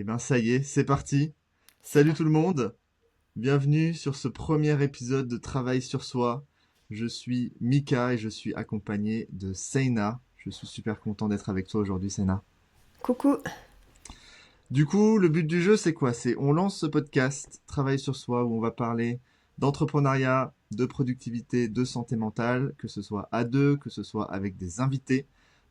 Eh ben ça y est, c'est parti. Salut tout le monde, bienvenue sur ce premier épisode de Travail sur soi. Je suis Mika et je suis accompagné de Seina. Je suis super content d'être avec toi aujourd'hui, Seina. Coucou. Du coup, le but du jeu, c'est quoi? C'est on lance ce podcast Travail sur soi où on va parler d'entrepreneuriat, de productivité, de santé mentale, que ce soit à deux, que ce soit avec des invités.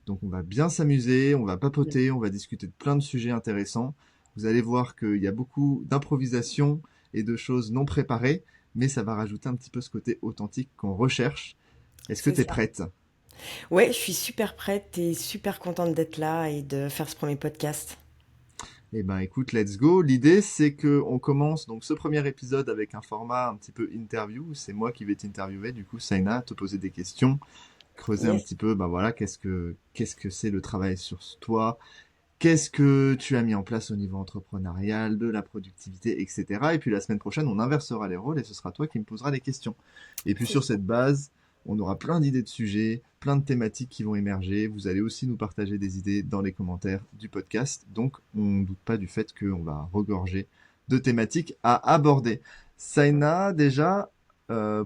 Donc on va bien s'amuser, on va papoter, on va discuter de plein de sujets intéressants. Vous allez voir qu'il y a beaucoup d'improvisation et de choses non préparées, mais ça va rajouter un petit peu ce côté authentique qu'on recherche. Est-ce que C'est tu es ça. prête? Ouais, je suis super prête et super contente d'être là et de faire ce premier podcast. Eh ben écoute, let's go. L'idée c'est que on commence donc ce premier épisode avec un format un petit peu interview. C'est moi qui vais t'interviewer, du coup, Saina, te poser des questions, creuser un Yes. petit peu, ben voilà, qu'est-ce que c'est le travail sur toi, qu'est-ce que tu as mis en place au niveau entrepreneurial, de la productivité, etc. Et puis la semaine prochaine, on inversera les rôles et ce sera toi qui me poseras des questions. Et puis C'est sur ça. cette base, on aura plein d'idées de sujets, plein de thématiques qui vont émerger. Vous allez aussi nous partager des idées dans les commentaires du podcast. Donc on ne doute pas du fait qu'on va regorger de thématiques à aborder. Saina, déjà,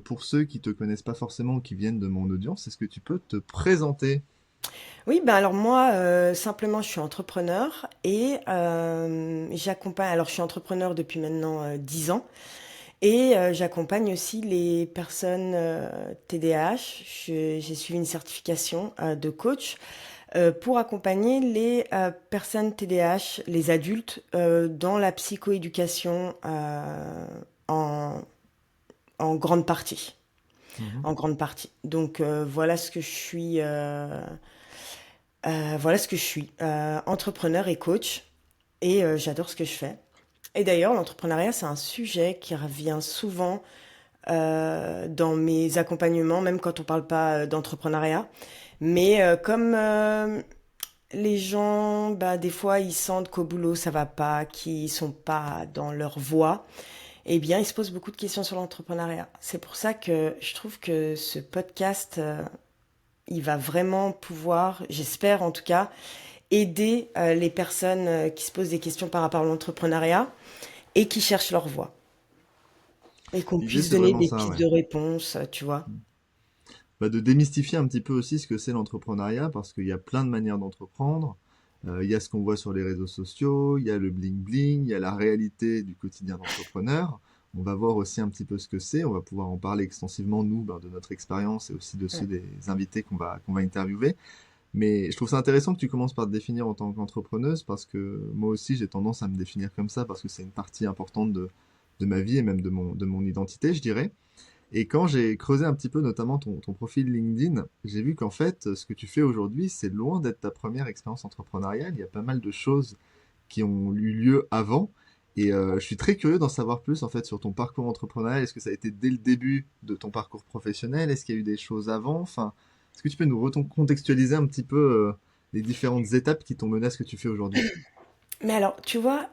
pour ceux qui te connaissent pas forcément ou qui viennent de mon audience, est-ce que tu peux te présenter? Oui, ben alors moi, simplement, je suis entrepreneur et j'accompagne. Alors, je suis entrepreneur depuis maintenant 10 ans et j'accompagne aussi les personnes TDAH. J'ai suivi une certification de coach pour accompagner les personnes TDAH, les adultes, dans la psychoéducation en, en grande partie. Mhm. En grande partie. Donc voilà ce que je suis. Voilà ce que je suis. Entrepreneur et coach. Et j'adore ce que je fais. Et d'ailleurs, l'entrepreneuriat, c'est un sujet qui revient souvent dans mes accompagnements, même quand on parle pas d'entrepreneuriat. Mais comme les gens, bah, des fois, ils sentent qu'au boulot, ça va pas, qu'ils sont pas dans leur voie, eh bien, ils se posent beaucoup de questions sur l'entrepreneuriat. C'est pour ça que je trouve que ce podcast, il va vraiment pouvoir, j'espère en tout cas, aider les personnes qui se posent des questions par rapport à l'entrepreneuriat et qui cherchent leur voie. Et qu'on L'idée puisse c'est donner vraiment des ça, pistes ouais. de réponse, tu vois. Bah, de démystifier un petit peu aussi ce que c'est l'entrepreneuriat, parce qu'il y a plein de manières d'entreprendre. Il y a ce qu'on voit sur les réseaux sociaux, il y a le bling bling, il y a la réalité du quotidien d'entrepreneur. On va voir aussi un petit peu ce que c'est. On va pouvoir en parler extensivement, nous, ben, de notre expérience et aussi de ceux Ouais. des invités qu'on va interviewer. Mais je trouve ça intéressant que tu commences par te définir en tant qu'entrepreneuse, parce que moi aussi, j'ai tendance à me définir comme ça, parce que c'est une partie importante de ma vie et même de mon identité, je dirais. Et quand j'ai creusé un petit peu, notamment ton profil LinkedIn, j'ai vu qu'en fait, ce que tu fais aujourd'hui, c'est loin d'être ta première expérience entrepreneuriale. Il y a pas mal de choses qui ont eu lieu avant. Et je suis très curieux d'en savoir plus en fait sur ton parcours entrepreneurial. Est-ce que ça a été dès le début de ton parcours professionnel? Est-ce qu'il y a eu des choses avant? Enfin, est-ce que tu peux nous recontextualiser un petit peu les différentes étapes qui t'ont mené à ce que tu fais aujourd'hui? Mais alors, tu vois,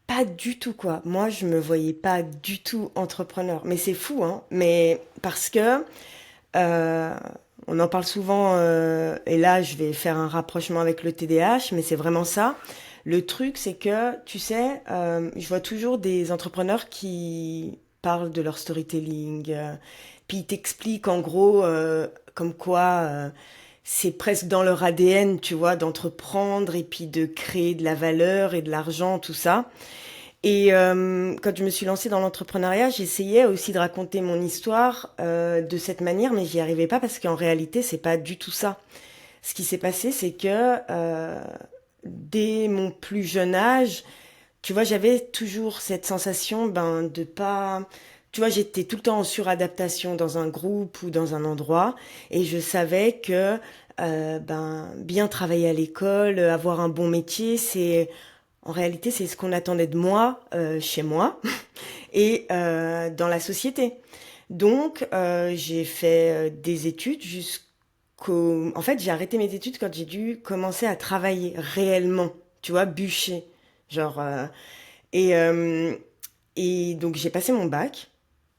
pas du tout quoi. Moi, je me voyais pas du tout entrepreneur. Mais c'est fou, hein. Mais parce que euh, on en parle souvent, et là, je vais faire un rapprochement avec le TDAH, mais c'est vraiment ça. Le truc, c'est que, tu sais, je vois toujours des entrepreneurs qui parlent de leur storytelling, puis ils t'expliquent en gros comme quoi c'est presque dans leur ADN, tu vois, d'entreprendre et puis de créer de la valeur et de l'argent, tout ça. Et quand je me suis lancée dans l'entrepreneuriat, j'essayais aussi de raconter mon histoire de cette manière, mais j'y arrivais pas parce qu'en réalité, c'est pas du tout ça. Ce qui s'est passé, c'est que dès mon plus jeune âge, tu vois, j'avais toujours cette sensation, ben, de pas. Tu vois, j'étais tout le temps en suradaptation dans un groupe ou dans un endroit, et je savais que, ben, bien travailler à l'école, avoir un bon métier, en réalité, c'est ce qu'on attendait de moi, chez moi, et dans la société. Donc, j'ai fait des études jusqu'au. En fait, j'ai arrêté mes études quand j'ai dû commencer à travailler réellement, tu vois, bûcher. Genre, et, euh, et donc j'ai passé mon bac.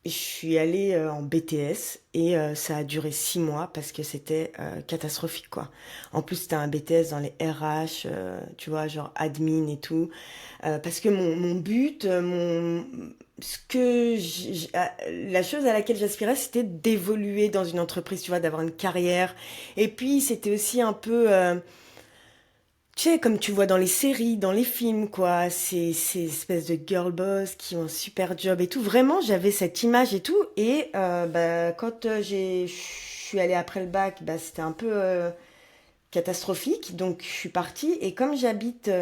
je suis allée en BTS et ça a duré 6 mois parce que c'était catastrophique, quoi. En plus, c'était un BTS dans les RH, tu vois, genre admin et tout. Parce que mon but, la chose à laquelle j'aspirais, c'était d'évoluer dans une entreprise, tu vois, d'avoir une carrière. Et puis, c'était aussi un peu, tu sais, comme tu vois dans les séries, dans les films, quoi, ces espèces de girl boss qui ont un super job et tout. Vraiment, j'avais cette image et tout. Et bah, quand je suis allée après le bac, bah, c'était un peu catastrophique. Donc, je suis partie. Et comme j'habitais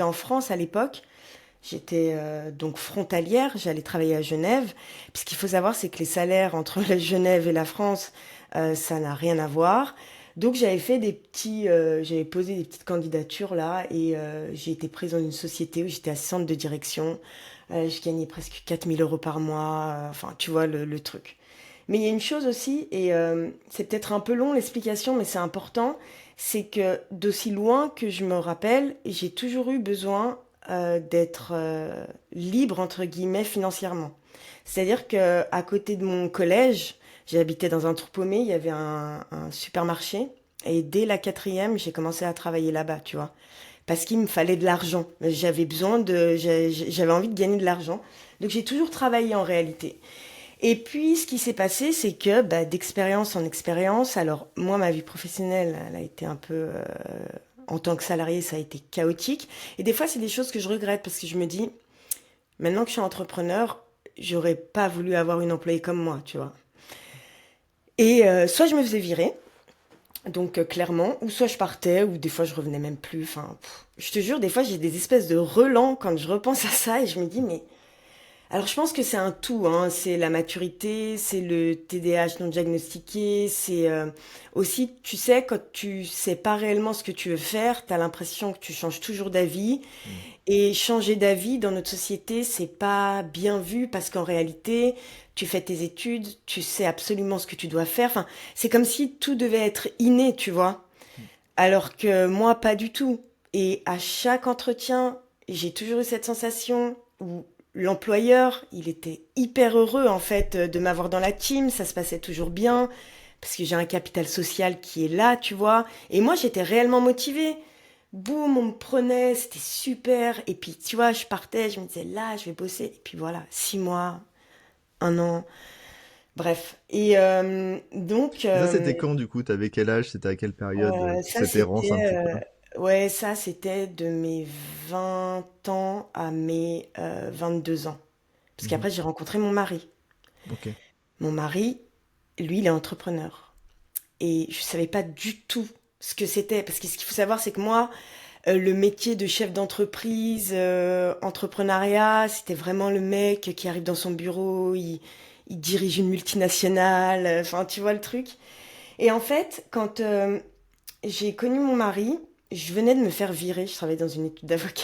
en France à l'époque, j'étais donc frontalière. J'allais travailler à Genève. Puis, ce qu'il faut savoir, c'est que les salaires entre la Genève et la France, ça n'a rien à voir. Donc j'avais posé des petites candidatures là et j'ai été prise dans une société où j'étais assistante de direction. Je gagnais presque 4 000 € par mois. Enfin, tu vois le truc. Mais il y a une chose aussi, et c'est peut-être un peu long l'explication, mais c'est important, c'est que d'aussi loin que je me rappelle, j'ai toujours eu besoin d'être libre, entre guillemets, financièrement. C'est-à-dire que à côté de mon collège, j'habitais dans un trou paumé, il y avait un supermarché, et dès la quatrième, j'ai commencé à travailler là-bas, tu vois. Parce qu'il me fallait de l'argent. J'avais envie de gagner de l'argent. Donc j'ai toujours travaillé en réalité. Et puis, ce qui s'est passé, c'est que bah, d'expérience en expérience, alors moi, ma vie professionnelle, elle a été un peu, en tant que salarié, ça a été chaotique. Et des fois, c'est des choses que je regrette parce que je me dis, maintenant que je suis entrepreneur, j'aurais pas voulu avoir une employée comme moi, tu vois. Et soit je me faisais virer, donc clairement, ou soit je partais, ou des fois je revenais même plus. Enfin, je te jure, des fois j'ai des espèces de relents quand je repense à ça et je me dis, mais alors je pense que c'est un tout, hein. C'est la maturité, c'est le TDAH non diagnostiqué, c'est aussi, tu sais, quand tu sais pas réellement ce que tu veux faire, tu as l'impression que tu changes toujours d'avis. Mm. Et changer d'avis dans notre société, c'est pas bien vu parce qu'en réalité, tu fais tes études, tu sais absolument ce que tu dois faire. Enfin, c'est comme si tout devait être inné, tu vois. Alors que moi, pas du tout. Et à chaque entretien, j'ai toujours eu cette sensation où l'employeur, il était hyper heureux en fait de m'avoir dans la team, ça se passait toujours bien parce que j'ai un capital social qui est là, tu vois. Et moi, j'étais réellement motivée. Boum, on me prenait, c'était super. Et puis, tu vois, je partais, je me disais là, je vais bosser. Et puis voilà, 6 mois, un an, bref. Et donc, Et ça, c'était quand, du coup? T'avais quel âge? C'était à quelle période, ça, cette errance un c'était petit peu là? ouais, ça, c'était de mes 20 ans à mes 22 ans. Parce Mhm. qu'après, j'ai rencontré mon mari. Ok. Mon mari, lui, il est entrepreneur. Et je savais pas du tout ce que c'était. Parce que ce qu'il faut savoir, c'est que moi, le métier de chef d'entreprise, entrepreneuriat, c'était vraiment le mec qui arrive dans son bureau, il dirige une multinationale, enfin, tu vois le truc. Et en fait, quand j'ai connu mon mari, je venais de me faire virer, je travaillais dans une étude d'avocat.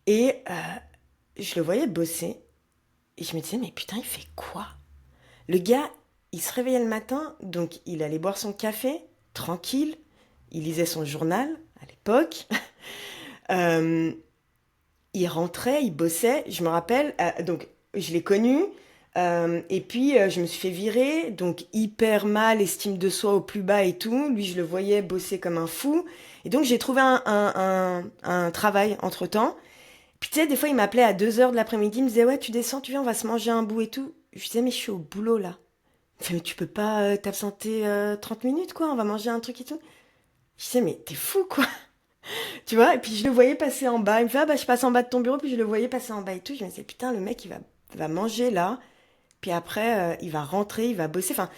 Et je le voyais bosser, et je me disais, mais putain, il fait quoi? Le gars, il se réveillait le matin, donc il allait boire son café, tranquille, il lisait son journal, à l'époque. Euh, il rentrait, il bossait, je me rappelle, donc je l'ai connu, et puis je me suis fait virer, donc hyper mal, estime de soi au plus bas et tout. Lui, je le voyais bosser comme un fou, et donc j'ai trouvé un travail entre-temps. Puis tu sais, des fois, il m'appelait à 2 heures de l'après-midi, il me disait, ouais, tu descends, tu viens, on va se manger un bout et tout. Je disais, mais je suis au boulot là. Il me fait, mais tu peux pas t'absenter 30 minutes, quoi, on va manger un truc et tout. Je disais, mais t'es fou, quoi. Tu vois, et puis je le voyais passer en bas. Il me fait, ah bah je passe en bas de ton bureau, puis je le voyais passer en bas et tout. Je me disais, putain, le mec, il va manger là, puis après, il va rentrer, il va bosser. Enfin,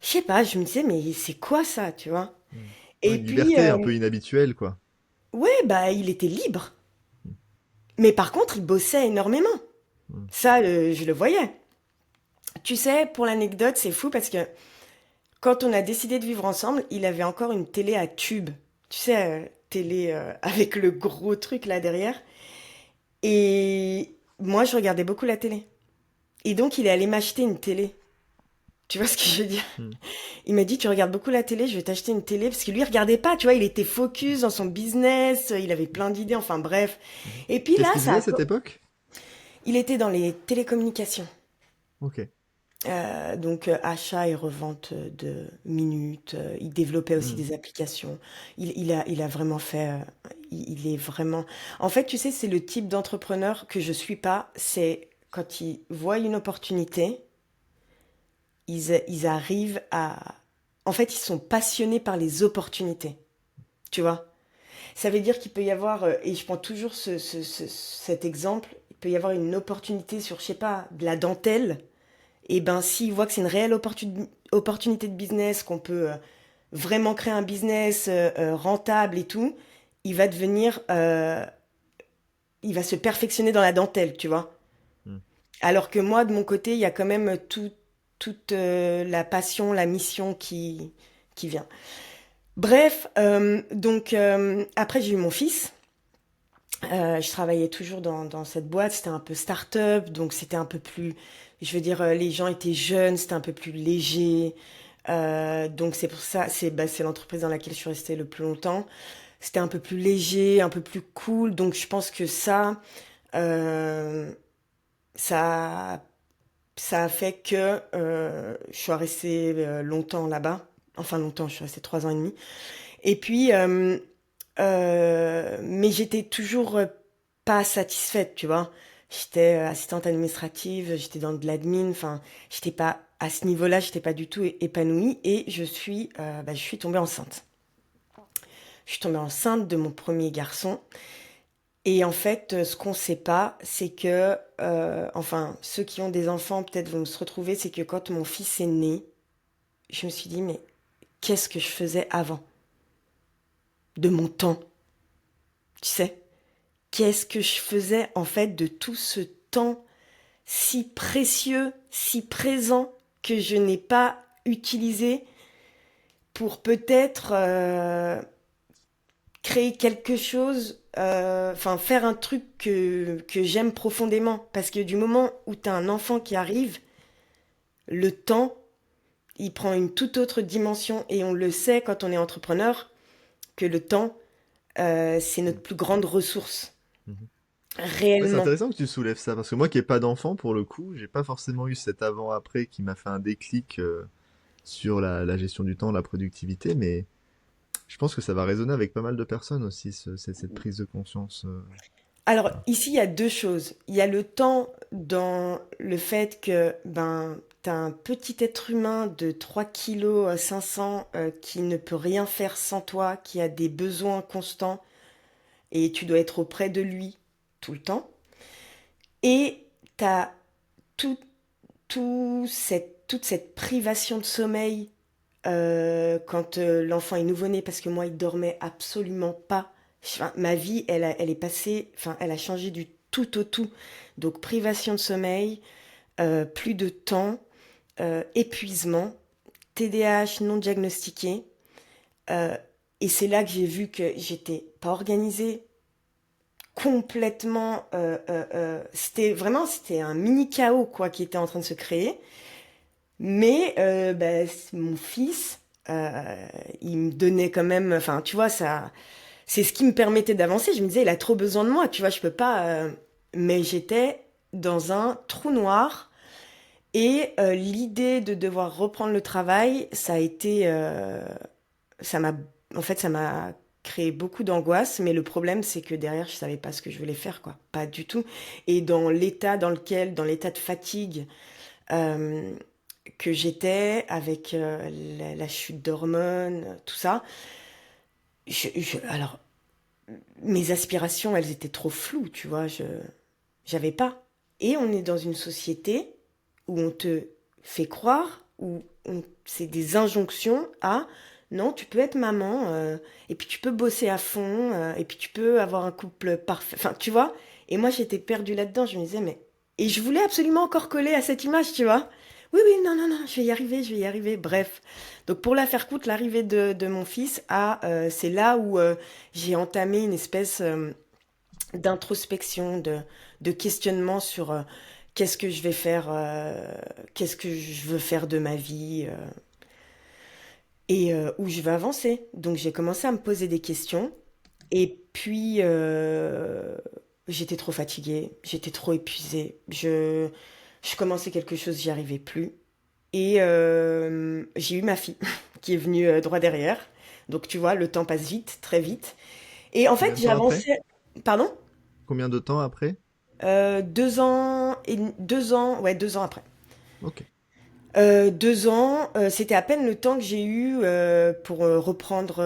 je sais pas, je me disais, mais c'est quoi ça, tu vois? Mm. Ouais, Et une puis, liberté un peu inhabituelle, quoi. ouais, bah, il était libre. Mais par contre, il bossait énormément. Mm. Ça, je le voyais. Tu sais, pour l'anecdote, c'est fou parce que quand on a décidé de vivre ensemble, il avait encore une télé à tube. Tu sais, télé avec le gros truc là derrière. Et moi, je regardais beaucoup la télé. Et donc, il est allé m'acheter une télé. Tu vois ce que je veux dire? Mm. Il m'a dit, tu regardes beaucoup la télé, je vais t'acheter une télé. Parce que lui, il regardait pas, tu vois, il était focus dans son business, il avait plein d'idées, enfin bref. Mhm. Et puis Qu'est-ce là, qu'il faisait à cette époque? il était dans les télécommunications. Ok. Donc achat et revente de minutes. Il développait aussi Hmm. des applications. Il a vraiment fait. Il est vraiment. En fait, tu sais, c'est le type d'entrepreneur que je suis pas. C'est quand ils voient une opportunité, ils arrivent à. En fait, ils sont passionnés par les opportunités. Tu vois? Ça veut dire qu'il peut y avoir, et je prends toujours cet exemple, il peut y avoir une opportunité sur, je sais pas, de la dentelle. Et ben, s'il voit que c'est une réelle opportunité de business, qu'on peut vraiment créer un business rentable et tout, il va devenir, il va se perfectionner dans la dentelle, tu vois. Hmm. Alors que moi, de mon côté, il y a quand même toute la passion, la mission qui vient. Bref, donc après j'ai eu mon fils. Je travaillais toujours dans cette boîte, c'était un peu start-up, donc c'était un peu plus, je veux dire, les gens étaient jeunes, c'était un peu plus léger. Donc c'est pour ça, c'est l'entreprise dans laquelle je suis restée le plus longtemps. C'était un peu plus léger, un peu plus cool, donc je pense que euh, ça, ça a fait que je suis restée longtemps là-bas. Enfin longtemps, je suis restée 3 ans et demi. Et puis, mais j'étais toujours pas satisfaite, tu vois. J'étais assistante administrative, j'étais dans de l'admin, enfin, j'étais pas à ce niveau-là, j'étais pas du tout épanouie et je suis tombée enceinte. Je suis tombée enceinte de mon premier garçon et en fait, ce qu'on sait pas, c'est que, enfin, ceux qui ont des enfants peut-être vont se retrouver, c'est que quand mon fils est né, je me suis dit mais qu'est-ce que je faisais avant de mon temps, tu sais? Qu'est-ce que je faisais en fait de tout ce temps si précieux, si présent que je n'ai pas utilisé pour peut-être créer quelque chose, enfin faire un truc que j'aime profondément. Parce que du moment où tu as un enfant qui arrive, le temps, il prend une toute autre dimension et on le sait quand on est entrepreneur que le temps, c'est notre plus grande ressource. Mhm. Ouais, c'est Réellement. intéressant que tu soulèves ça, parce que moi qui n'ai pas d'enfant, pour le coup, j'ai pas forcément eu cet avant-après qui m'a fait un déclic sur la gestion du temps, la productivité, mais je pense que ça va résonner avec pas mal de personnes aussi, cette prise de conscience. Alors, ici, il y a deux choses. Il y a le temps dans le fait que ben, tu as un petit être humain de 3 kg 500 qui ne peut rien faire sans toi, qui a des besoins constants et tu dois être auprès de lui tout le temps. Et tu as tout, toute cette privation de sommeil quand l'enfant est nouveau-né, parce que moi, il dormait absolument pas. Enfin, ma vie, elle est passée, enfin, elle a changé du tout au tout. Donc, privation de sommeil, plus de temps, épuisement, TDAH non diagnostiqué. euh, et c'est là que j'ai vu que j'étais pas organisée, complètement. C'était un mini chaos quoi qui était en train de se créer. Mais mon fils, il me donnait quand même, enfin, tu vois, ça, c'est ce qui me permettait d'avancer. Je me disais, il a trop besoin de moi, tu vois, je peux pas. Mais j'étais dans un trou noir et l'idée de devoir reprendre le travail, ça a été, ça m'a, en fait, ça m'a créé beaucoup d'angoisse. Mais le problème, c'est que derrière, je savais pas ce que je voulais faire, quoi, pas du tout. Et dans l'état de fatigue. euh, que j'étais avec la chute d'hormones, tout ça. Alors, mes aspirations, elles étaient trop floues, tu vois. J'avais pas. Et on est dans une société où on te fait croire, c'est des injonctions à non, tu peux être maman, et puis tu peux bosser à fond, et puis tu peux avoir un couple parfait. Enfin, tu vois. Et moi, j'étais perdue là-dedans. Je me disais, mais. Et je voulais absolument encore coller à cette image, tu vois. Oui, oui, non, non, non, je vais y arriver, je vais y arriver. Bref. Donc, pour la faire courte, l'arrivée de mon fils, c'est là où j'ai entamé une espèce d'introspection, de questionnement sur qu'est-ce que je vais faire, qu'est-ce que je veux faire de ma vie et où je veux avancer. Donc j'ai commencé à me poser des questions et puis j'étais trop fatiguée, j'étais trop épuisée. Je commençais quelque chose, j'y arrivais plus. Et j'ai eu ma fille qui est venue droit derrière. Donc tu vois, le temps passe vite, très vite. Et en fait, Combien de j'ai temps après? avancé. Pardon? Combien de temps après? 2 ans et 2 ans, ouais, 2 ans après. Ok. 2 ans, c'était à peine le temps que j'ai eu pour reprendre.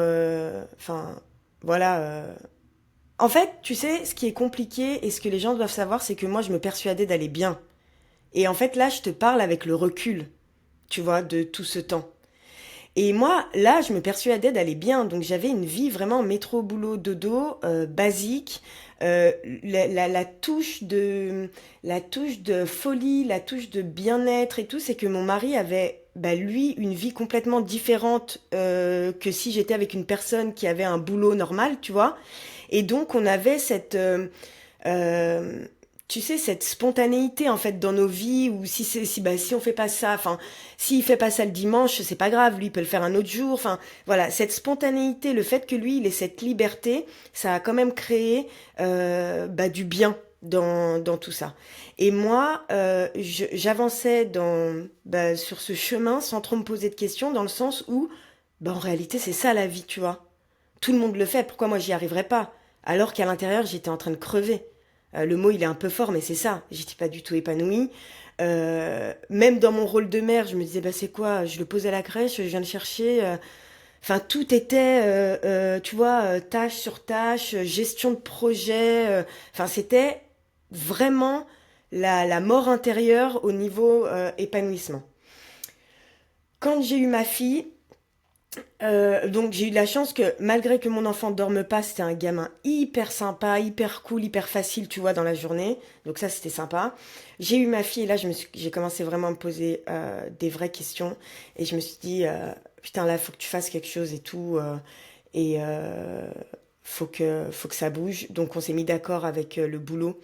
Enfin, voilà. En fait, tu sais, ce qui est compliqué et ce que les gens doivent savoir, c'est que moi, je me persuadais d'aller bien. Et en fait, là, je te parle avec le recul, tu vois, de tout ce temps. Et moi, là, je me persuadais d'aller bien. Donc, j'avais une vie vraiment métro, boulot, dodo, basique. Euh, la touche de folie, la touche de bien-être et tout, c'est que mon mari avait, bah, lui, une vie complètement différente que si j'étais avec une personne qui avait un boulot normal, tu vois. Et donc, on avait euh, tu sais, cette spontanéité en fait dans nos vies, ou si on fait pas ça, enfin, s'il fait pas ça le dimanche, c'est pas grave, lui il peut le faire un autre jour, enfin, voilà, cette spontanéité, le fait que lui il ait cette liberté, ça a quand même créé bah, du bien dans tout ça. Et moi, j'avançais bah, sur ce chemin sans trop me poser de questions, dans le sens où, bah, en réalité, c'est ça la vie, tu vois. Tout le monde le fait, pourquoi moi j'y arriverais pas? Alors qu'à l'intérieur, j'étais en train de crever. Le mot, il est un peu fort, mais c'est ça. J'étais pas du tout épanouie. Même dans mon rôle de mère, je me disais, bah c'est quoi? Je le pose à la crèche, je viens le chercher. Enfin, tout était, tu vois, tâche sur tâche, gestion de projet. Enfin, c'était vraiment la mort intérieure au niveau épanouissement. Quand j'ai eu ma fille, donc j'ai eu de la chance que malgré que mon enfant dorme pas, c'était un gamin hyper sympa, hyper cool, hyper facile, tu vois, dans la journée. Donc ça, c'était sympa. J'ai eu ma fille et là, j'ai commencé vraiment à me poser des vraies questions. Et je me suis dit, putain, là, faut que tu fasses quelque chose et tout. Et faut que ça bouge. Donc on s'est mis d'accord avec le boulot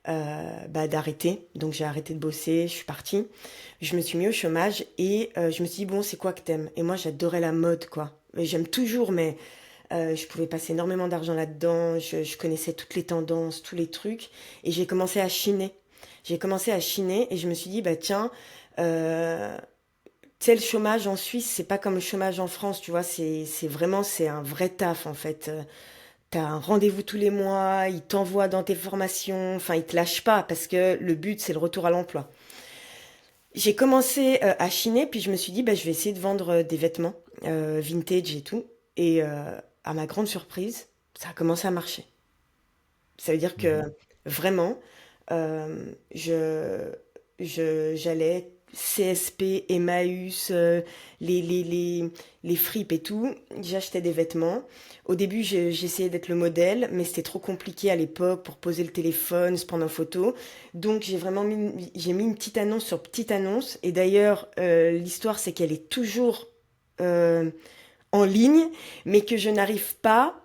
bah, d'arrêter. Donc j'ai arrêté de bosser, je suis partie. Je me suis mis au chômage et je me suis dit, bon, c'est quoi que t'aimes? Et moi, j'adorais la mode, quoi. Et j'aime toujours, mais je pouvais passer énormément d'argent là-dedans. Je connaissais toutes les tendances, tous les trucs. Et j'ai commencé à chiner. J'ai commencé à chiner et je me suis dit, bah tiens, euh, tu sais, le chômage en Suisse, c'est pas comme le chômage en France, tu vois. C'est vraiment, c'est un vrai taf, en fait. T'as un rendez-vous tous les mois, ils t'envoient dans tes formations, enfin ils te lâchent pas parce que le but c'est le retour à l'emploi. J'ai commencé à chiner, puis je me suis dit bah, je vais essayer de vendre des vêtements vintage et tout. Et à ma grande surprise, ça a commencé à marcher. Ça veut dire que Mhm. vraiment, je, j'allais CSP, Emmaüs, les fripes et tout. J'achetais des vêtements. Au début, j'essayais d'être le modèle, mais c'était trop compliqué à l'époque pour poser le téléphone, se prendre en photo. Donc, j'ai mis une petite annonce sur petite annonce. Et d'ailleurs, l'histoire, c'est qu'elle est toujours euh, en ligne, mais que je n'arrive pas,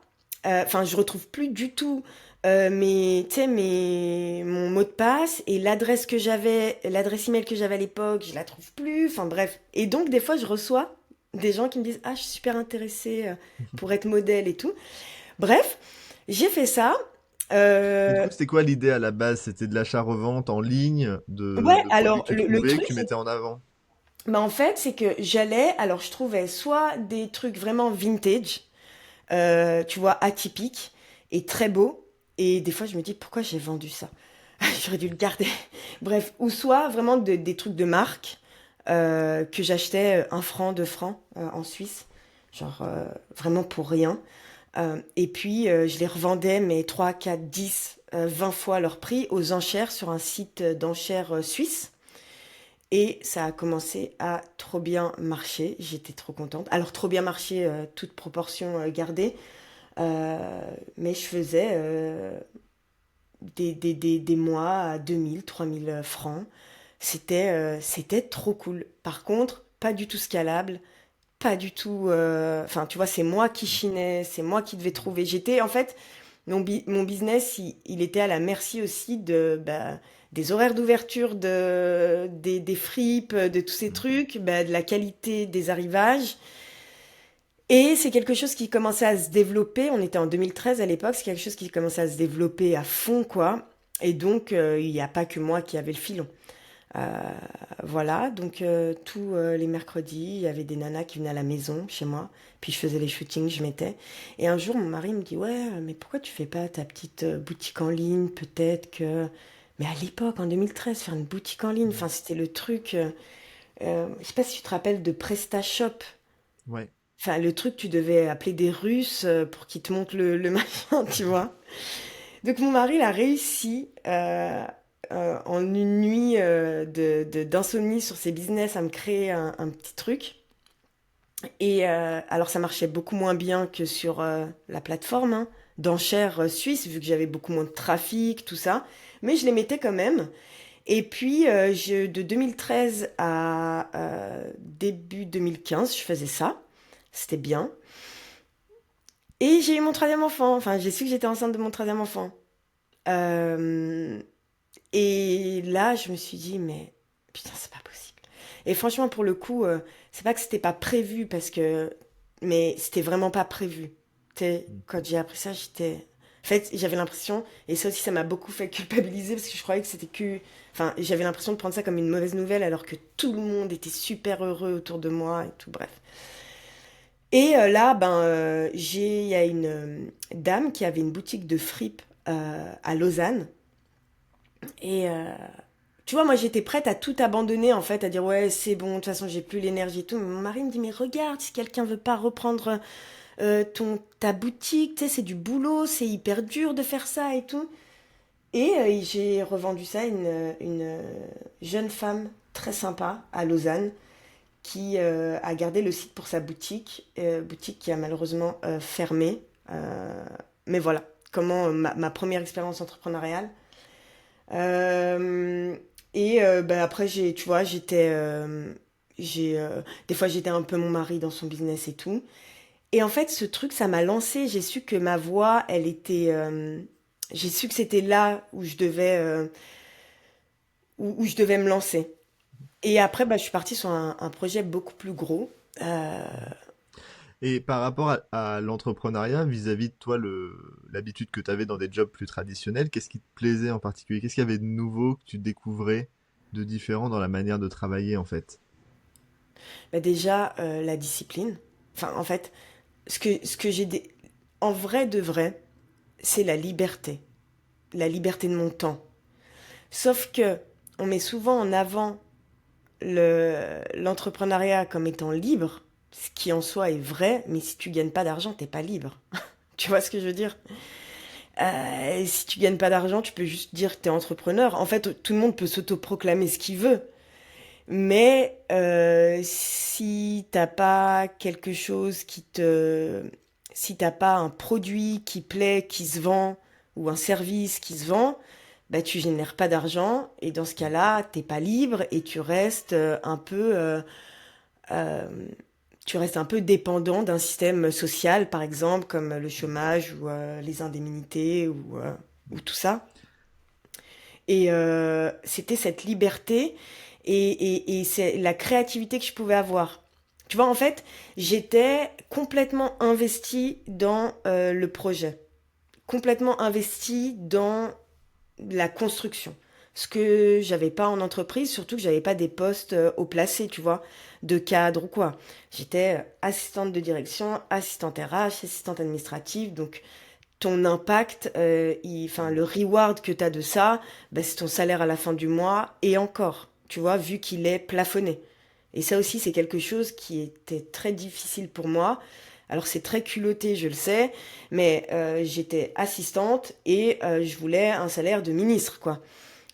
enfin, je retrouve plus du tout tu sais, mon mot de passe et l'adresse email que j'avais à l'époque, je la trouve plus. Enfin bref. Et donc des fois, je reçois des gens qui me disent, ah, je suis super intéressée pour être modèle et tout. Bref, j'ai fait ça. Et du Euh, coup, c'était quoi l'idée à la base? C'était de l'achat-revente en ligne ouais, de produits alors que tu le trouvais, que truc, tu c'est mettais en avant? bah, en fait, c'est que alors je trouvais soit des trucs vraiment vintage, tu vois, atypiques et très beaux. Et des fois, je me dis, pourquoi j'ai vendu ça? J'aurais dû le garder. Bref, ou soit vraiment des trucs de marque que j'achetais 1 franc, 2 francs en Suisse, genre vraiment pour rien. Et puis je les revendais mais 3, 4, 10, 20 fois leur prix aux enchères sur un site d'enchères suisse. Et ça a commencé à trop bien marcher. J'étais trop contente. Alors trop bien marché, toute proportion gardée. Mais je faisais des mois à 2 000, 3 000 francs. C'était trop cool. Par contre, pas du tout scalable, pas du tout. Enfin, tu vois, c'est moi qui chinais, c'est moi qui devais trouver. J'étais, en fait, mon business, il était à la merci aussi bah, des horaires d'ouverture, des fripes, de tous ces trucs, bah, de la qualité des arrivages. Et c'est quelque chose qui commençait à se développer. On était en 2013 à l'époque, c'est quelque chose qui commençait à se développer à fond, quoi. Et donc, il n'y a pas que moi qui avait le filon. Euh, voilà, donc tous les mercredis, il y avait des nanas qui venaient à la maison chez moi, puis je faisais les shootings, je mettais. Et un jour, mon mari me dit, ouais, mais pourquoi tu fais pas ta petite boutique en ligne, peut-être que... Mais à l'époque, en 2013, faire une boutique en ligne, enfin, c'était le truc... je sais pas si tu te rappelles de PrestaShop. Ouais. Enfin, le truc, tu devais appeler des Russes pour qu'ils te montrent le machin, tu vois. Donc mon mari, il a réussi en une nuit d'insomnie sur ses business à me créer un petit truc. Et alors ça marchait beaucoup moins bien que sur la plateforme hein, d'enchères suisse, vu que j'avais beaucoup moins de trafic, tout ça. Mais je les mettais quand même. Et puis de 2013 à début 2015, je faisais ça. C'était bien. Et j'ai eu mon troisième enfant. Enfin, j'ai su que j'étais enceinte de mon troisième enfant. Euh, Et là, je me suis dit, mais putain, c'est pas possible. Et franchement, pour le coup, c'est pas que c'était pas prévu parce que. Mais c'était vraiment pas prévu. Tu sais, quand j'ai appris ça, j'étais. En fait, j'avais l'impression, et ça aussi, ça m'a beaucoup fait culpabiliser parce que je croyais que c'était que. Enfin, j'avais l'impression de prendre ça comme une mauvaise nouvelle alors que tout le monde était super heureux autour de moi et tout, bref. Et là, il y a une dame qui avait une boutique de fripe à Lausanne. Et tu vois, moi j'étais prête à tout abandonner en fait, à dire ouais c'est bon, de toute façon j'ai plus l'énergie et tout. Mais mon mari me dit mais regarde, si quelqu'un veut pas reprendre ta boutique, tu sais c'est du boulot, c'est hyper dur de faire ça et tout. Et j'ai revendu ça à une jeune femme très sympa à Lausanne qui a gardé le site pour sa boutique, boutique qui a malheureusement fermé. Mais voilà, comment ma première expérience entrepreneuriale. Euh, et après, tu vois, des fois, j'étais un peu mon mari dans son business et tout. Et en fait, ce truc, ça m'a lancé. J'ai su que ma voix, j'ai su que c'était là où je devais me lancer. Et après, je suis partie sur un projet beaucoup plus gros. Euh, Et par rapport à l'entrepreneuriat, vis-à-vis de toi, l'habitude que tu avais dans des jobs plus traditionnels, qu'est-ce qui te plaisait en particulier? Qu'est-ce qu'il y avait de nouveau que tu découvrais de différent dans la manière de travailler en fait? déjà, la discipline. Enfin, en fait, ce que en vrai de vrai, c'est la liberté. La liberté de mon temps. Sauf que on met souvent en avant l'entrepreneuriat comme étant libre, ce qui en soi est vrai, mais si tu gagnes pas d'argent, t'es pas libre. Tu vois ce que je veux dire? Si tu gagnes pas d'argent, tu peux juste dire que t'es entrepreneur. En fait, tout le monde peut s'autoproclamer ce qu'il veut. Mais si t'as pas quelque chose si t'as pas un produit qui plaît, qui se vend, ou un service qui se vend, bah tu génères pas d'argent et dans ce cas-là, t'es pas libre et euh, tu restes un peu dépendant d'un système social, par exemple, comme le chômage ou les indemnités ou tout ça. Et c'était cette liberté et c'est la créativité que je pouvais avoir. Tu vois, en fait, j'étais complètement investie dans le projet, complètement investie dans la construction. Ce que j'avais pas en entreprise, surtout que j'avais pas des postes haut placés, tu vois, de cadre ou quoi. J'étais assistante de direction, assistante RH, assistante administrative, donc ton impact, enfin, le reward que tu as de ça, bah, c'est ton salaire à la fin du mois et encore, tu vois, vu qu'il est plafonné. Et ça aussi, c'est quelque chose qui était très difficile pour moi. Alors c'est très culotté, je le sais, mais j'étais assistante et je voulais un salaire de ministre, quoi.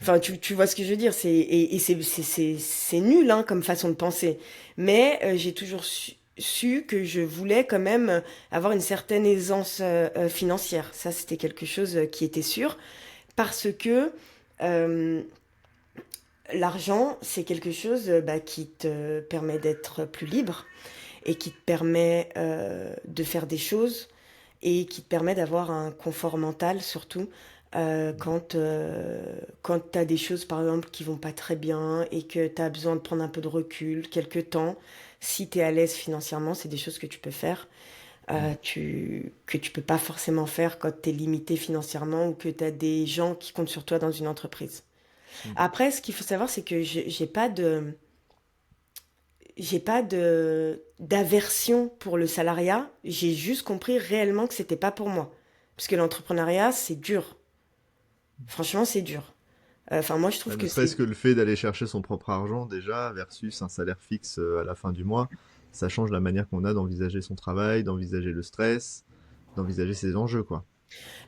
Enfin, tu vois ce que je veux dire, et c'est nul hein, comme façon de penser. Mais j'ai toujours su que je voulais quand même avoir une certaine aisance financière. Ça, c'était quelque chose qui était sûr. Parce que euh, l'argent, c'est quelque chose qui te permet d'être plus libre et qui te permet de faire des choses et qui te permet d'avoir un confort mental surtout quand tu as des choses par exemple qui vont pas très bien et que tu as besoin de prendre un peu de recul, quelques temps, si tu es à l'aise financièrement, c'est des choses que tu peux faire, que tu peux pas forcément faire quand tu es limité financièrement ou que tu as des gens qui comptent sur toi dans une entreprise. Mm. Après, ce qu'il faut savoir, c'est que j'ai pas de d'aversion pour le salariat. J'ai juste compris réellement que c'était pas pour moi. Parce que l'entrepreneuriat, c'est dur. Franchement, c'est dur. Enfin, moi, je Bah, trouve ne que serait-ce c'est... que le fait d'aller chercher son propre argent déjà versus un salaire fixe à la fin du mois, ça change la manière qu'on a d'envisager son travail, d'envisager le stress, d'envisager ses enjeux, quoi.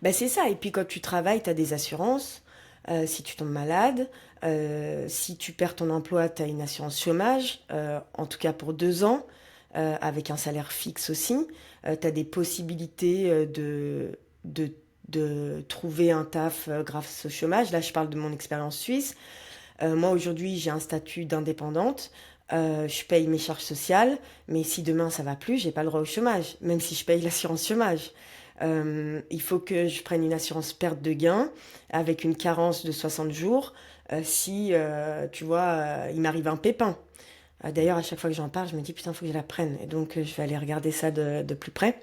Ben, c'est ça. Et puis, quand tu travailles, tu as des assurances. Si tu tombes malade, si tu perds ton emploi, tu as une assurance chômage, en tout cas pour 2 ans, avec un salaire fixe aussi. Tu as des possibilités de, de trouver un taf grâce au chômage. Là, je parle de mon expérience suisse. Moi, aujourd'hui, j'ai un statut d'indépendante. Je paye mes charges sociales, mais si demain ça va plus, j'ai pas le droit au chômage, même si je paye l'assurance chômage. Il faut que je prenne une assurance perte de gain avec une carence de 60 jours si, tu vois, il m'arrive un pépin. D'ailleurs, à chaque fois que j'en parle, je me dis putain, faut que je la prenne. Et donc, je vais aller regarder ça de plus près.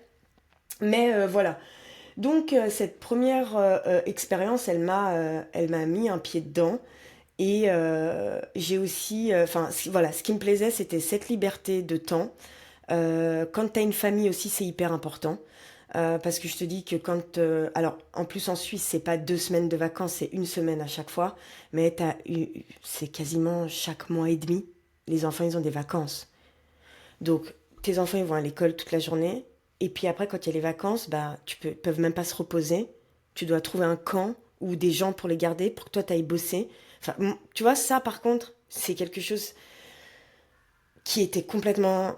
Mais voilà. Donc, cette première expérience, elle m'a mis un pied dedans. Et j'ai aussi, enfin voilà, ce qui me plaisait, c'était cette liberté de temps. Quand tu as une famille aussi, c'est hyper important. Parce que je te dis que alors, en plus en Suisse, c'est pas 2 semaines de vacances, c'est une semaine à chaque fois. Mais c'est quasiment chaque mois et demi. Les enfants, ils ont des vacances. Donc, tes enfants, ils vont à l'école toute la journée. Et puis après, quand il y a les vacances, bah, peuvent même pas se reposer. Tu dois trouver un camp ou des gens pour les garder pour que toi, tu ailles bosser. Enfin, tu vois, ça, par contre, c'est quelque chose qui était complètement...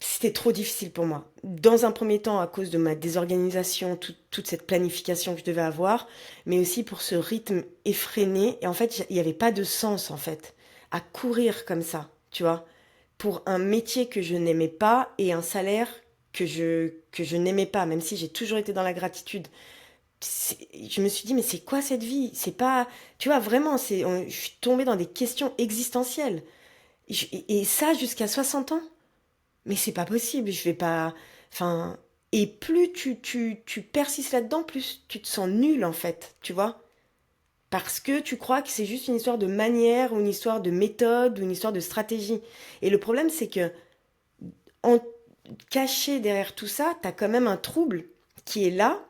c'était trop difficile pour moi. Dans un premier temps, à cause de ma désorganisation, toute cette planification que je devais avoir, mais aussi pour ce rythme effréné. Et en fait, il n'y avait pas de sens, en fait, à courir comme ça, tu vois, pour un métier que je n'aimais pas et un salaire que je n'aimais pas, même si j'ai toujours été dans la gratitude. Je me suis dit, mais c'est quoi cette vie? C'est pas, tu vois, vraiment, je suis tombée dans des questions existentielles. Et ça jusqu'à 60 ans? Mais c'est pas possible, je vais pas, enfin, et plus tu persistes là-dedans, plus tu te sens nul, en fait, tu vois? Parce que tu crois que c'est juste une histoire de manière, ou une histoire de méthode, ou une histoire de stratégie. Et le problème, c'est que, en caché derrière tout ça, t'as quand même un trouble qui est là,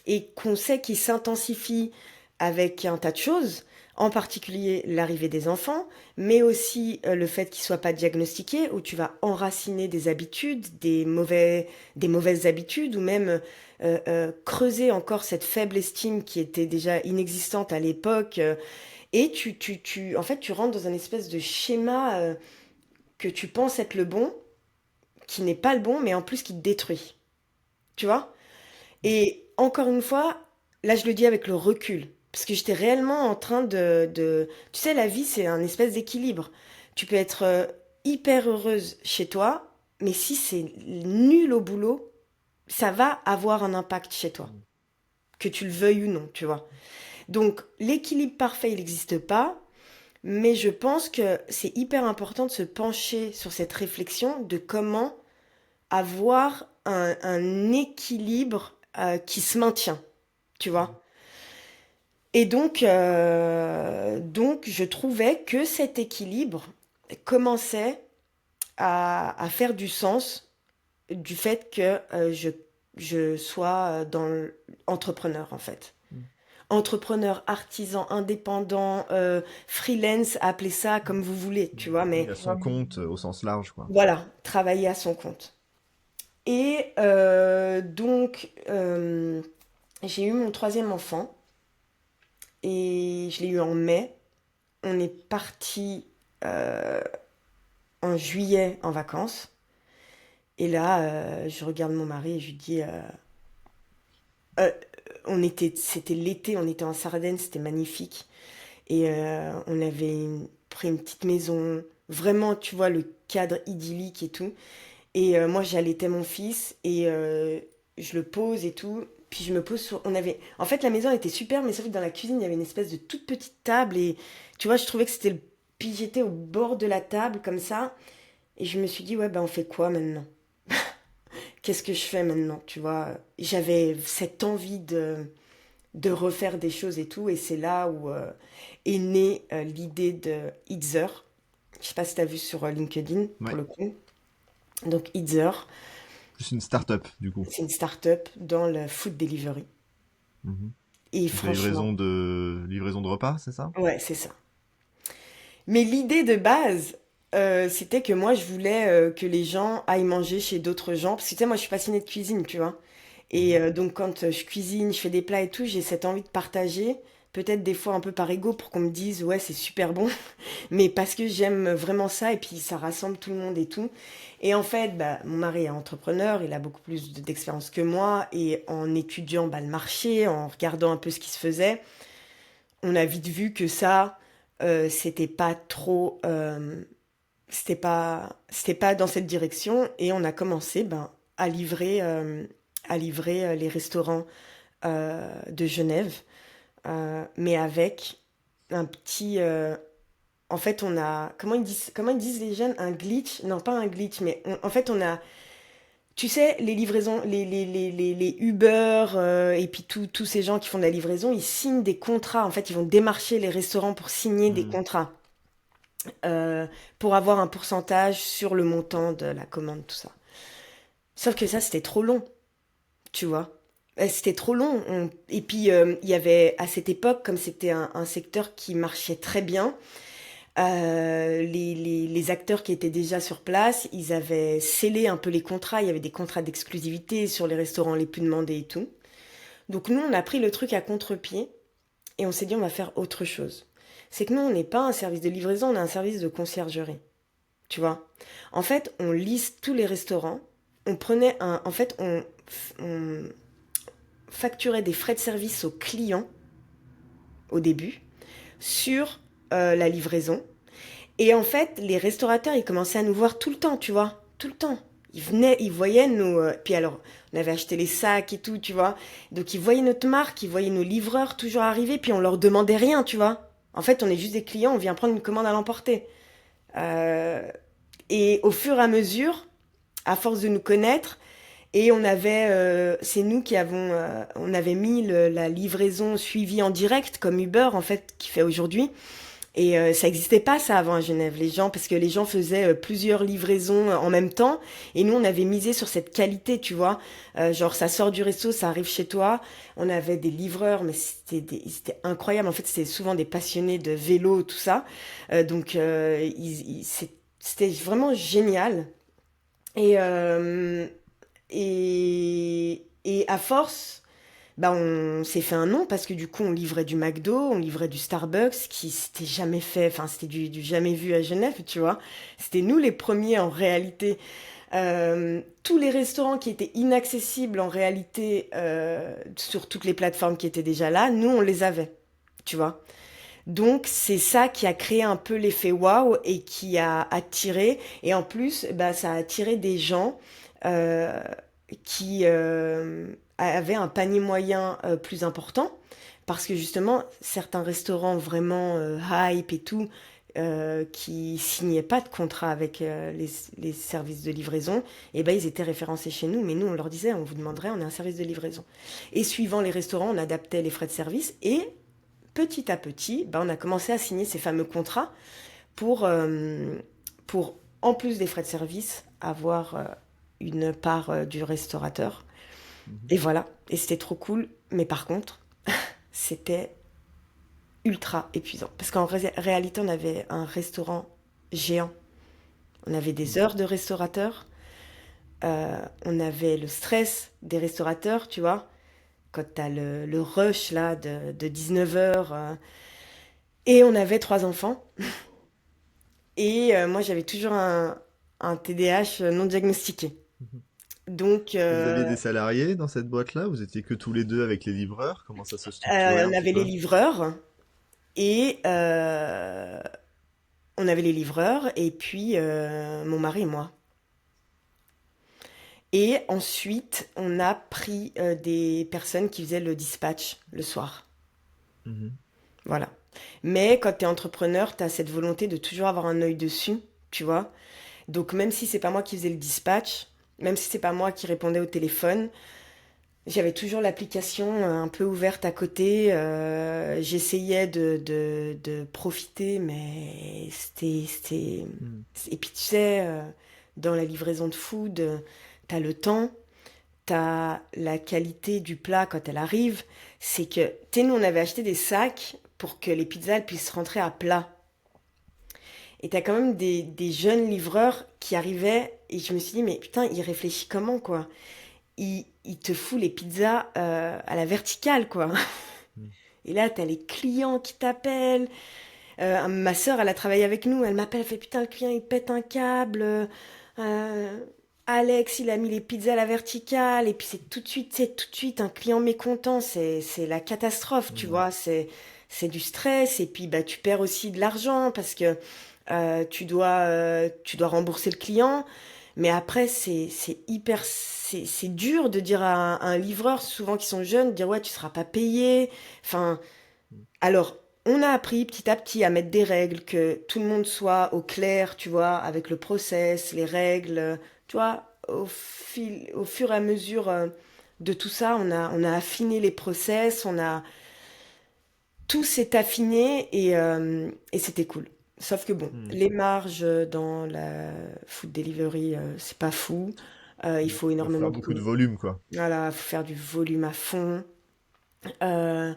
et qu'on sait qu'il s'intensifie avec un tas de choses, en particulier l'arrivée des enfants, mais aussi le fait qu'ils ne soient pas diagnostiqués, où tu vas enraciner des habitudes, des mauvaises habitudes, ou même creuser encore cette faible estime qui était déjà inexistante à l'époque. Et en fait, tu rentres dans un espèce de schéma que tu penses être le bon, qui n'est pas le bon, mais en plus qui te détruit. Tu vois? Et encore une fois, là je le dis avec le recul, parce que j'étais réellement en train Tu sais, la vie, c'est un espèce d'équilibre. Tu peux être hyper heureuse chez toi, mais si c'est nul au boulot, ça va avoir un impact chez toi, que tu le veuilles ou non, tu vois. Donc l'équilibre parfait, il n'existe pas, mais je pense que c'est hyper important de se pencher sur cette réflexion de comment avoir un équilibre qui se maintient, tu vois. Et donc, je trouvais que cet équilibre commençait à faire du sens du fait que je sois entrepreneur, en fait. Entrepreneur, artisan, indépendant, freelance, appelez ça comme vous voulez, tu vois, Oui, mais à son compte au sens large, quoi. voilà, travailler à son compte. Et donc, j'ai eu mon troisième enfant et je l'ai eu en mai. On est parti euh, en juillet en vacances. Et là, je regarde mon mari et je lui dis, euh, c'était l'été, on était en Sardaigne, c'était magnifique. Et on avait pris une petite maison, vraiment, tu vois, le cadre idyllique et tout. Et moi, j'allaitais mon fils et je le pose et tout. Puis je me pose sur... En fait, la maison était super, mais sauf que dans la cuisine, il y avait une espèce de toute petite table. Et tu vois, je trouvais que c'était le... Puis j'étais au bord de la table, comme ça. Et je me suis dit, ouais, ben on fait quoi maintenant? Qu'est-ce que je fais maintenant? Tu vois, j'avais cette envie de refaire des choses et tout. Et c'est là où est née l'idée de Itzer. Je sais pas si tu as vu sur LinkedIn, pour Ouais. le coup. Donc Itzer, Plus une start-up, du coup. c'est une start-up dans le food delivery. Mhm. Et Donc la franchement, livraison de repas, c'est ça? ouais, c'est ça. Mais l'idée de base, c'était que moi, je voulais que les gens aillent manger chez d'autres gens. Parce que tu sais, moi, je suis passionnée de cuisine, tu vois. Et Mhm. donc, quand je cuisine, je fais des plats et tout, j'ai cette envie de partager. Peut-être des fois un peu par ego pour qu'on me dise, ouais, c'est super bon. Mais parce que j'aime vraiment ça et puis ça rassemble tout le monde et tout. Et en fait, bah, mon mari est entrepreneur, il a beaucoup plus d'expérience que moi. Et en étudiant bah, le marché, en regardant un peu ce qui se faisait, on a vite vu que ça, c'était pas trop, c'était pas dans cette direction. Et on a commencé ben, à livrer les restaurants de Genève, mais avec un petit, en fait, on a, comment ils disent les jeunes, un glitch? Non, pas un glitch, mais en fait, on a, tu sais, les livraisons, les Uber et puis tous ces gens qui font de la livraison, ils signent des contrats. En fait, ils vont démarcher les restaurants pour signer des Mhm. contrats, euh, pour avoir un pourcentage sur le montant de la commande, tout ça. Sauf que ça, c'était trop long, tu vois. C'était trop long. Et puis, il y avait, à cette époque, comme c'était un secteur qui marchait très bien, les acteurs qui étaient déjà sur place, ils avaient scellé un peu les contrats. Il y avait des contrats d'exclusivité sur les restaurants les plus demandés et tout. Donc nous, on a pris le truc à contre-pied et on s'est dit on va faire autre chose. C'est que nous, on n'est pas un service de livraison, on est un service de conciergerie. Tu vois? En fait, on liste tous les restaurants. En fait, on facturait des frais de service aux clients au début sur la livraison. Et en fait, les restaurateurs, ils commençaient à nous voir tout le temps, tu vois, tout le temps. Ils venaient, ils voyaient nos... puis alors, on avait acheté les sacs et tout, tu vois. Donc, ils voyaient notre marque, ils voyaient nos livreurs toujours arriver, puis on leur demandait rien, tu vois. En fait, on est juste des clients, on vient prendre une commande à l'emporter. Euh, et au fur et à mesure, à force de nous connaître, et c'est nous qui on avait mis la livraison suivie en direct, comme Uber, en fait, qui fait aujourd'hui. Et ça n'existait pas ça avant à Genève, les gens, parce que les gens faisaient plusieurs livraisons en même temps, et nous on avait misé sur cette qualité, tu vois. Genre ça sort du resto, ça arrive chez toi. On avait des livreurs, mais c'était incroyable. En fait, c'était souvent des passionnés de vélo, tout ça. Donc c'était vraiment génial. Et et à force, bah on s'est fait un nom parce que du coup on livrait du McDo, on livrait du Starbucks qui s'était jamais fait, enfin c'était du jamais vu à Genève, tu vois. C'était nous les premiers en réalité. Tous les restaurants qui étaient inaccessibles en réalité sur toutes les plateformes qui étaient déjà là, nous on les avait, tu vois. Donc c'est ça qui a créé un peu l'effet waouh et qui a attiré. Et en plus, bah, ça a attiré des gens euh, qui avaient un panier moyen plus important. Parce que justement, certains restaurants vraiment hype et tout, qui signaient pas de contrat avec les services de livraison, et ben ils étaient référencés chez nous. Mais nous, on leur disait, on vous demanderait, on est un service de livraison. Et suivant les restaurants, on adaptait les frais de service et petit à petit, ben, on a commencé à signer ces fameux contrats pour, euh, pour en plus des frais de service, avoir une part du restaurateur. Mhm. Et voilà, et c'était trop cool. Mais par contre, c'était ultra épuisant. Parce qu'en réalité, on avait un restaurant géant. On avait des Mhm. heures de restaurateurs. On avait le stress des restaurateurs, tu vois. Quand t'as le rush là de 19h. Et on avait trois enfants. Et moi, j'avais toujours un TDAH non diagnostiqué. Mhm. Donc, Et vous aviez des salariés dans cette boîte-là? Vous étiez que tous les deux avec les livreurs? Comment ça se structurait un on petit avait les peu? livreurs et on avait les livreurs et puis mon mari et moi. Et ensuite, on a pris des personnes qui faisaient le dispatch le soir. Mhm. Voilà. Mais quand tu es entrepreneur, tu as cette volonté de toujours avoir un œil dessus, tu vois. Donc même si c'est pas moi qui faisais le dispatch, même si c'est pas moi qui répondais au téléphone, J'avais toujours l'application un peu ouverte à côté. J'essayais de profiter, mais Hmm. Et puis tu sais, dans la livraison de food, t'as le temps, t'as la qualité du plat quand elle arrive. C'est que, tu sais, nous on avait acheté des sacs pour que les pizzas elles puissent rentrer à plat. Et t'as quand même des jeunes livreurs qui arrivaient et je me suis dit, mais putain, il réfléchit comment, quoi? Il te fout les pizzas à la verticale, quoi. Hmm. Et là, t'as les clients qui t'appellent. Ma sœur, elle a travaillé avec nous. Elle m'appelle, elle fait putain, le client, il pète un câble. Euh, Alex, il a mis les pizzas à la verticale. Et puis c'est tout de suite un client mécontent. C'est la catastrophe, tu Hmm. vois. C'est du stress. Et puis, bah, tu perds aussi de l'argent parce que tu dois rembourser le client. Mais après, c'est dur de dire à un livreur, souvent qui sont jeunes, de dire ouais, tu seras pas payé. Enfin, alors, on a appris petit à petit à mettre des règles, que tout le monde soit au clair, tu vois, avec le process, les règles, tu vois, au fur et à mesure de tout ça, on a affiné les process, tout s'est affiné et c'était cool. Sauf que bon, Hmm. les marges dans la food delivery, c'est pas fou. Il faut Il va falloir énormément beaucoup de de, volume, quoi. voilà, faut faire du volume à fond. Euh,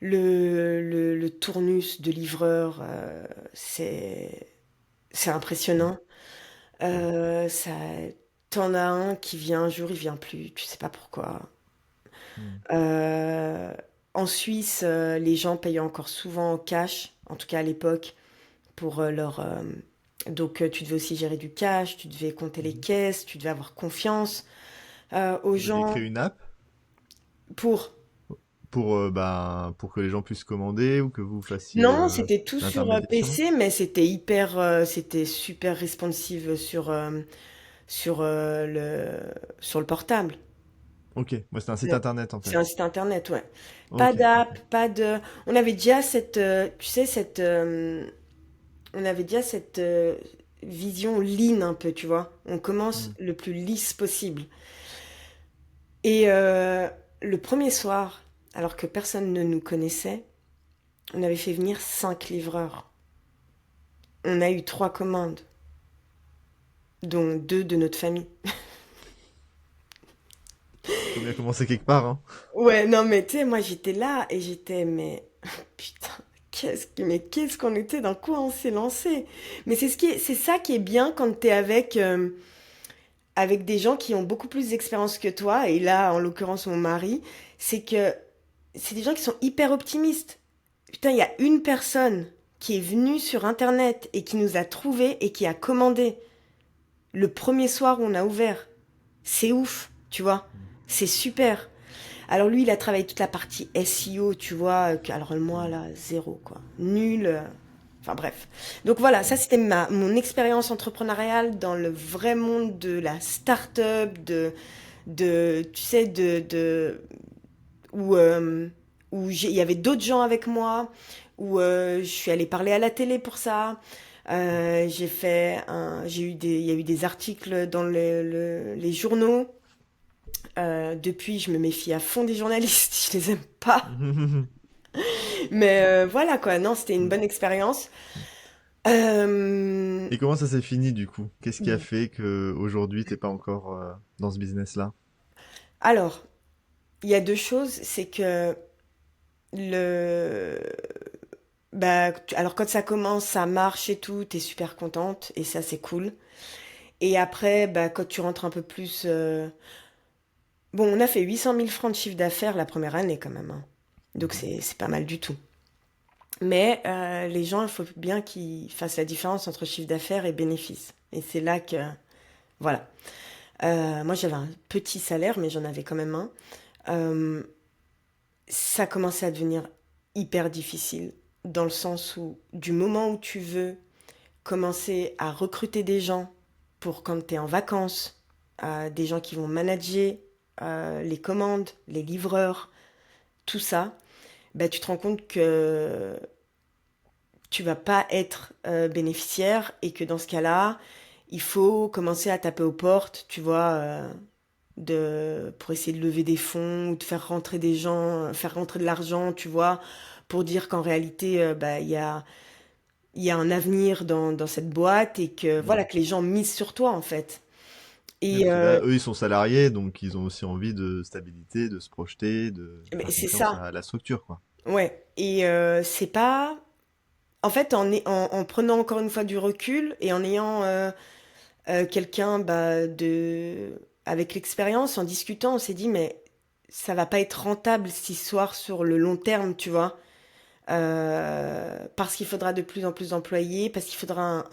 le tournus de livreur, c'est Hmm. impressionnant. Ouais. Ça, t'en as un qui vient un jour, il vient plus, tu sais pas pourquoi. Hmm. Euh, En Suisse, les gens payent encore souvent en cash, en tout cas à l'époque, pour donc tu devais aussi gérer du cash, tu devais compter les Mhm. caisses, tu devais avoir confiance aux Vous aviez gens créé une app pour... pour que les gens puissent commander ou que vous fassiez Non, c'était tout sur l'intermédiation? PC, mais c'était super responsive sur le portable. Ok, moi c'était un site Ouais. internet en C'est un fait. site internet, ouais. Pas Ok, ok. d'app, pas de. On avait déjà tu sais, on avait déjà cette vision lean un peu, tu vois. On commence Hmm. le plus lisse possible. Et le premier soir, alors que personne ne nous connaissait, on avait fait venir 5 livreurs. On a eu 3 commandes, dont 2 de notre famille. Faut bien commencer quelque part, hein. Ouais, non, mais tu sais, moi j'étais là et j'étais, mais putain, mais qu'est-ce qu'on était, dans quoi on s'est lancé? Mais c'est ça qui est bien quand t'es avec des gens qui ont beaucoup plus d'expérience que toi, et là, en l'occurrence, mon mari, c'est que c'est des gens qui sont hyper optimistes. Putain, il y a une personne qui est venue sur Internet et qui nous a trouvés et qui a commandé le premier soir où on a ouvert. C'est ouf, tu vois. C'est super. Alors lui, il a travaillé toute la partie SEO, tu vois. Alors moi, Hmm. là, zéro, quoi. Nul. Enfin bref. Donc voilà, ça c'était mon expérience entrepreneuriale dans le vrai monde de la start-up, tu sais, où, il y avait d'autres gens avec moi, où je suis allée parler à la télé pour ça. Il y a eu des articles dans les journaux. Depuis, je me méfie à fond des journalistes, je les aime pas. Mais voilà quoi, non, c'était une Hmm. bonne expérience. Euh, Et comment ça s'est fini du coup? Qu'est-ce qui a fait que aujourd'hui t'es pas encore dans ce business-là? alors, il y a deux choses, c'est que le... Bah, alors quand ça commence, ça marche et tout, t'es super contente et ça c'est cool. Et après, bah, quand tu rentres un peu plus... Bon, on a fait 800 000 francs de chiffre d'affaires la première année quand même, hein. Donc Mhm. c'est pas mal du tout. Mais les gens, il faut bien qu'ils fassent la différence entre chiffre d'affaires et bénéfice. Et c'est là que... Voilà. Moi, j'avais un petit salaire, mais j'en avais quand même un. Euh, Ça commençait à devenir hyper difficile, dans le sens où, du moment où tu veux commencer à recruter des gens pour quand tu es en vacances, des gens qui vont manager les commandes, les livreurs, tout ça, bah, tu te rends compte que tu vas pas être bénéficiaire et que dans ce cas-là, il faut commencer à taper aux portes, tu vois. pour essayer de lever des fonds ou de faire rentrer des gens, faire rentrer de l'argent, tu vois, pour dire qu'en réalité, bah, il y a un avenir dans cette boîte et que, voilà, Mm. que les gens misent sur toi, en fait. Ouais, Et parce que là, eux, ils sont salariés, donc ils ont aussi envie de stabilité, de se projeter, de mais faire c'est confiance ça, à la structure, quoi. ouais. Et c'est pas... En fait, en prenant encore une fois du recul et en ayant quelqu'un bah, avec l'expérience, en discutant, on s'est dit, mais ça va pas être rentable cette histoire sur le long terme, tu vois. Parce qu'il faudra de plus en plus d'employés, parce qu'il faudra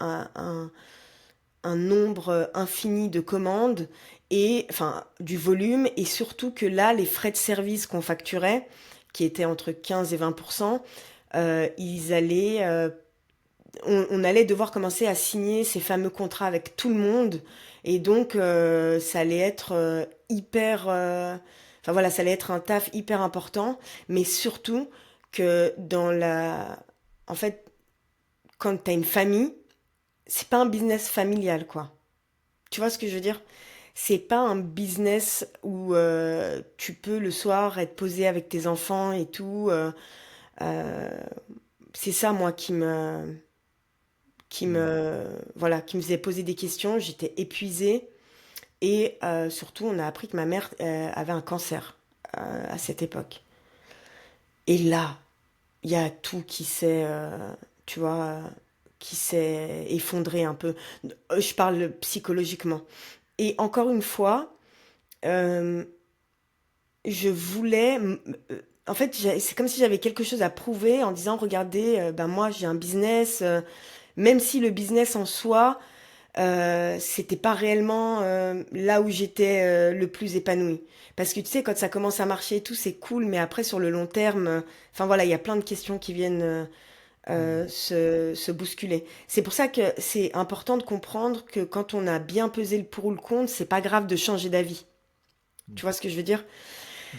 un nombre infini de commandes et enfin du volume et surtout que là les frais de service qu'on facturait qui étaient entre 15 et 20%, ils allaient on allait devoir commencer à signer ces fameux contrats avec tout le monde et donc ça allait être hyper enfin voilà, ça allait être un taf hyper important, mais surtout que en fait quand t'as une famille, c'est pas un business familial quoi. Tu vois ce que je veux dire? C'est pas un business où tu peux le soir être posé avec tes enfants et tout. Euh, c'est ça moi Mm. voilà, qui me faisait poser des questions. J'étais épuisée et surtout on a appris que ma mère avait un cancer à cette époque. Et là, il y a tout tu vois, qui s'est effondré un peu. Je parle psychologiquement. Et encore une fois, euh, je voulais. En fait, c'est comme si j'avais quelque chose à prouver en disant, regardez, ben moi j'ai un business, même si le business en soi, c'était pas réellement là où j'étais le plus épanouie. Parce que tu sais, quand ça commence à marcher et tout, c'est cool, mais après sur le long terme, enfin voilà, il y a plein de questions qui viennent Mm. se bousculer. C'est pour ça que c'est important de comprendre que quand on a bien pesé le pour ou le contre, c'est pas grave de changer d'avis. Mm. Tu vois ce que je veux dire? Mm.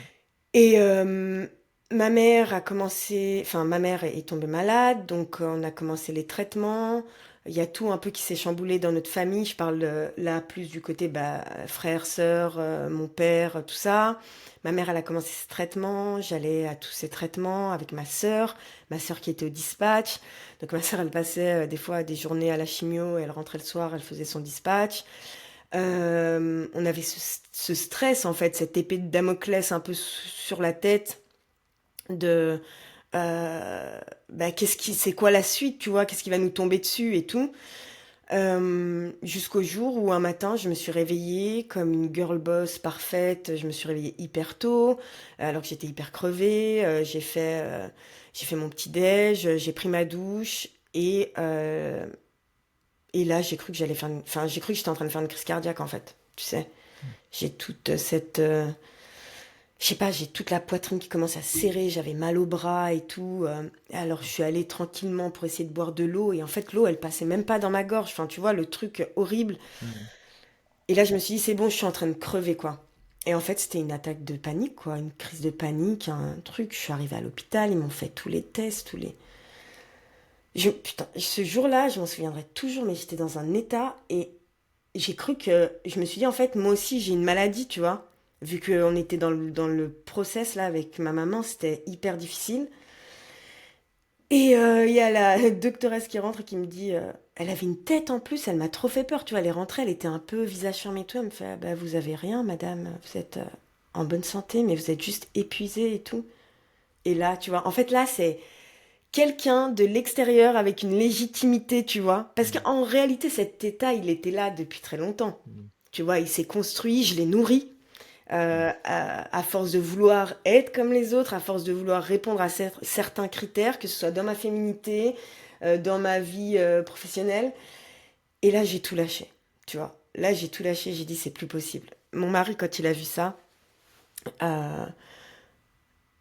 Et ma mère a commencé, enfin ma mère est tombée malade, donc on a commencé les traitements. Il y a tout un peu qui s'est chamboulé dans notre famille. Je parle là plus du côté bah, frère, sœur, mon père, tout ça. Ma mère, elle a commencé ses traitements. J'allais à tous ces traitements avec ma sœur qui était au dispatch. Donc ma sœur, elle passait des fois des journées à la chimio, elle rentrait le soir, elle faisait son dispatch. On avait ce stress, en fait, cette épée de Damoclès un peu sur la tête de bah, c'est quoi la suite, tu vois, qu'est-ce qui va nous tomber dessus et tout. Jusqu'au jour où un matin, je me suis réveillée comme une girl boss parfaite. Je me suis réveillée hyper tôt, alors que j'étais hyper crevée. J'ai fait mon petit déj, j'ai pris ma douche et là, j'ai cru que enfin, j'ai cru que j'étais en train de faire une crise cardiaque, en fait. Tu sais, j'ai toute je sais pas, j'ai toute la poitrine qui commence à serrer, j'avais mal au bras et tout. Alors, je suis allée tranquillement pour essayer de boire de l'eau. Et en fait, l'eau, elle passait même pas dans ma gorge. Enfin, tu vois, le truc horrible. Mm. Et là, je me suis dit, c'est bon, je suis en train de crever, quoi. Et en fait, c'était une attaque de panique, quoi. Une crise de panique, un truc. Je suis arrivée à l'hôpital, ils m'ont fait tous les tests, tous les... Putain, ce jour-là, je m'en souviendrai toujours, mais j'étais dans un état et j'ai cru que... Je me suis dit, en fait, moi aussi, j'ai une maladie, tu vois. Vu qu'on était dans le process, là, avec ma maman, c'était hyper difficile. Et il y a la doctoresse qui rentre et qui me dit... elle avait une tête en plus, elle m'a trop fait peur, tu vois. Elle est rentrée, elle était un peu visage fermé et tout. Elle me fait, ah bah, vous avez rien, madame. Vous êtes en bonne santé, mais vous êtes juste épuisée et tout. Et là, tu vois, en fait, là, c'est quelqu'un de l'extérieur avec une légitimité, tu vois. Parce Mm. qu'en réalité, cet état, il était là depuis très longtemps. Mm. Tu vois, il s'est construit, je l'ai nourri. Mm. À force de vouloir être comme les autres, à force de vouloir répondre à certains critères, que ce soit dans ma féminité, dans ma vie professionnelle. Et là, j'ai tout lâché, tu vois. Là, j'ai tout lâché, j'ai dit, c'est plus possible. Mon mari, quand il a vu ça, euh,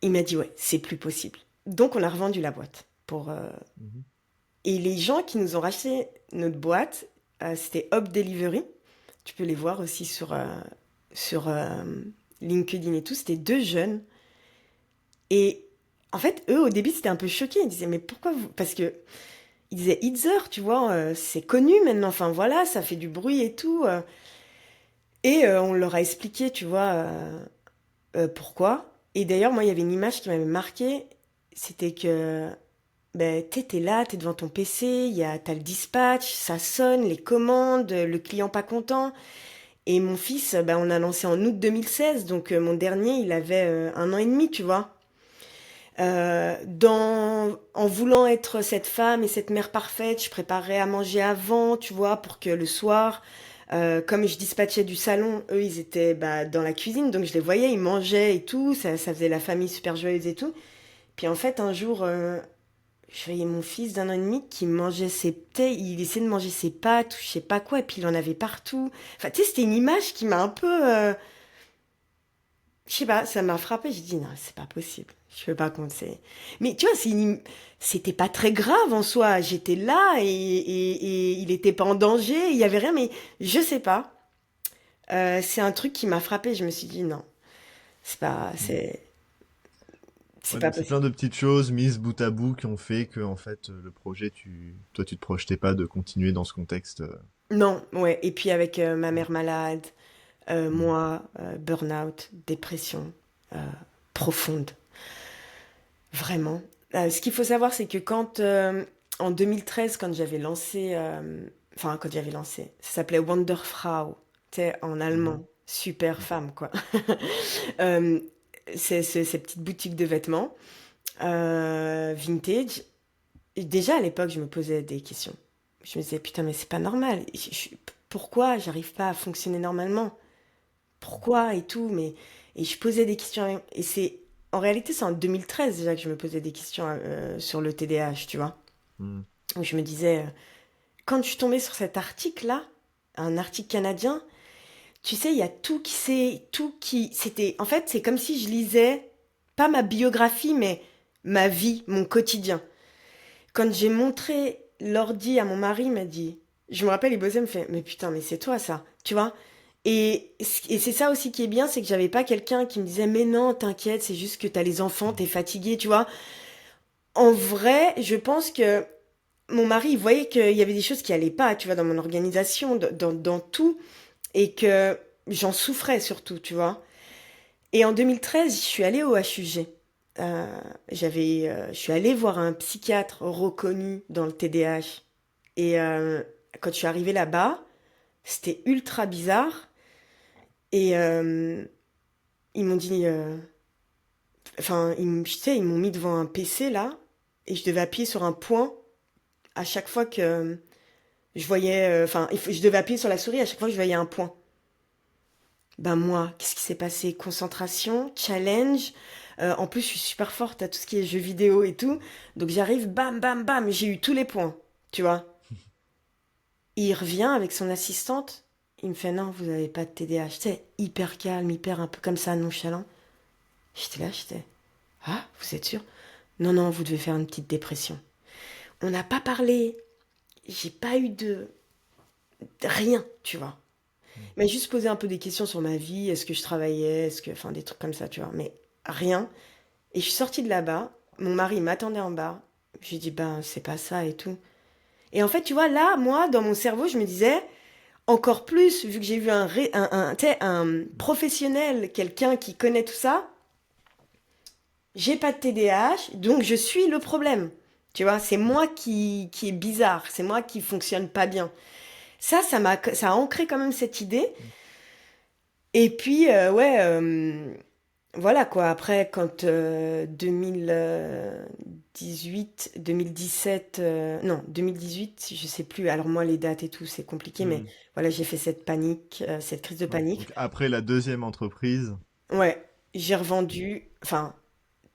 il m'a dit, ouais, c'est plus possible. Donc, on a revendu la boîte pour, Mhm. et les gens qui nous ont racheté notre boîte, c'était Hop Delivery. Tu peux les voir aussi sur LinkedIn et tout. C'était deux jeunes. Et en fait, eux, au début, c'était un peu choqués. Ils disaient, mais pourquoi vous... Parce que ils disaient Itzer, tu vois, c'est connu maintenant. Enfin, voilà, ça fait du bruit et tout. Et on leur a expliqué, tu vois, pourquoi. Et d'ailleurs, moi, il y avait une image qui m'avait marqué. C'était que, ben, t'es là, t'es devant ton PC, t'as le dispatch, ça sonne, les commandes, le client pas content. Et mon fils, ben, on a lancé en août 2016, donc mon dernier, il avait 1 an et demi, tu vois. En voulant être cette femme et cette mère parfaite, je préparais à manger avant, tu vois, pour que le soir, comme je dispatchais du salon, eux, ils étaient bah, dans la cuisine, donc je les voyais, ils mangeaient et tout, ça faisait la famille super joyeuse et tout. Puis en fait, un jour, je voyais mon fils d'1 an et demi qui mangeait il essayait de manger ses pâtes ou je sais pas quoi, et puis il en avait partout. Enfin, tu sais, c'était une image qui m'a un peu, je sais pas, ça m'a frappé. J'ai dit non, c'est pas possible. Je peux pas compter. Mais tu vois, c'était pas très grave en soi. J'étais là et il était pas en danger. Il y avait rien, mais je sais pas. C'est un truc qui m'a frappé. Je me suis dit non, c'est pas, Mm. c'est Ouais, pas donc c'est plein possible. de petites choses mises bout à bout qui ont fait que, en fait, le projet, toi, tu te projetais pas de continuer dans ce contexte. Non, ouais. Et puis avec ma mère malade, Mm. moi, burn-out, dépression euh, profonde, vraiment. Ce qu'il faut savoir, c'est que en 2013, quand j'avais lancé, ça s'appelait Wonderfrau, tu sais, en Mhm. allemand, super Ouais. femme, quoi. Euh, c'est ces petites boutiques de vêtements vintage. Et déjà, à l'époque, je me posais des questions. Je me disais, putain, mais c'est pas normal. Pourquoi j'arrive pas à fonctionner normalement? Pourquoi et tout, mais et je posais des questions et en réalité c'est en 2013 déjà que je me posais des questions sur le TDAH, tu vois. Mm. Où je me disais quand je suis tombée sur cet article là, un article canadien, tu sais, il y a tout qui c'était en fait, c'est comme si je lisais pas ma biographie mais ma vie, mon quotidien. Quand j'ai montré l'ordi à mon mari, il m'a dit, je me rappelle, il bossait, il me fait, mais putain, mais c'est toi ça, tu vois. Et c'est ça aussi qui est bien, c'est que j'avais pas quelqu'un qui me disait, mais non, t'inquiète, c'est juste que t'as les enfants, t'es fatigué, tu vois. En vrai, je pense que mon mari, il voyait qu'il y avait des choses qui allaient pas, tu vois, dans mon organisation, dans tout, et que j'en souffrais surtout, tu vois. Et en 2013, je suis allée au HUG. Je suis allée voir un psychiatre reconnu dans le TDAH. Et quand je suis arrivée là-bas, c'était ultra bizarre. Et ils m'ont dit, enfin, tu sais, ils m'ont mis devant un PC là, et je devais appuyer sur un point à chaque fois que je voyais, enfin, je devais appuyer sur la souris à chaque fois que je voyais un point. Ben moi, qu'est-ce qui s'est passé? Concentration, challenge. En plus, je suis super forte à tout ce qui est jeux vidéo et tout. Donc j'arrive, bam, bam, bam, j'ai eu tous les points, tu vois. Et il revient avec son assistante. Il me fait non, vous n'avez pas de TDAH. C'est hyper calme, hyper un peu comme ça, nonchalant. J'étais. Ah, vous êtes sûr? Non, non, vous devez faire une petite dépression. On n'a pas parlé. J'ai pas eu de rien, tu vois. Il m'a juste posé un peu des questions sur ma vie. Est-ce que je travaillais? Enfin, des trucs comme ça, tu vois. Mais rien. Et je suis sortie de là-bas. Mon mari m'attendait en bas. J'ai dit, ben, c'est pas ça et tout. Et en fait, tu vois, là, moi, dans mon cerveau, je me disais, encore plus, vu que j'ai vu tu sais, un professionnel, quelqu'un qui connaît tout ça, j'ai pas de TDAH, donc je suis le problème. Tu vois, c'est moi qui est bizarre, c'est moi qui fonctionne pas bien. Ça a ancré quand même cette idée. Et puis, ouais, voilà quoi. Après, quand 2018, 2017, non, 2018, je sais plus. Alors moi, les dates et tout, c'est compliqué, mais Mm. voilà, j'ai fait cette panique, cette crise de Ouais. panique. Donc après la deuxième entreprise. Ouais, j'ai revendu, enfin,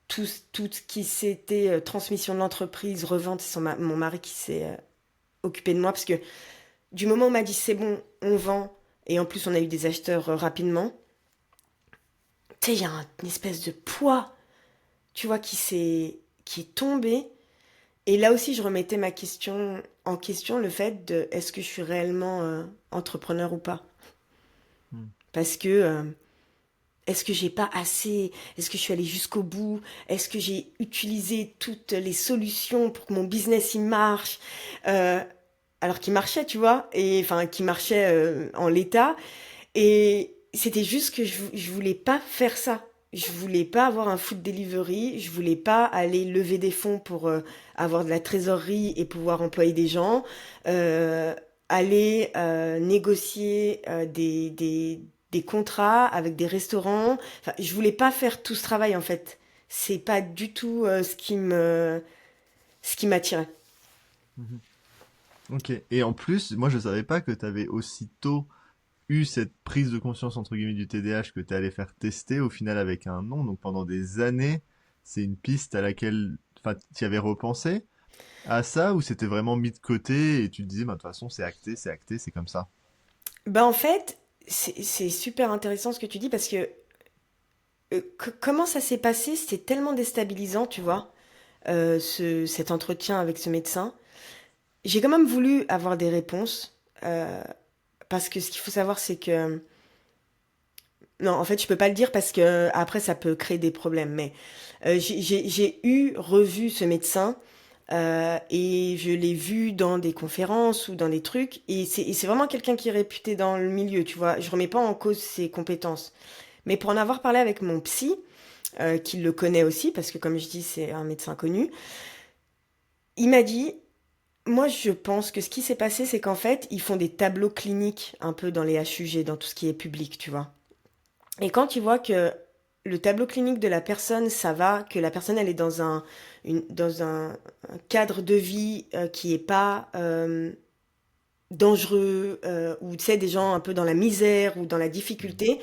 tout ce qui s'était transmission de l'entreprise, revente, c'est mon mari qui s'est occupé de moi parce que du moment où on m'a dit c'est bon, on vend, et en plus on a eu des acheteurs rapidement, tu sais, il y a une espèce de poids, tu vois, qui est tombé. Et là aussi, je remettais en question le fait de est-ce que je suis réellement entrepreneur ou pas? Mm. Parce que est-ce que j'ai pas assez? Est-ce que je suis allée jusqu'au bout? Est-ce que j'ai utilisé toutes les solutions pour que mon business il marche? Euh, alors qu'il marchait, tu vois, et enfin qui marchait en l'état. Et c'était juste que je voulais pas faire ça. Je voulais pas avoir un food delivery, je voulais pas aller lever des fonds pour avoir de la trésorerie et pouvoir employer des gens, euh, aller négocier des contrats avec des restaurants. Enfin, je voulais pas faire tout ce travail en fait. C'est pas du tout ce qui m'attirait. Mhm. Ok. Et en plus, moi, je savais pas que tu avais aussitôt eu cette prise de conscience entre guillemets du TDAH que tu allé faire tester au final avec un nom. Donc pendant des années, c'est une piste à laquelle, enfin, tu y avais repensé à ça ou c'était vraiment mis de côté et tu te disais, bah, de toute façon, c'est acté, c'est comme ça. Ben en fait, c'est super intéressant ce que tu dis parce que comment ça s'est passé, c'était tellement déstabilisant, tu vois, cet entretien avec ce médecin. J'ai quand même voulu avoir des réponses, parce que ce qu'il faut savoir, c'est que... Non, en fait, je peux pas le dire parce que après, ça peut créer des problèmes. Mais j'ai revu ce médecin et je l'ai vu dans des conférences ou dans des trucs. Et c'est vraiment quelqu'un qui est réputé dans le milieu, tu vois. Je remets pas en cause ses compétences. Mais pour en avoir parlé avec mon psy, qui le connaît aussi, parce que comme je dis, c'est un médecin connu, il m'a dit, moi je pense que ce qui s'est passé, c'est qu'en fait, ils font des tableaux cliniques un peu dans les HUG, dans tout ce qui est public, tu vois. Et quand tu vois que le tableau clinique de la personne, ça va, que la personne, elle est dans dans un cadre de vie qui est pas dangereux, ou tu sais, des gens un peu dans la misère ou dans la Mhm. difficulté,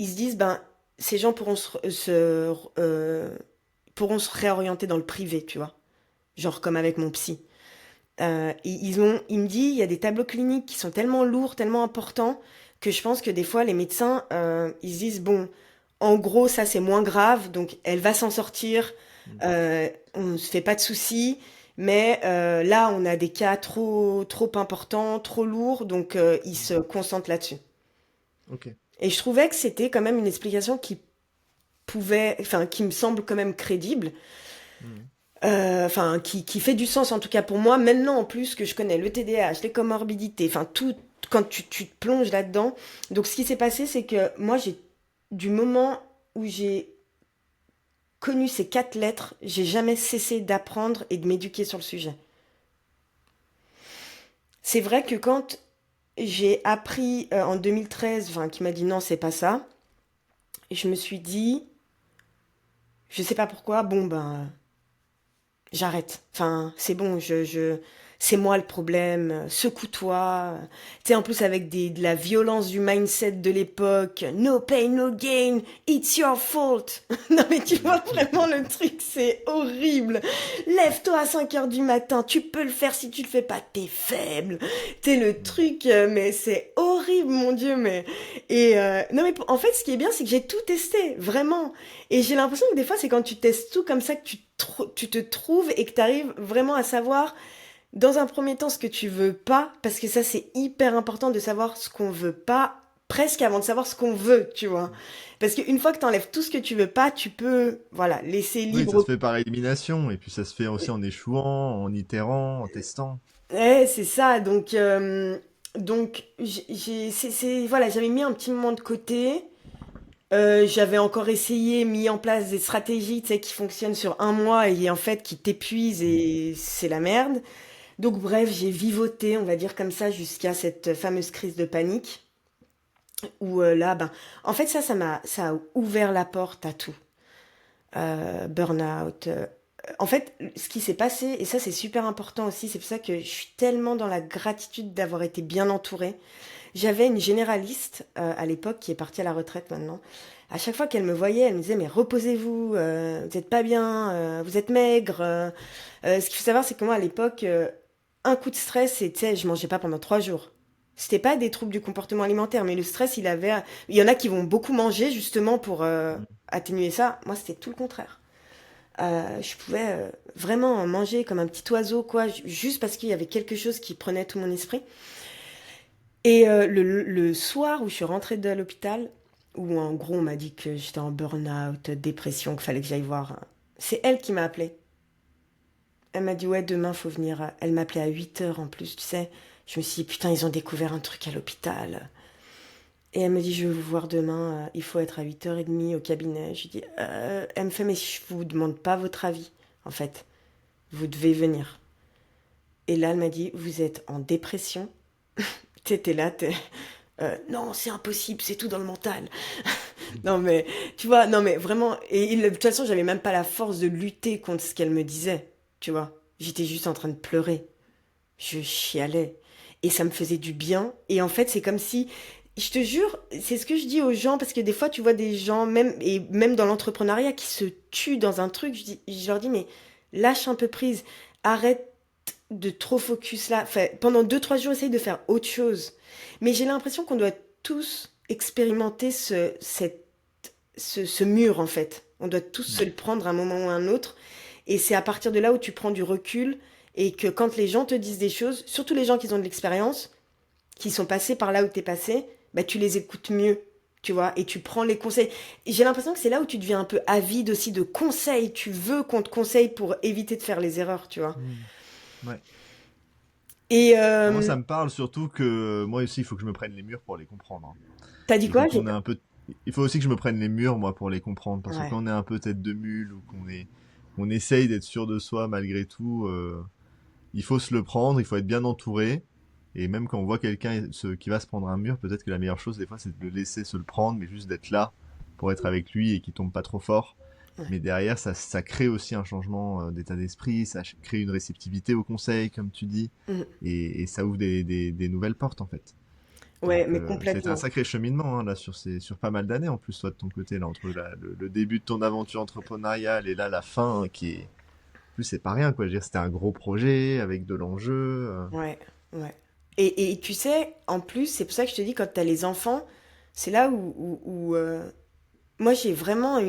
ils se disent, ben, ces gens pourront se réorienter dans le privé, tu vois. Genre comme avec mon psy. Il me dit, il y a des tableaux cliniques qui sont tellement lourds, tellement importants, que je pense que des fois, les médecins, ils se disent, bon, en gros, ça c'est moins grave, donc elle va s'en sortir, on ne se fait pas de soucis, mais là, on a des cas trop importants, trop lourds, donc ils se Mhm. concentrent là-dessus. Ok. Et je trouvais que c'était quand même une explication enfin, qui me semble quand même crédible, Mhm. enfin, qui fait du sens en tout cas pour moi, maintenant en plus que je connais le TDAH, les comorbidités, enfin tout, quand tu te plonges là-dedans. Donc ce qui s'est passé, c'est que moi, du moment où j'ai connu ces quatre lettres, j'ai jamais cessé d'apprendre et de m'éduquer sur le sujet. C'est vrai que quand j'ai appris en 2013, enfin, qui m'a dit non, c'est pas ça, je me suis dit, je sais pas pourquoi, bon ben, j'arrête. Enfin, c'est bon, c'est moi le problème. Secoue-toi. Tu sais, en plus avec de la violence du mindset de l'époque. No pain, no gain. It's your fault. Non mais tu vois vraiment le truc, c'est horrible. Lève-toi à 5 heures du matin. Tu peux le faire si tu le fais pas. T'es faible. Tu sais, le Mhm. truc, mais c'est horrible, mon Dieu. Mais non mais en fait, ce qui est bien, c'est que j'ai tout testé, vraiment. Et j'ai l'impression que des fois, c'est quand tu testes tout comme ça que tu te trouves et que tu arrives vraiment à savoir, dans un premier temps, ce que tu veux pas, parce que ça, c'est hyper important de savoir ce qu'on veut pas, presque avant de savoir ce qu'on veut, tu vois. Parce qu'une fois que tu enlèves tout ce que tu veux pas, tu peux, voilà, laisser Oui, ça se libre. fait par élimination et puis ça se fait aussi en échouant, en itérant, en testant. Ouais, c'est ça. Donc voilà, j'avais mis un petit moment de côté. J'avais encore essayé, mis en place des stratégies, tu sais, qui fonctionnent sur un mois et en fait qui t'épuisent et c'est la merde. Donc bref, j'ai vivoté, on va dire comme ça, jusqu'à cette fameuse crise de panique où là, ben, en fait ça a ouvert la porte à tout. Burn-out. En fait, ce qui s'est passé, et ça c'est super important aussi, c'est pour ça que je suis tellement dans la gratitude d'avoir été bien entourée. J'avais une généraliste à l'époque qui est partie à la retraite maintenant. À chaque fois qu'elle me voyait, elle me disait mais reposez-vous, vous êtes pas bien, vous êtes maigre. Ce qu'il faut savoir, c'est que moi à l'époque, un coup de stress, et tu sais, je mangeais pas pendant 3 jours. C'était pas des troubles du comportement alimentaire, mais le stress, il y en a qui vont beaucoup manger justement pour Mhm. atténuer ça. Moi, c'était tout le contraire. Je pouvais vraiment manger comme un petit oiseau, quoi, juste parce qu'il y avait quelque chose qui prenait tout mon esprit. Et le soir où je suis rentrée de l'hôpital, où en gros on m'a dit que j'étais en burn-out, dépression, qu'il fallait que j'aille voir, c'est elle qui m'a appelée. Elle m'a dit ouais demain faut venir. Elle m'appelait à 8 heures en plus, tu sais. Je me suis dit putain ils ont découvert un truc à l'hôpital. Et elle me dit, je vais vous voir demain, il faut être à 8h30 au cabinet. Je lui dis, elle me fait, mais je vous demande pas votre avis, en fait. Vous devez venir. Et là, elle m'a dit, vous êtes en dépression. T'étais là, non, c'est impossible, c'est tout dans le mental. Non, mais, tu vois, non, mais vraiment, de toute façon, j'avais même pas la force de lutter contre ce qu'elle me disait, tu vois. J'étais juste en train de pleurer. Je chialais. Et ça me faisait du bien. Et en fait, c'est comme si, je te jure, c'est ce que je dis aux gens, parce que des fois, tu vois des gens, même dans l'entrepreneuriat, qui se tuent dans un truc. Je leur dis, mais lâche un peu prise. Arrête de trop focus là. Enfin, pendant 2, 3 jours, essaye de faire autre chose. Mais j'ai l'impression qu'on doit tous expérimenter ce mur, en fait. On doit tous se le prendre à un moment ou à un autre. Et c'est à partir de là où tu prends du recul et que quand les gens te disent des choses, surtout les gens qui ont de l'expérience, qui sont passés par là où t'es passé, bah tu les écoutes mieux, tu vois, et tu prends les conseils. Et j'ai l'impression que c'est là où tu deviens un peu avide aussi de conseils. Tu veux qu'on te conseille pour éviter de faire les erreurs, tu vois. Mm. Ouais. Et Ah, moi, ça me parle surtout que moi aussi, il faut que je me prenne les murs pour les comprendre, hein. t'as dit Et quoi? quand on est un peu, il faut aussi que je me prenne les murs, moi, pour les comprendre, parce que Ouais. quand on est un peu tête de mule ou on essaye d'être sûr de soi malgré tout, il faut se le prendre, il faut être bien entouré. Et même quand on voit quelqu'un qui va se prendre un mur, peut-être que la meilleure chose des fois, c'est de le laisser se le prendre, mais juste d'être là pour être avec lui et qu'il tombe pas trop fort. Ouais. Mais derrière, ça crée aussi un changement d'état d'esprit, ça crée une réceptivité au conseil, comme tu dis, Mm. et ça ouvre des nouvelles portes en fait. Donc, Ouais, mais ça a été un complètement. sacré cheminement, hein, là, sur pas mal d'années, en plus, toi, de ton côté, là, entre le début de ton aventure entrepreneuriale et là, la fin, qui est, en plus, c'est pas rien, quoi. Je veux dire, c'était un gros projet avec de l'enjeu. Ouais, ouais. Et tu sais, en plus, c'est pour ça que je te dis, quand t'as les enfants, c'est là où, moi j'ai vraiment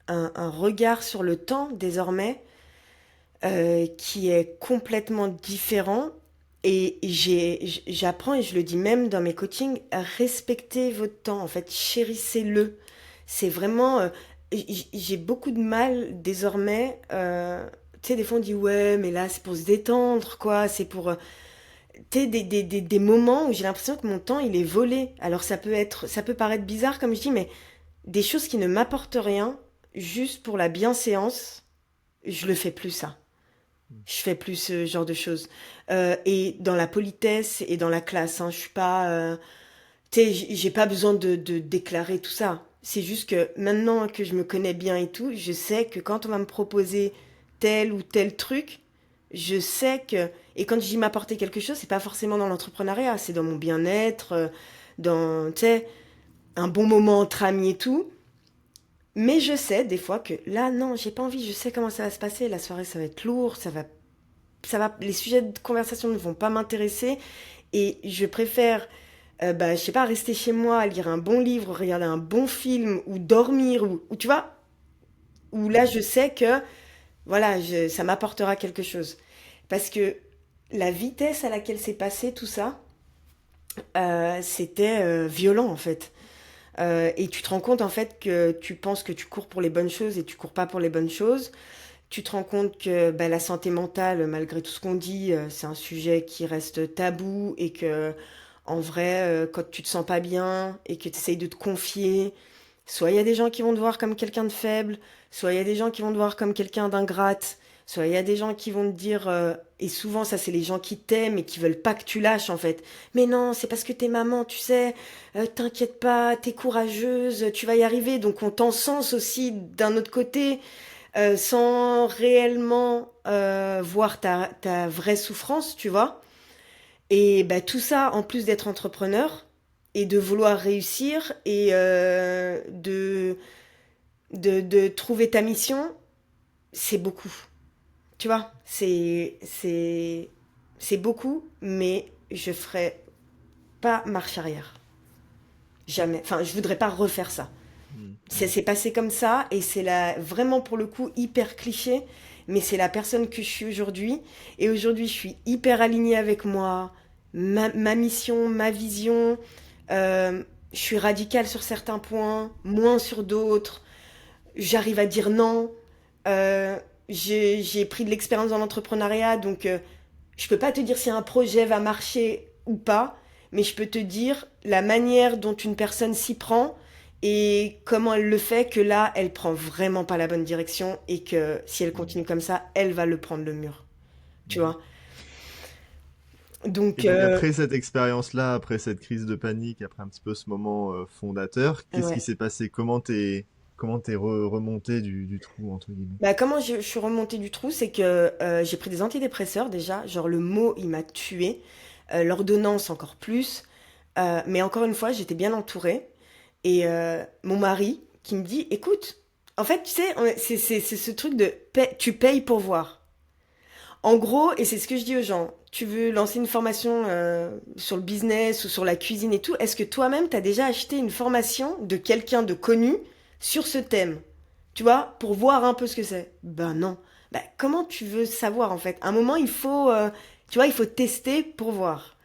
un regard sur le temps désormais qui est complètement différent. Et j'apprends, et je le dis même dans mes coachings, à respecter votre temps, en fait, chérissez-le. C'est vraiment... j'ai beaucoup de mal désormais. Tu sais, des fois on dit, ouais, mais là c'est pour se détendre, quoi. C'est pour... tu sais, des moments où j'ai l'impression que mon temps, il est volé. Alors ça peut paraître bizarre, comme je dis, mais des choses qui ne m'apportent rien, juste pour la bienséance, je le fais plus, ça. Je fais plus ce genre de choses. Et dans la politesse et dans la classe, hein, je suis pas... tu sais, j'ai pas besoin de déclarer tout ça. C'est juste que maintenant que je me connais bien et tout, je sais que quand on va me proposer tel ou tel truc, je sais que... Et quand je dis m'apporter quelque chose, c'est pas forcément dans l'entrepreneuriat, c'est dans mon bien-être, dans, tu sais, un bon moment entre amis et tout. Mais je sais des fois que là, non, j'ai pas envie, je sais comment ça va se passer. La soirée, ça va être lourd, les sujets de conversation ne vont pas m'intéresser. Et je préfère, bah, je sais pas, rester chez moi, lire un bon livre, regarder un bon film, ou dormir, ou tu vois, où là, je sais que, voilà, ça m'apportera quelque chose. Parce que la vitesse à laquelle c'est passé tout ça, c'était violent en fait. Et tu te rends compte en fait que tu penses que tu cours pour les bonnes choses et tu cours pas pour les bonnes choses. Tu te rends compte que bah, la santé mentale, malgré tout ce qu'on dit, c'est un sujet qui reste tabou et que, en vrai, quand tu te sens pas bien et que tu essayes de te confier, soit il y a des gens qui vont te voir comme quelqu'un de faible, soit il y a des gens qui vont te voir comme quelqu'un d'ingrate, soit il y a des gens qui vont te dire, et souvent ça c'est les gens qui t'aiment et qui veulent pas que tu lâches en fait. Mais non, c'est parce que t'es maman, tu sais, t'inquiète pas, t'es courageuse, tu vas y arriver. Donc on t'encense aussi d'un autre côté sans réellement voir ta vraie souffrance, tu vois. Et bah, tout ça, en plus d'être entrepreneur et de vouloir réussir et de trouver ta mission, c'est beaucoup. Tu vois, c'est beaucoup, mais je ferai pas marche arrière. Jamais. Enfin, je voudrais pas refaire ça. Mm, Ça mm, s'est passé comme ça et c'est vraiment pour le coup hyper cliché, mais c'est la personne que je suis aujourd'hui. Et aujourd'hui, je suis hyper alignée avec moi, ma mission, ma vision. Je suis radicale sur certains points, moins sur d'autres. J'arrive à dire non. J'ai pris de l'expérience dans l'entrepreneuriat, donc je peux pas te dire si un projet va marcher ou pas, mais je peux te dire la manière dont une personne s'y prend et comment elle le fait, que là, elle prend vraiment pas la bonne direction et que si elle Mhm. continue comme ça, elle va le prendre le mur. Tu Mhm. vois? Et Donc, donc après cette expérience-là, après cette crise de panique, après un petit peu ce moment fondateur, qu'est-ce qui ouais. s'est passé? Comment t'es remonté du trou entre guillemets? Bah, comment je suis remontée du trou, c'est que j'ai pris des antidépresseurs déjà. Genre, le mot, il m'a tuée. L'ordonnance, encore plus. Mais encore une fois, j'étais bien entourée. Et mon mari qui me dit, écoute, en fait, tu sais, c'est ce truc de tu payes pour voir. En gros, et c'est ce que je dis aux gens, tu veux lancer une formation sur le business ou sur la cuisine et tout, est-ce que toi-même, t'as déjà acheté une formation de quelqu'un de connu sur ce thème? Tu vois, pour voir un peu ce que c'est? Ben non. Ben, comment tu veux savoir en fait? À un moment, il faut, tu vois, il faut tester pour voir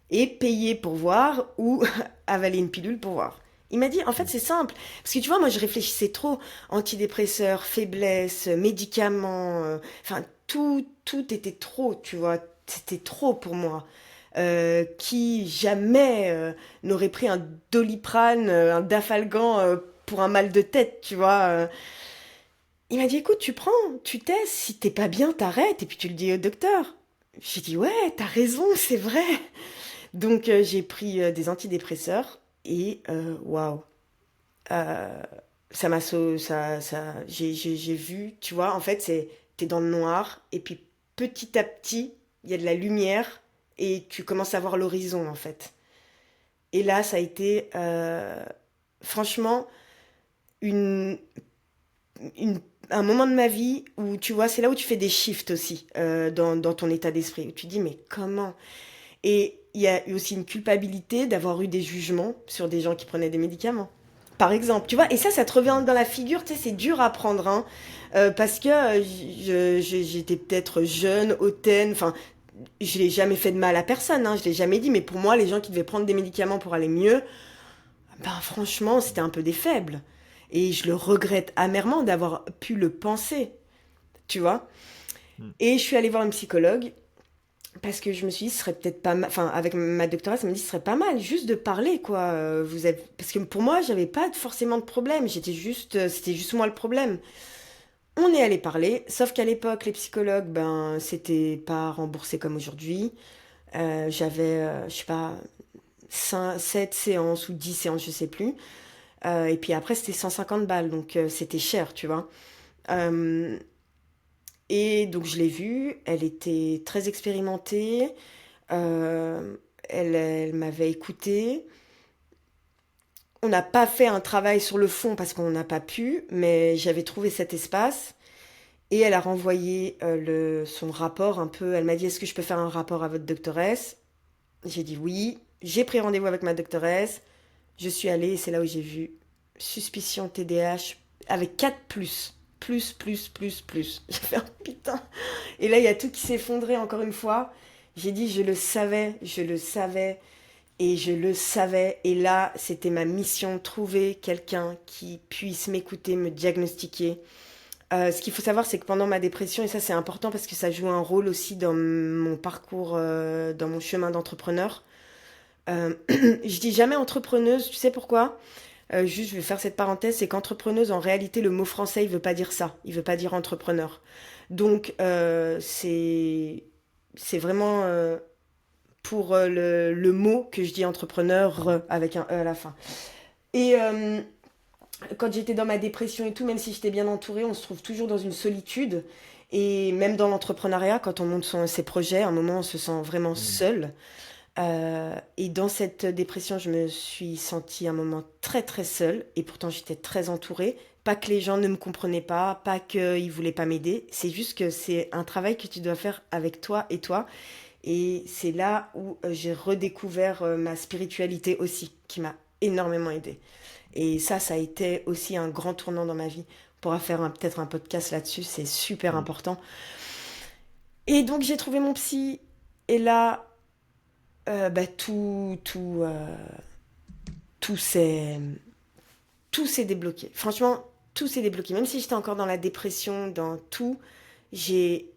et payer pour voir ou avaler une pilule pour voir. Il m'a dit, en fait, c'est simple. Parce que tu vois, moi, je réfléchissais trop. Antidépresseurs, faiblesse, médicaments, enfin, tout était trop, tu vois. C'était trop pour moi. Qui jamais n'aurait pris un Doliprane, un Dafalgan pour un mal de tête, tu vois. Il m'a dit, écoute, tu prends, tu testes, si t'es pas bien, t'arrêtes, et puis tu le dis au docteur. J'ai dit, ouais, t'as raison, c'est vrai. Donc j'ai pris des antidépresseurs et waouh, euh, ça m'a j'ai vu, tu vois, en fait c'est t'es dans le noir et puis petit à petit il y a de la lumière et tu commences à voir l'horizon en fait. Et là ça a été franchement une, une un moment de ma vie où tu vois c'est là où tu fais des shifts aussi dans ton état d'esprit où tu dis mais comment. Et il y a eu aussi une culpabilité d'avoir eu des jugements sur des gens qui prenaient des médicaments. Par exemple, tu vois, et ça te revient dans la figure, tu sais, c'est dur à prendre, hein, parce que j'étais peut-être jeune, hautaine, enfin, je l'ai jamais fait de mal à personne, hein, je l'ai jamais dit, mais pour moi, les gens qui devaient prendre des médicaments pour aller mieux, ben franchement, c'était un peu des faibles. Et je le regrette amèrement d'avoir pu le penser, tu vois. Mhm. Et je suis allée voir une psychologue parce que je me suis dit, ce serait peut-être pas mal. Enfin, avec ma doctorate, ça me dit, ce serait pas mal juste de parler, quoi. Parce que pour moi, j'avais pas forcément de problème. C'était juste moi le problème. On est allé parler, sauf qu'à l'époque, les psychologues, ben, c'était pas remboursé comme aujourd'hui. J'avais, je sais pas, 7 séances ou 10 séances, je sais plus. Et puis après, c'était 150 balles, donc c'était cher, tu vois. Euh, et donc je l'ai vue, elle était très expérimentée. Euh, elle m'avait écouté. On n'a pas fait un travail sur le fond parce qu'on n'a pas pu, mais j'avais trouvé cet espace et elle a renvoyé son rapport un peu. Elle m'a dit, est-ce que je peux faire un rapport à votre doctoresse? J'ai dit oui. J'ai pris rendez-vous avec ma doctoresse. Je suis allée et c'est là où j'ai vu suspicion TDAH avec 4 plus. Plus, plus, plus, plus. J'ai fait un putain. Et là, il y a tout qui s'est effondré encore une fois. J'ai dit, je le savais, je le savais. Et je le savais. Et là, c'était ma mission, trouver quelqu'un qui puisse m'écouter, me diagnostiquer. Ce qu'il faut savoir, c'est que pendant ma dépression, et ça c'est important parce que ça joue un rôle aussi dans mon parcours, dans mon chemin d'entrepreneur. Je dis jamais entrepreneuse, tu sais pourquoi? Juste, je vais faire cette parenthèse, c'est qu'entrepreneuse, en réalité, le mot français, il veut pas dire ça. Il veut pas dire entrepreneur. Donc, c'est vraiment pour le mot que je dis entrepreneur avec un E à la fin. Et quand j'étais dans ma dépression et tout, même si j'étais bien entourée, on se trouve toujours dans une solitude. Et même dans l'entrepreneuriat, quand on monte ses projets, à un moment, on se sent vraiment Mhm. seul. Et dans cette dépression, je me suis sentie un moment très très seule. Et pourtant, j'étais très entourée. Pas que les gens ne me comprenaient pas qu'ils voulaient pas m'aider. C'est juste que c'est un travail que tu dois faire avec toi et toi. Et c'est là où j'ai redécouvert ma spiritualité aussi, qui m'a énormément aidée. Et ça a été aussi un grand tournant dans ma vie. On pourra faire peut-être un podcast là-dessus, c'est super Mhm. important. Et donc j'ai trouvé mon psy, et là, bah, tout s'est, tout s'est débloqué. Franchement, tout s'est débloqué. Même si j'étais encore dans la dépression, dans tout, j'ai,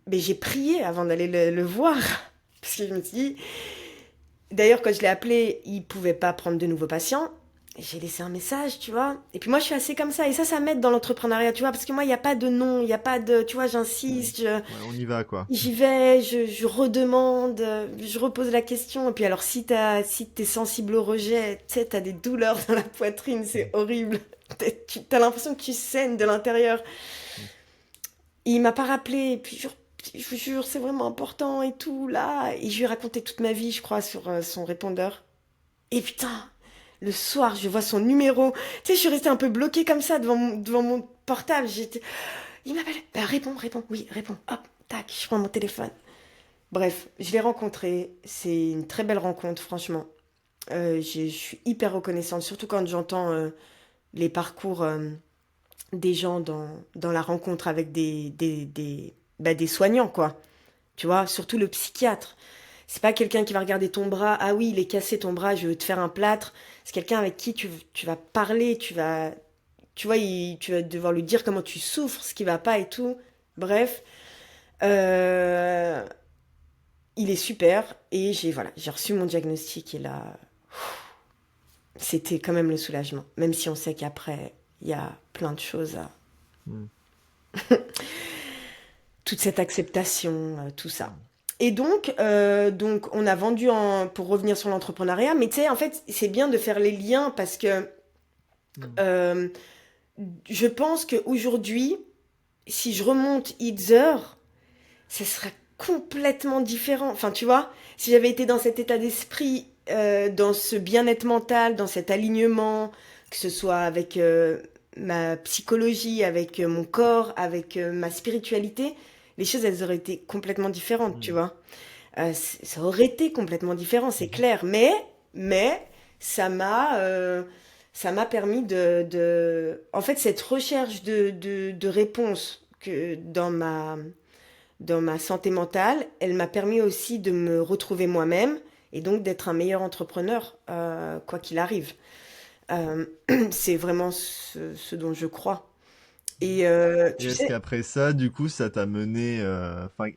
mais j'ai prié avant d'aller le voir. Parce que je me suis dit, D'ailleurs, quand je l'ai appelé, il pouvait pas prendre de nouveaux patients. Et j'ai laissé un message, tu vois. Et puis moi, je suis assez comme ça. Et ça m'aide dans l'entrepreneuriat, tu vois. Parce que moi, il n'y a pas de non, il n'y a pas de... Tu vois, Ouais. j'insiste, Ouais, on y va, quoi. j'y vais, je redemande, je repose la question. Et puis alors, si t'es sensible au rejet, tu sais, t'as des douleurs dans la poitrine, c'est horrible. T'as l'impression que tu saignes de l'intérieur. Mm. Et il m'a pas rappelé. Et puis, je vous jure, c'est vraiment important et tout, là. Et je lui ai raconté toute ma vie, je crois, sur son répondeur. Et putain, le soir, je vois son numéro. Tu sais, je suis restée un peu bloquée comme ça devant mon portable. Il m'appelle. Réponds, réponds. Oui, réponds. Hop, tac, je prends mon téléphone. Bref, je l'ai rencontré. C'est une très belle rencontre, franchement. Je suis hyper reconnaissante, surtout quand j'entends les parcours des gens dans la rencontre avec des soignants, quoi. Tu vois, surtout le psychiatre. C'est pas quelqu'un qui va regarder ton bras. Ah oui, il est cassé ton bras, je veux te faire un plâtre. C'est quelqu'un avec qui tu vas parler, tu vois, tu vas devoir lui dire comment tu souffres, ce qui va pas et tout. Bref, euh, il est super et j'ai reçu mon diagnostic et là, c'était quand même le soulagement. Même si on sait qu'après, il y a plein de choses à Mm. toute cette acceptation, tout ça. Mm. Et donc on a vendu pour revenir sur l'entrepreneuriat, mais tu sais, en fait, c'est bien de faire les liens parce que Mm. euh, je pense qu'aujourd'hui, si je remonte Itzer, ça sera complètement différent. Enfin, tu vois, si j'avais été dans cet état d'esprit, dans ce bien-être mental, dans cet alignement, que ce soit avec ma psychologie, avec mon corps, avec ma spiritualité, les choses, elles auraient été complètement différentes, tu Mm. vois. Ça aurait été complètement différent, c'est Mhm. clair. Mais ça m'a permis en fait, cette recherche de réponses que dans ma santé mentale, elle m'a permis aussi de me retrouver moi-même et donc d'être un meilleur entrepreneur, quoi qu'il arrive. Euh, c'est vraiment ce dont je crois. Et Et tu est-ce sais, qu'après ça, du coup, ça t'a mené, enfin,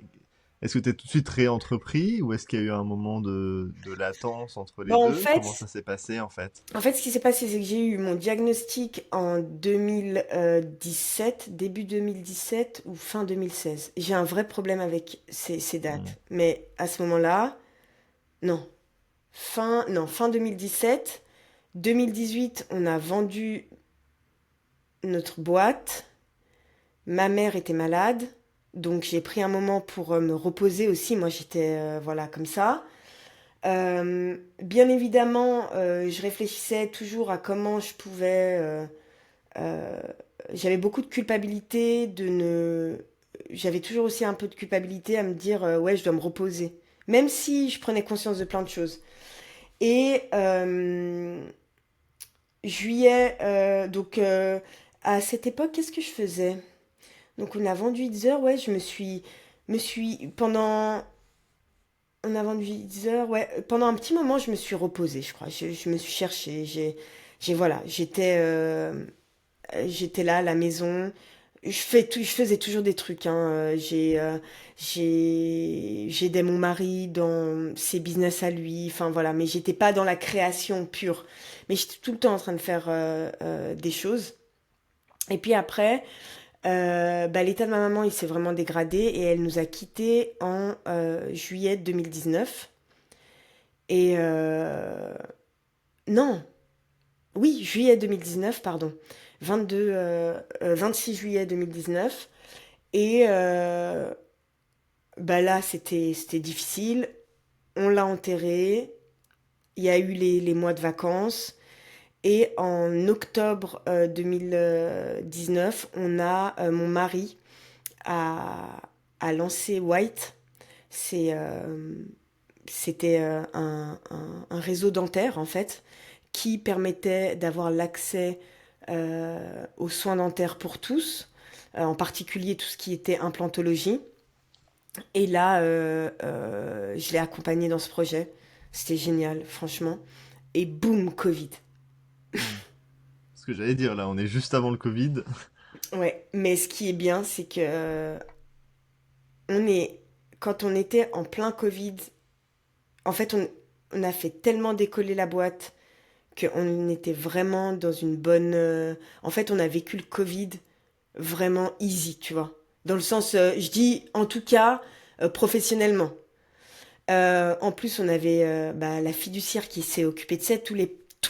est-ce que t'es tout de suite réentrepris ou est-ce qu'il y a eu un moment de latence entre bah, les deux? Comment ça s'est passé en fait? en fait, ce qui s'est passé, c'est que j'ai eu mon diagnostic en 2017, début 2017 ou fin 2016. J'ai un vrai problème avec ces Mm. dates. Mais à ce moment-là, non. Non, fin 2017. 2018, on a vendu notre boîte. Ma mère était malade. Donc j'ai pris un moment pour me reposer aussi. Moi, j'étais voilà comme ça. Bien évidemment, je réfléchissais toujours à comment je pouvais. Euh, J'avais beaucoup de culpabilité de ne. J'avais toujours aussi un peu de culpabilité à me dire ouais, je dois me reposer, même si je prenais conscience de plein de choses. Et juillet, à cette époque, qu'est-ce que je faisais? Donc on a vendu Deezer, ouais, me suis pendant on a vendu 10 heures, ouais. Pendant un petit moment, je me suis reposée, je crois. Je me suis cherchée. Voilà, j'étais là à la maison. Je faisais toujours des trucs, hein. J'aidais mon mari dans ses business à lui. Enfin voilà, mais j'étais pas dans la création pure. Mais j'étais tout le temps en train de faire des choses. Et puis après, bah, l'état de ma maman, il s'est vraiment dégradé et elle nous a quittés en juillet 2019. Et non, oui, juillet 2019, pardon. 26 juillet 2019. Et bah là, c'était difficile. On l'a enterré. Il y a eu les mois de vacances. Et en octobre 2019, mon mari a, a lancé White. C'est, C'était un réseau dentaire, en fait, qui permettait d'avoir l'accès aux soins dentaires pour tous, en particulier tout ce qui était implantologie. Et là, je l'ai accompagné dans ce projet. C'était génial, franchement. Et boum, Covid. Mm. Ce que j'allais dire là, on est juste avant le Covid. Ouais, mais ce qui est bien, c'est que on est, quand on était en plein Covid, en fait, on a fait tellement décoller la boîte qu'on était vraiment dans une bonne... En fait, on a vécu le Covid vraiment easy, tu vois. Dans le sens, je dis en tout cas professionnellement. En plus, on avait bah, la fiduciaire qui s'est occupée de ça, tous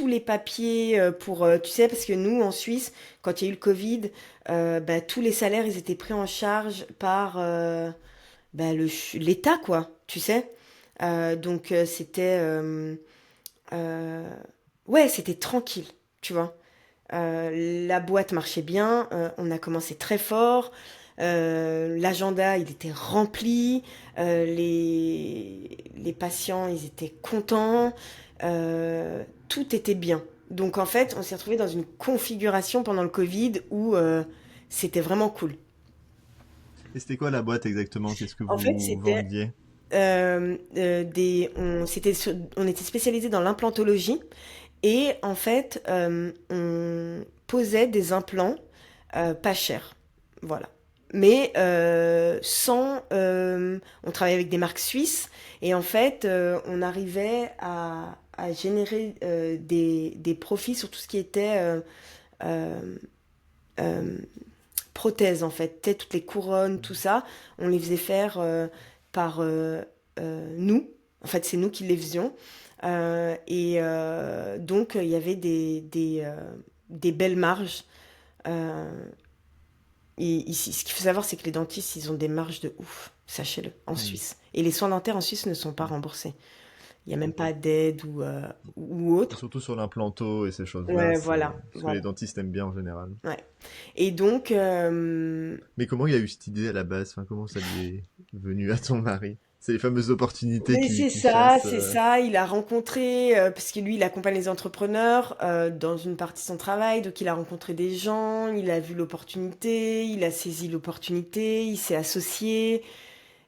les papiers pour, tu sais, parce que nous, en Suisse, quand il y a eu le Covid, bah, tous les salaires, ils étaient pris en charge par bah, l'État, quoi, tu sais. Donc, c'était... euh, ouais, c'était tranquille, tu vois. La boîte marchait bien, on a commencé très fort, l'agenda il était rempli, les patients ils étaient contents, tout était bien. Donc en fait on s'est retrouvé dans une configuration pendant le Covid où c'était vraiment cool. Et c'était quoi la boîte exactement? Qu'est-ce que En fait vous c'était vendiez? on était spécialisé dans l'implantologie et en fait on posait des implants pas cher. Voilà. Mais sans... on travaillait avec des marques suisses et en fait, on arrivait à générer des profits sur tout ce qui était euh, euh, prothèses en fait. Tu sais, toutes les couronnes, tout ça, on les faisait faire par nous. En fait, c'est nous qui les faisions. Donc, il y avait des belles marges. Euh, et ici, ce qu'il faut savoir, c'est que les dentistes, ils ont des marges de ouf, sachez-le, en Hmm. Suisse. Et les soins dentaires en Suisse ne sont pas Hmm. remboursés. Il n'y a même Ok. pas d'aide ou Et autre. surtout sur l'implanto et ces choses-là, Ouais, c'est voilà, ce que les voilà. dentistes aiment bien en général. Ouais. Et donc, Mais comment il a eu cette idée à la base? Enfin, comment ça lui est venu à ton mari? C'est les fameuses opportunités mais qui chassent. c'est ça. Il a rencontré, parce que lui, il accompagne les entrepreneurs dans une partie de son travail. Donc, il a rencontré des gens, il a vu l'opportunité, il a saisi l'opportunité, il s'est associé.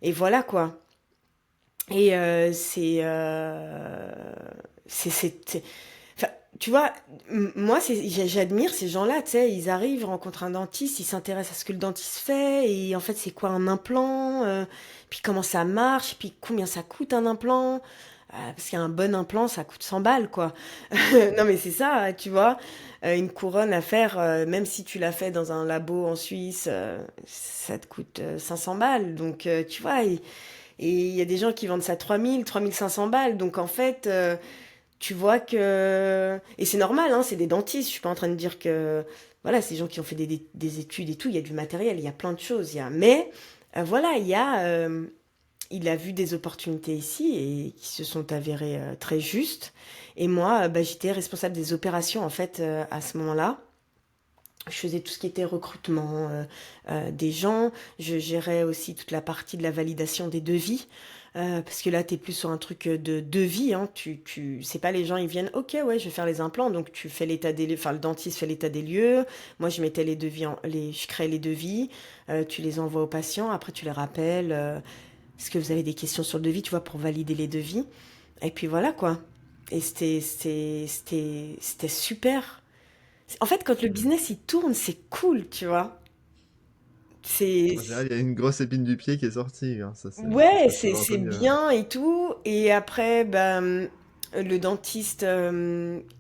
Et voilà quoi. Et enfin, tu vois, moi, j'admire ces gens-là, tu sais, ils arrivent, rencontrent un dentiste, ils s'intéressent à ce que le dentiste fait, et en fait, c'est quoi un implant, puis comment ça marche, puis combien ça coûte un implant, parce qu'un bon implant, ça coûte 100 balles, quoi. Non, mais c'est ça, tu vois, une couronne à faire, même si tu l'as fait dans un labo en Suisse, ça te coûte 500 balles, donc tu vois, et il y a des gens qui vendent ça 3 500 balles. Donc en fait, tu vois que... Et c'est normal, hein, c'est des dentistes. Je suis pas en train de dire que... Voilà, c'est des gens qui ont fait des études et tout. Il y a du matériel, il y a plein de choses. Mais voilà, il a vu des opportunités ici et qui se sont avérées très justes. Et moi, bah, j'étais responsable des opérations en fait à ce moment-là. Je faisais tout ce qui était recrutement des gens. Je gérais aussi toute la partie de la validation des devis. Parce que là, tu es plus sur un truc de devis. Hein. C'est pas les gens, ils viennent, ok, ouais, je vais faire les implants. Donc, tu fais l'état des lieux, enfin, le dentiste fait l'état des lieux. Moi, je mettais les devis, je créais les devis. Tu les envoies aux patients. Après, tu les rappelles. Est-ce que vous avez des questions sur le devis, tu vois, pour valider les devis? Et puis voilà, quoi. Et c'était super. En fait, quand le Hmm. business il tourne, c'est cool, tu vois. C'est En général, il y a une grosse épine du pied qui est sortie, hein. Ça, c'est ouais, pas toujours c'est entendu, hein. bien et tout. Et après, ben le dentiste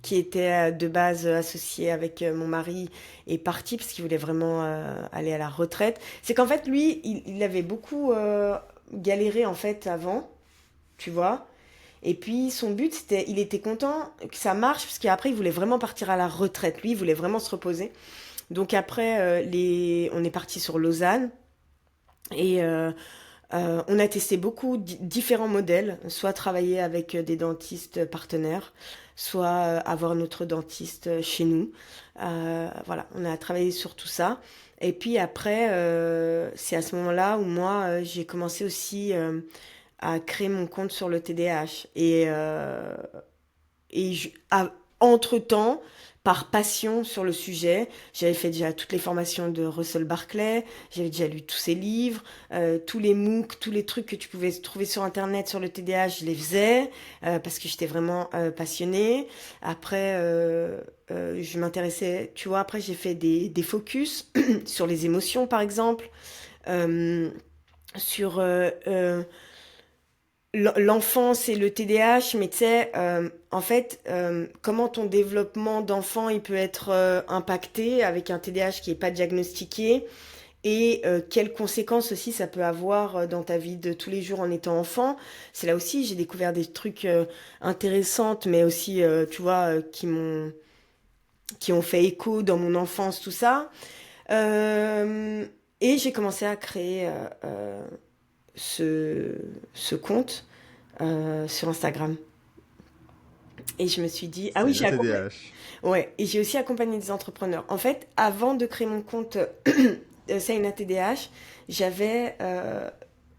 qui était de base associé avec mon mari est parti parce qu'il voulait vraiment aller à la retraite. C'est qu'en fait, lui, il avait beaucoup galéré en fait avant, tu vois. Et puis son but, c'était, il était content que ça marche parce qu'après, il voulait vraiment partir à la retraite. Lui, il voulait vraiment se reposer. Donc après, on est parti sur Lausanne et on a testé beaucoup différents modèles, soit travailler avec des dentistes partenaires, soit avoir notre dentiste chez nous. Voilà, on a travaillé sur tout ça. Et puis après, c'est à ce moment-là où moi, j'ai commencé aussi à créer mon compte sur le TDAH. Et entre-temps, par passion sur le sujet, j'avais fait déjà toutes les formations de Russell Barclay, j'avais déjà lu tous ses livres, tous les MOOC, tous les trucs que tu pouvais trouver sur Internet sur le TDAH, je les faisais parce que j'étais vraiment passionnée. Après, je m'intéressais, tu vois, après j'ai fait des focus sur les émotions, par exemple, euh, sur l'enfance et le TDAH, mais tu sais, en fait, comment ton développement d'enfant il peut être impacté avec un TDAH qui est pas diagnostiqué et quelles conséquences aussi ça peut avoir dans ta vie de tous les jours en étant enfant. C'est là aussi j'ai découvert des trucs intéressants, mais aussi, tu vois, qui ont fait écho dans mon enfance, tout ça. Euh, et j'ai commencé à créer ce, ce compte sur Instagram. Et je me suis dit, ah C'est oui, une TDAH. ouais, et j'ai aussi accompagné des entrepreneurs. En fait, avant de créer mon compte Saina TDH, j'avais,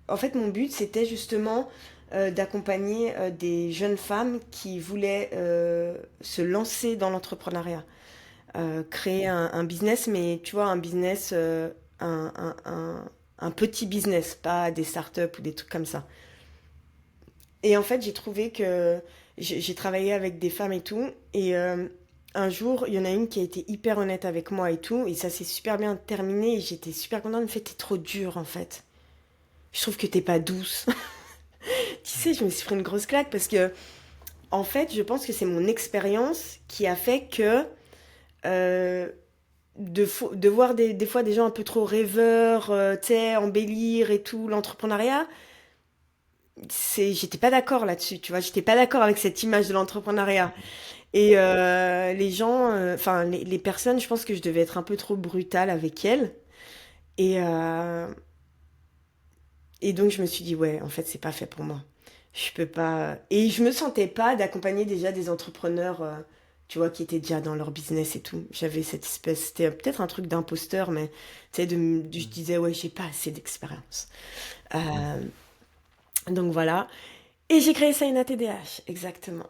en fait, mon but, c'était justement d'accompagner des jeunes femmes qui voulaient se lancer dans l'entrepreneuriat, créer un business, mais tu vois, un business, un, un, un, un petit business, pas des startups ou des trucs comme ça. Et en fait, j'ai trouvé que j'ai travaillé avec des femmes et tout. Et un jour, il y en a une qui a été hyper honnête avec moi et tout. Et ça s'est super bien terminé. Et j'étais super contente. Elle me fait, t'es trop dure en fait. Je trouve que t'es pas douce. Tu sais, je me suis pris une grosse claque parce que, en fait, je pense que c'est mon expérience qui a fait que euh, de voir des fois des gens un peu trop rêveurs, tu sais, embellir et tout, l'entrepreneuriat, j'étais pas d'accord là-dessus, tu vois, j'étais pas d'accord avec cette image de l'entrepreneuriat. Et les gens, enfin les personnes, je pense que je devais être un peu trop brutale avec elles. Et, euh, et donc je me suis dit, ouais, en fait, c'est pas fait pour moi. Je peux pas. Et je me sentais pas d'accompagner déjà des entrepreneurs, tu vois, qui étaient déjà dans leur business et tout. J'avais cette espèce, c'était peut-être un truc d'imposteur, mais tu sais, je disais, ouais, j'ai pas assez d'expérience. Euh, donc voilà. Et j'ai créé Saina TDH, exactement.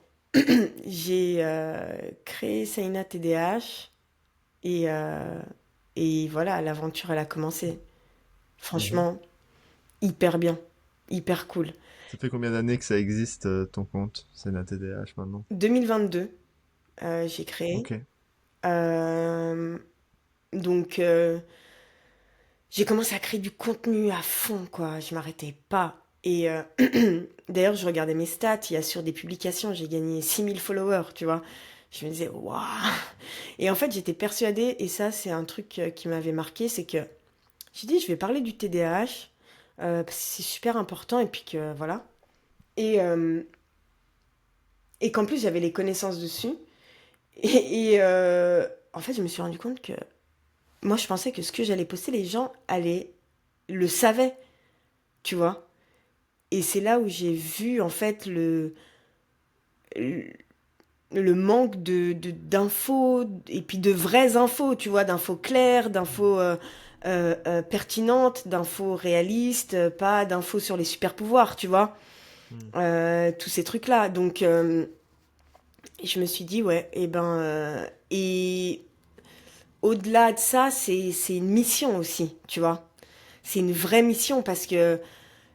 J'ai créé Saina TDH et, euh, et voilà, l'aventure, elle a commencé. Mhm. Franchement, hyper bien, hyper cool. Ça fait combien d'années que ça existe, ton compte? C'est une TDAH maintenant. 2022, j'ai créé. Ok. Euh, donc, j'ai commencé à créer du contenu à fond, quoi. Je m'arrêtais pas. Et d'ailleurs, je regardais mes stats. Il y a sur des publications, j'ai gagné 6000 followers, tu vois. Je me disais, waouh! Et en fait, j'étais persuadée, et ça, c'est un truc qui m'avait marqué, c'est que j'ai dit, je vais parler du TDAH, parce que c'est super important, et puis que voilà. Et, euh, et qu'en plus, j'avais les connaissances dessus. En fait, je me suis rendu compte que moi, je pensais que ce que j'allais poster, les gens le savaient, tu vois. Et c'est là où j'ai vu, en fait, le manque d'infos, et puis de vraies infos, tu vois, d'infos claires, d'infos pertinentes, d'infos réalistes, pas d'infos sur les super pouvoirs, tu vois. Hmm. Tous ces trucs-là. Donc, je me suis dit, ouais, et au-delà de ça, c'est une mission aussi, tu vois. C'est une vraie mission parce que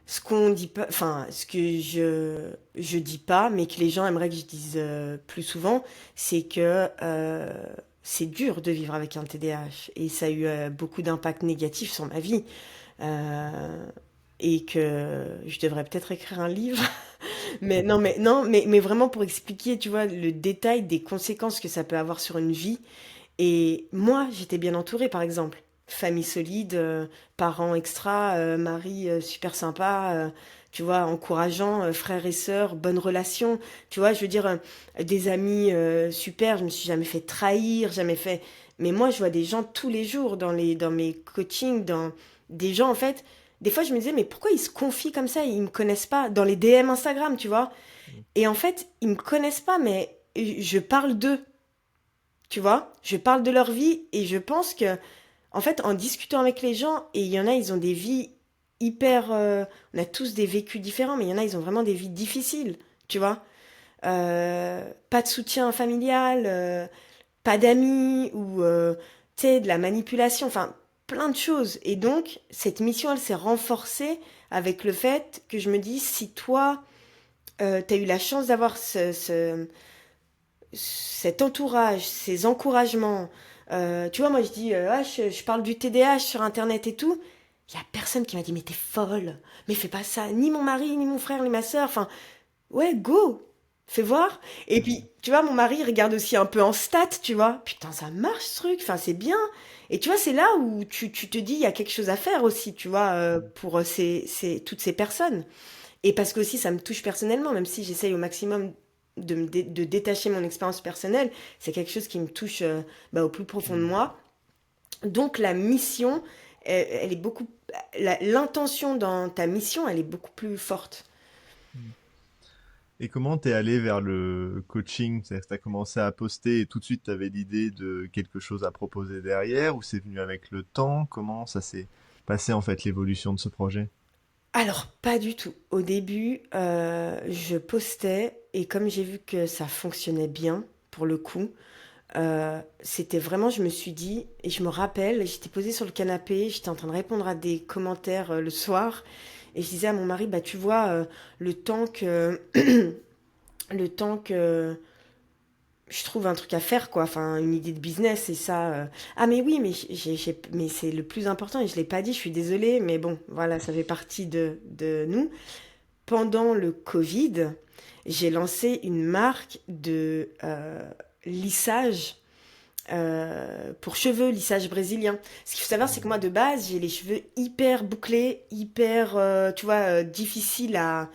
ce qu'on dit pas, enfin, ce que je dis pas, mais que les gens aimeraient que je dise plus souvent, c'est que c'est dur de vivre avec un TDAH et ça a eu beaucoup d'impact négatif sur ma vie. Euh, et que je devrais peut-être écrire un livre. Mais non, mais vraiment pour expliquer, tu vois, le détail des conséquences que ça peut avoir sur une vie. Et moi, j'étais bien entourée, par exemple. Famille solide, parents extra, mari super sympa, tu vois, encourageant, frères et sœurs, bonne relation. Tu vois, je veux dire, des amis super, je me suis jamais fait trahir, jamais fait. Mais moi, je vois des gens tous les jours dans mes coachings, dans des gens, en fait. Des fois, je me disais, mais pourquoi ils se confient comme ça? Ils me connaissent pas. Dans les DM Instagram, tu vois. Et en fait, ils me connaissent pas, mais je parle d'eux. Tu vois, je parle de leur vie et je pense que, en fait, en discutant avec les gens, et il y en a, ils ont des vies hyper. On a tous des vécus différents, mais il y en a, ils ont vraiment des vies difficiles, tu vois. Pas de soutien familial, pas d'amis, ou, tu sais, de la manipulation, enfin, plein de choses. Et donc, cette mission, elle s'est renforcée avec le fait que je me dis, si toi, t'as eu la chance d'avoir cet entourage, ces encouragements. Tu vois, moi je dis, ah, je parle du TDAH sur Internet et tout. Il y a personne qui m'a dit, mais t'es folle, mais fais pas ça, ni mon mari, ni mon frère, ni ma sœur, enfin, ouais, go, fais voir. Et puis, Mhm. tu vois, mon mari il regarde aussi un peu en stats, tu vois, putain, ça marche ce truc, enfin, c'est bien. Et tu vois, c'est là où tu te dis, il y a quelque chose à faire aussi, tu vois, pour toutes ces personnes. Et parce que aussi, ça me touche personnellement, même si j'essaye au maximum de détacher mon expérience personnelle, c'est quelque chose qui me touche au plus profond de Mhm. moi. Donc la mission, elle est beaucoup, l'intention dans ta mission, elle est beaucoup plus forte. Mhm. Et comment t'es allé vers le coaching? C'est-à-dire que t'as commencé à poster et tout de suite t'avais l'idée de quelque chose à proposer derrière, ou c'est venu avec le temps? Comment ça s'est passé en fait l'évolution de ce projet? Alors, pas du tout. Au début, je postais et comme j'ai vu que ça fonctionnait bien, pour le coup, c'était vraiment, je me suis dit, et je me rappelle, j'étais posée sur le canapé, j'étais en train de répondre à des commentaires le soir, et je disais à mon mari, bah tu vois, le temps que, le temps que je trouve un truc à faire, quoi, enfin une idée de business, et ça, ah mais oui, mais mais c'est le plus important, et je l'ai pas dit, je suis désolée, mais bon, voilà, ça fait partie de nous. Pendant le Covid, j'ai lancé une marque de lissage pour cheveux, lissage brésilien. Ce qu'il faut savoir, c'est que moi, de base, j'ai les cheveux hyper bouclés, hyper, tu vois, difficiles à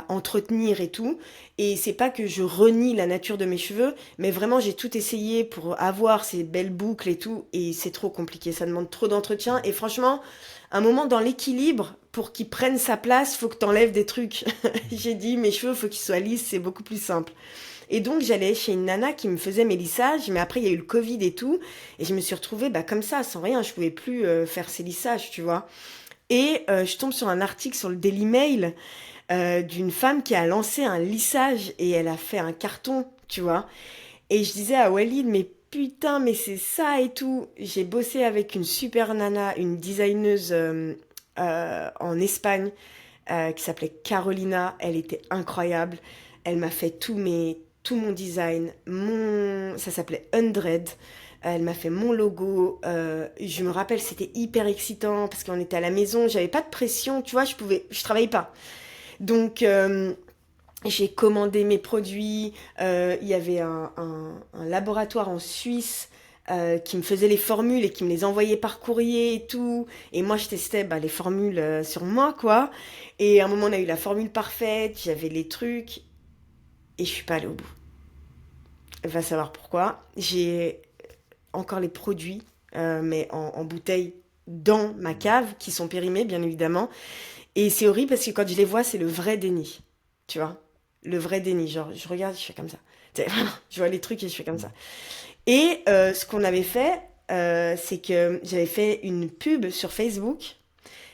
entretenir et tout. Et c'est pas que je renie la nature de mes cheveux, mais vraiment, j'ai tout essayé pour avoir ces belles boucles et tout. Et c'est trop compliqué, ça demande trop d'entretien. Et franchement, un moment dans l'équilibre, pour qu'ils prennent sa place, faut que t'enlèves des trucs. J'ai dit, mes cheveux, faut qu'ils soient lisses, c'est beaucoup plus simple. Et donc j'allais chez une nana qui me faisait mes lissages, mais après il y a eu le Covid et tout, et je me suis retrouvée bah, comme ça, sans rien, je pouvais plus faire ces lissages, tu vois. Et je tombe sur un article sur le Daily Mail d'une femme qui a lancé un lissage et elle a fait un carton, tu vois. Et je disais à Walid, mais putain, mais c'est ça et tout. J'ai bossé avec une super nana, une designeuse en Espagne qui s'appelait Carolina. Elle était incroyable. Elle m'a fait tout mon design. Ça s'appelait Undread. Elle m'a fait mon logo. Je me rappelle, c'était hyper excitant parce qu'on était à la maison. J'avais pas de pression, tu vois. Je travaillais pas. Donc j'ai commandé mes produits. Il y avait un laboratoire en Suisse qui me faisait les formules et qui me les envoyait par courrier et tout. Et moi, je testais bah, les formules sur moi, quoi. Et à un moment, on a eu la formule parfaite, j'avais les trucs, et je suis pas allée au bout. Va savoir pourquoi. J'ai encore les produits, mais en bouteille dans ma cave, qui sont périmés, bien évidemment. Et c'est horrible parce que quand je les vois, c'est le vrai déni. Tu vois? Le vrai déni. Genre, je regarde, je fais comme ça. C'est vraiment, je vois les trucs et je fais comme ça. Et ce qu'on avait fait, c'est que j'avais fait une pub sur Facebook.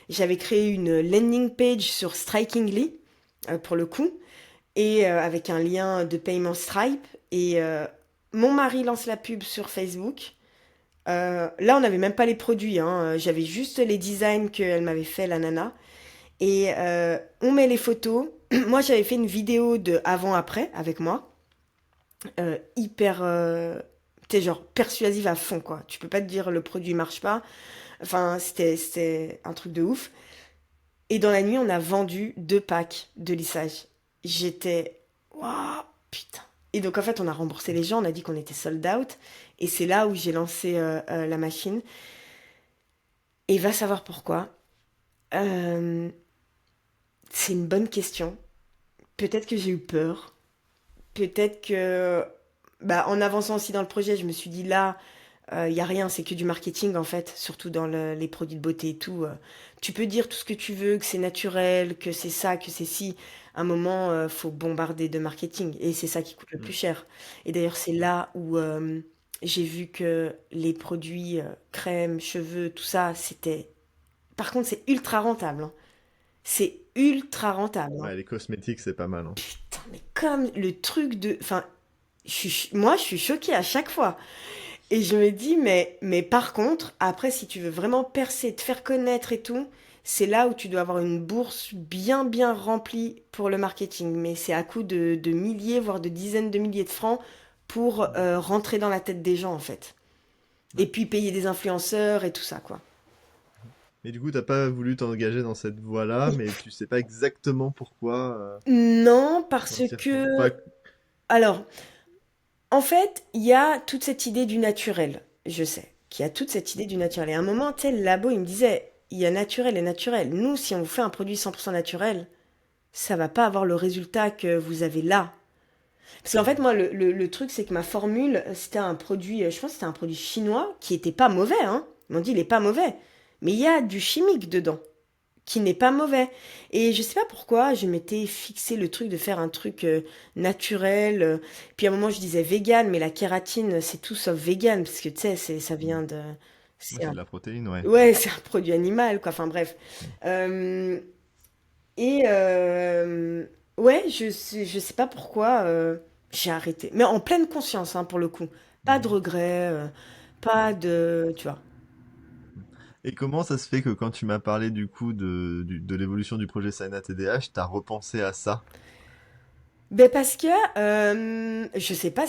J'avais créé une landing page sur Strikingly, pour le coup, et avec un lien de paiement Stripe. Et mon mari lance la pub sur Facebook. Là, on n'avait même pas les produits, hein. J'avais juste les designs qu'elle m'avait fait, la nana. Et on met les photos. Moi, j'avais fait une vidéo de avant-après avec moi, hyper, t'es genre persuasive à fond, quoi. Tu peux pas te dire le produit marche pas. Enfin, c'était un truc de ouf. Et dans la nuit, on a vendu 2 packs de lissage. J'étais, waouh, putain. Et donc, en fait, on a remboursé les gens, on a dit qu'on était sold out. Et c'est là où j'ai lancé la machine. Et va savoir pourquoi. Euh, c'est une bonne question. Peut-être que j'ai eu peur. Peut-être que, bah, en avançant aussi dans le projet, je me suis dit là, il y a rien, c'est que du marketing en fait, surtout dans les produits de beauté et tout. Tu peux dire tout ce que tu veux, que c'est naturel, que c'est ça, que c'est ci. À un moment, faut bombarder de marketing et c'est ça qui coûte le plus Mhm. cher. Et d'ailleurs, c'est là où j'ai vu que les produits crème, cheveux, tout ça, c'était. Par contre, c'est ultra rentable, hein. C'est ultra rentable, hein. Ouais, les cosmétiques, c'est pas mal, hein. Putain, mais comme le truc de. Enfin, moi, je suis choquée à chaque fois. Et je me dis, mais par contre, après, si tu veux vraiment percer, te faire connaître et tout, c'est là où tu dois avoir une bourse bien, bien remplie pour le marketing. Mais c'est à coup de milliers, voire de dizaines de milliers de francs pour rentrer dans la tête des gens, en fait. Et Ouais. puis payer des influenceurs et tout ça, quoi. Et du coup, t'as pas voulu t'engager dans cette voie-là, mais tu sais pas exactement pourquoi. Non, Quand parce t'y repenses. que... Alors, en fait, il y a toute cette idée du naturel. Je sais qu'il y a toute cette idée du naturel. Et à un moment, tu sais, le labo, il me disait, il y a naturel et naturel. Nous, si on vous fait un produit 100% naturel, ça va pas avoir le résultat que vous avez là. Parce qu'en fait, moi, le truc, c'est que ma formule, c'était un produit, je pense que c'était un produit chinois qui était pas mauvais, hein. Ils m'ont dit, il est pas mauvais. Mais il y a du chimique dedans, qui n'est pas mauvais. Et je sais pas pourquoi, je m'étais fixé le truc de faire un truc naturel. Puis à un moment, je disais vegan, mais la kératine, c'est tout sauf vegan, parce que tu sais, ça vient de... Ouais, C'est c'est un, de la protéine, ouais. ouais, c'est un produit animal, quoi. Enfin bref. Mm. Euh, et ouais, je sais pas pourquoi j'ai arrêté. Mais en pleine conscience, hein, pour le coup. Pas de Mhm. regret, pas de... Tu vois. Et comment ça se fait que quand tu m'as parlé du coup de l'évolution du projet Sana TDH, t'as repensé à ça? Ben parce que je sais pas,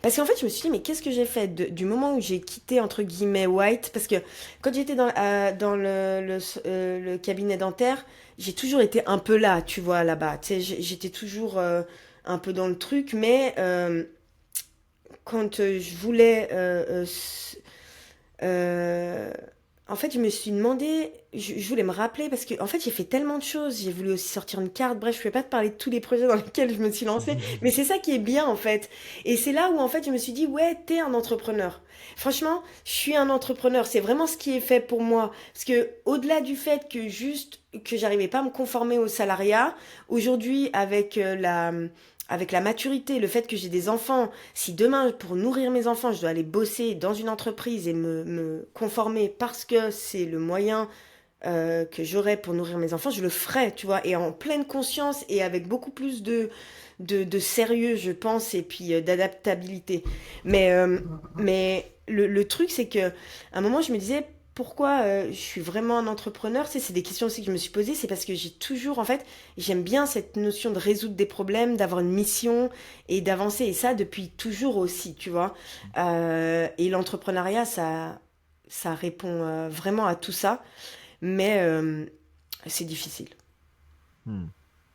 parce qu'en fait je me suis dit mais qu'est-ce que j'ai fait du moment où j'ai quitté entre guillemets White, parce que quand j'étais dans le cabinet dentaire, j'ai toujours été un peu là, tu vois, là-bas. Tu sais, j'étais toujours un peu dans le truc, mais quand je voulais euh, en fait, je me suis demandé, je voulais me rappeler parce que, en fait, j'ai fait tellement de choses. J'ai voulu aussi sortir une carte. Bref, je ne pouvais pas te parler de tous les projets dans lesquels je me suis lancée. Mais c'est ça qui est bien, en fait. Et c'est là où, en fait, je me suis dit, ouais, t'es un entrepreneur. Franchement, je suis un entrepreneur. C'est vraiment ce qui est fait pour moi. Parce que, au-delà du fait que juste, que j'arrivais pas à me conformer au salariat, aujourd'hui, avec la maturité, le fait que j'ai des enfants, si demain, pour nourrir mes enfants, je dois aller bosser dans une entreprise et me conformer parce que c'est le moyen que j'aurai pour nourrir mes enfants, je le ferai, tu vois, et en pleine conscience et avec beaucoup plus de sérieux, je pense, et puis d'adaptabilité. Mais le truc, c'est que à un moment, je me disais, pourquoi je suis vraiment un entrepreneur? C'est des questions aussi que je me suis posées. C'est parce que j'ai toujours, en fait, j'aime bien cette notion de résoudre des problèmes, d'avoir une mission et d'avancer. Et ça, depuis toujours aussi, tu vois. Et l'entrepreneuriat, ça répond vraiment à tout ça. Mais c'est difficile. Hmm.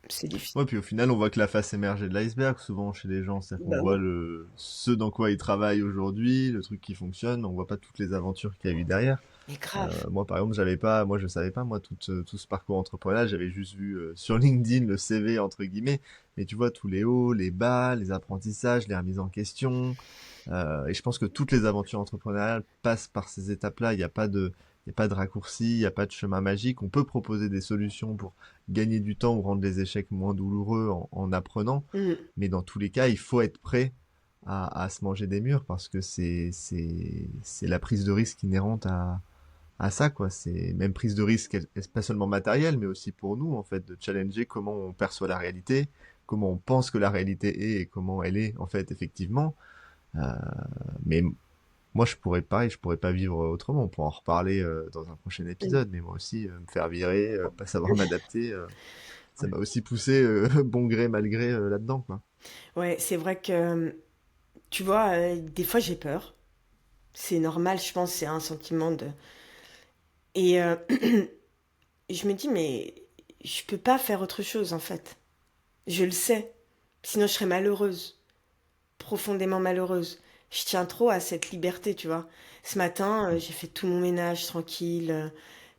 C'est difficile. Ouais, puis au final, on voit que la face émergée de l'iceberg, souvent chez les gens. C'est-à-dire qu'on Bah voit oui. ce dans quoi ils travaillent aujourd'hui, le truc qui fonctionne, on voit pas toutes les aventures qu'il y a eu derrière. Mais grave. Moi, par exemple, moi, je savais pas, moi, tout ce parcours entrepreneurial, j'avais juste vu sur LinkedIn le CV, entre guillemets, mais tu vois, tous les hauts, les bas, les apprentissages, les remises en question, et je pense que toutes les aventures entrepreneuriales passent par ces étapes-là. Il y a pas de raccourci, il n'y a pas de chemin magique. On peut proposer des solutions pour gagner du temps ou rendre les échecs moins douloureux en apprenant, Mm. mais dans tous les cas, il faut être prêt à se manger des murs parce que c'est la prise de risque inhérente à ça, quoi. C'est même prise de risque, pas seulement matérielle, mais aussi pour nous, en fait, de challenger comment on perçoit la réalité, comment on pense que la réalité est et comment elle est, en fait, effectivement. Euh, mais moi, je pourrais pas vivre autrement. On pourra en reparler dans un prochain Mm. épisode, mais moi aussi, me faire virer, pas savoir m'adapter, ça m'a aussi poussé, bon gré, mal gré, là-dedans, quoi. Ouais, c'est vrai que, tu vois, des fois j'ai peur. C'est normal, je pense, c'est un sentiment de... Et je me dis, mais je peux pas faire autre chose, en fait. Je le sais. Sinon, je serais malheureuse. Profondément malheureuse. Je tiens trop à cette liberté, tu vois. Ce matin, j'ai fait tout mon ménage tranquille.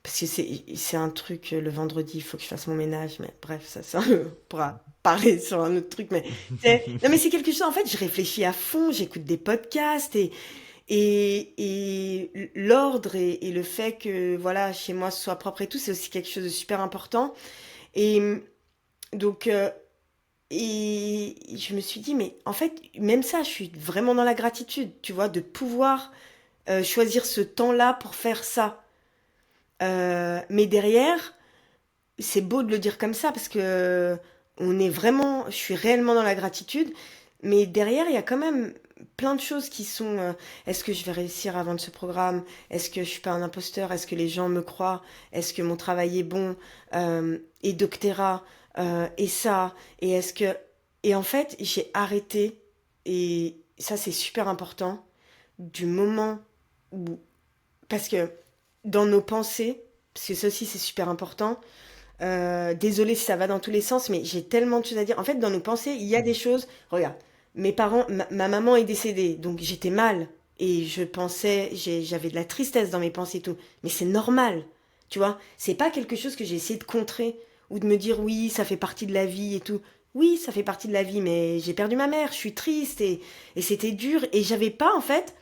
Parce que c'est un truc, le vendredi, il faut que je fasse mon ménage. Mais bref, ça, on pourra parler sur un autre truc. Mais non, mais c'est quelque chose, en fait, je réfléchis à fond, j'écoute des podcasts et l'ordre et le fait que, voilà, chez moi, ce soit propre et tout, c'est aussi quelque chose de super important. Et donc, et je me suis dit, mais en fait, même ça, je suis vraiment dans la gratitude, tu vois, de pouvoir choisir ce temps-là pour faire ça. Mais derrière, c'est beau de le dire comme ça parce que on est vraiment, je suis réellement dans la gratitude. Mais derrière, il y a quand même plein de choses qui sont est-ce que je vais réussir à vendre ce programme? Est-ce que je suis pas un imposteur? Est-ce que les gens me croient? Est-ce que mon travail est bon? Et Doctera, et ça, et est-ce que... Et en fait, j'ai arrêté, et ça c'est super important, du moment où... Parce que dans nos pensées, parce que ça aussi c'est super important. Désolée si ça va dans tous les sens, mais j'ai tellement de choses à dire. En fait, dans nos pensées, il y a des choses. Regarde, mes parents, ma maman est décédée, donc j'étais mal et je pensais, j'avais de la tristesse dans mes pensées et tout. Mais c'est normal, tu vois. C'est pas quelque chose que j'ai essayé de contrer ou de me dire oui, ça fait partie de la vie et tout. Oui, ça fait partie de la vie, mais j'ai perdu ma mère, je suis triste et c'était dur et j'avais pas en fait,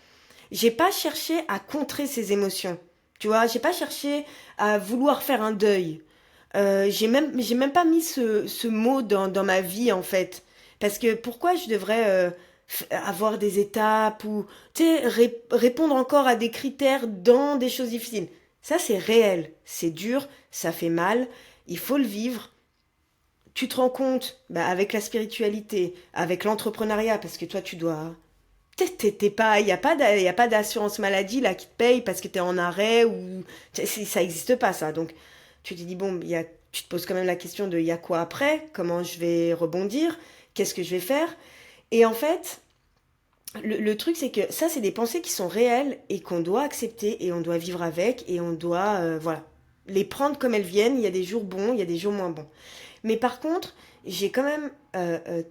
j'ai pas cherché à contrer ces émotions. Tu vois, j'ai pas cherché à vouloir faire un deuil. J'ai même pas mis ce mot dans ma vie en fait. Parce que pourquoi je devrais avoir des étapes ou tu sais, répondre encore à des critères dans des choses difficiles. Ça c'est réel, c'est dur, ça fait mal, il faut le vivre. Tu te rends compte bah, avec la spiritualité, avec l'entrepreneuriat, parce que toi tu dois t'es pas, y a pas d'assurance maladie là qui te paye parce que t'es en arrêt ou ça existe pas ça. Donc tu te dis bon, tu te poses quand même la question de il y a quoi après, comment je vais rebondir, qu'est-ce que je vais faire. Et en fait, le truc c'est que ça c'est des pensées qui sont réelles et qu'on doit accepter et on doit vivre avec et on doit voilà les prendre comme elles viennent. Il y a des jours bons, il y a des jours moins bons. Mais par contre, j'ai quand même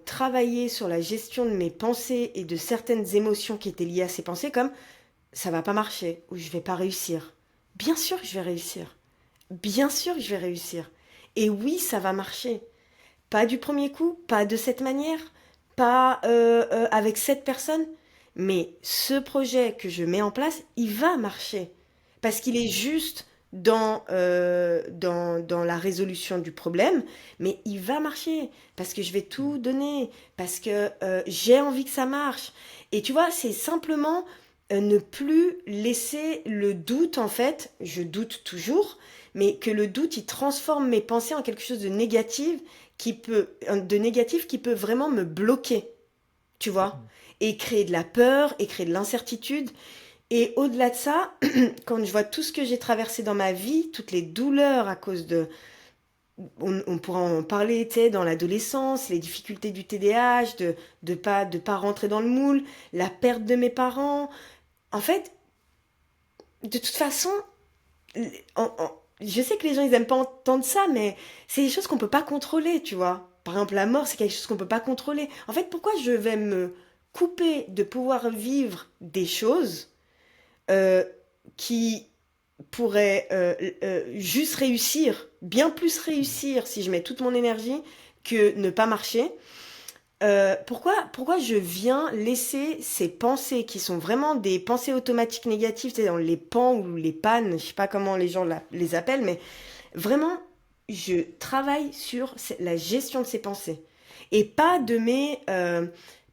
travaillé sur la gestion de mes pensées et de certaines émotions qui étaient liées à ces pensées, comme ça va pas marcher ou je vais pas réussir. Bien sûr que je vais réussir. Bien sûr que je vais réussir. Et oui, ça va marcher. Pas du premier coup, pas de cette manière, pas avec cette personne, mais ce projet que je mets en place, il va marcher. Parce qu'il est juste dans la résolution du problème, mais il va marcher. Parce que je vais tout donner, parce que j'ai envie que ça marche. Et tu vois, c'est simplement ne plus laisser le doute, en fait, je doute toujours, mais que le doute, il transforme mes pensées en quelque chose de négatif qui peut vraiment me bloquer, tu vois, et créer de la peur, et créer de l'incertitude. Et au-delà de ça, quand je vois tout ce que j'ai traversé dans ma vie, toutes les douleurs à cause de, on pourra en parler, tu sais, dans l'adolescence, les difficultés du TDAH, de pas rentrer dans le moule, la perte de mes parents. En fait, de toute façon, je sais que les gens ils aiment pas entendre ça, mais c'est des choses qu'on peut pas contrôler, tu vois. Par exemple, la mort, c'est quelque chose qu'on peut pas contrôler. En fait, pourquoi je vais me couper de pouvoir vivre des choses euh, qui pourraient juste réussir, bien plus réussir si je mets toute mon énergie que ne pas marcher. Pourquoi je viens laisser ces pensées qui sont vraiment des pensées automatiques négatives, c'est dans les pans ou les pannes, je sais pas comment les gens les appellent, mais vraiment, je travaille sur la gestion de ces pensées. Et pas de mes...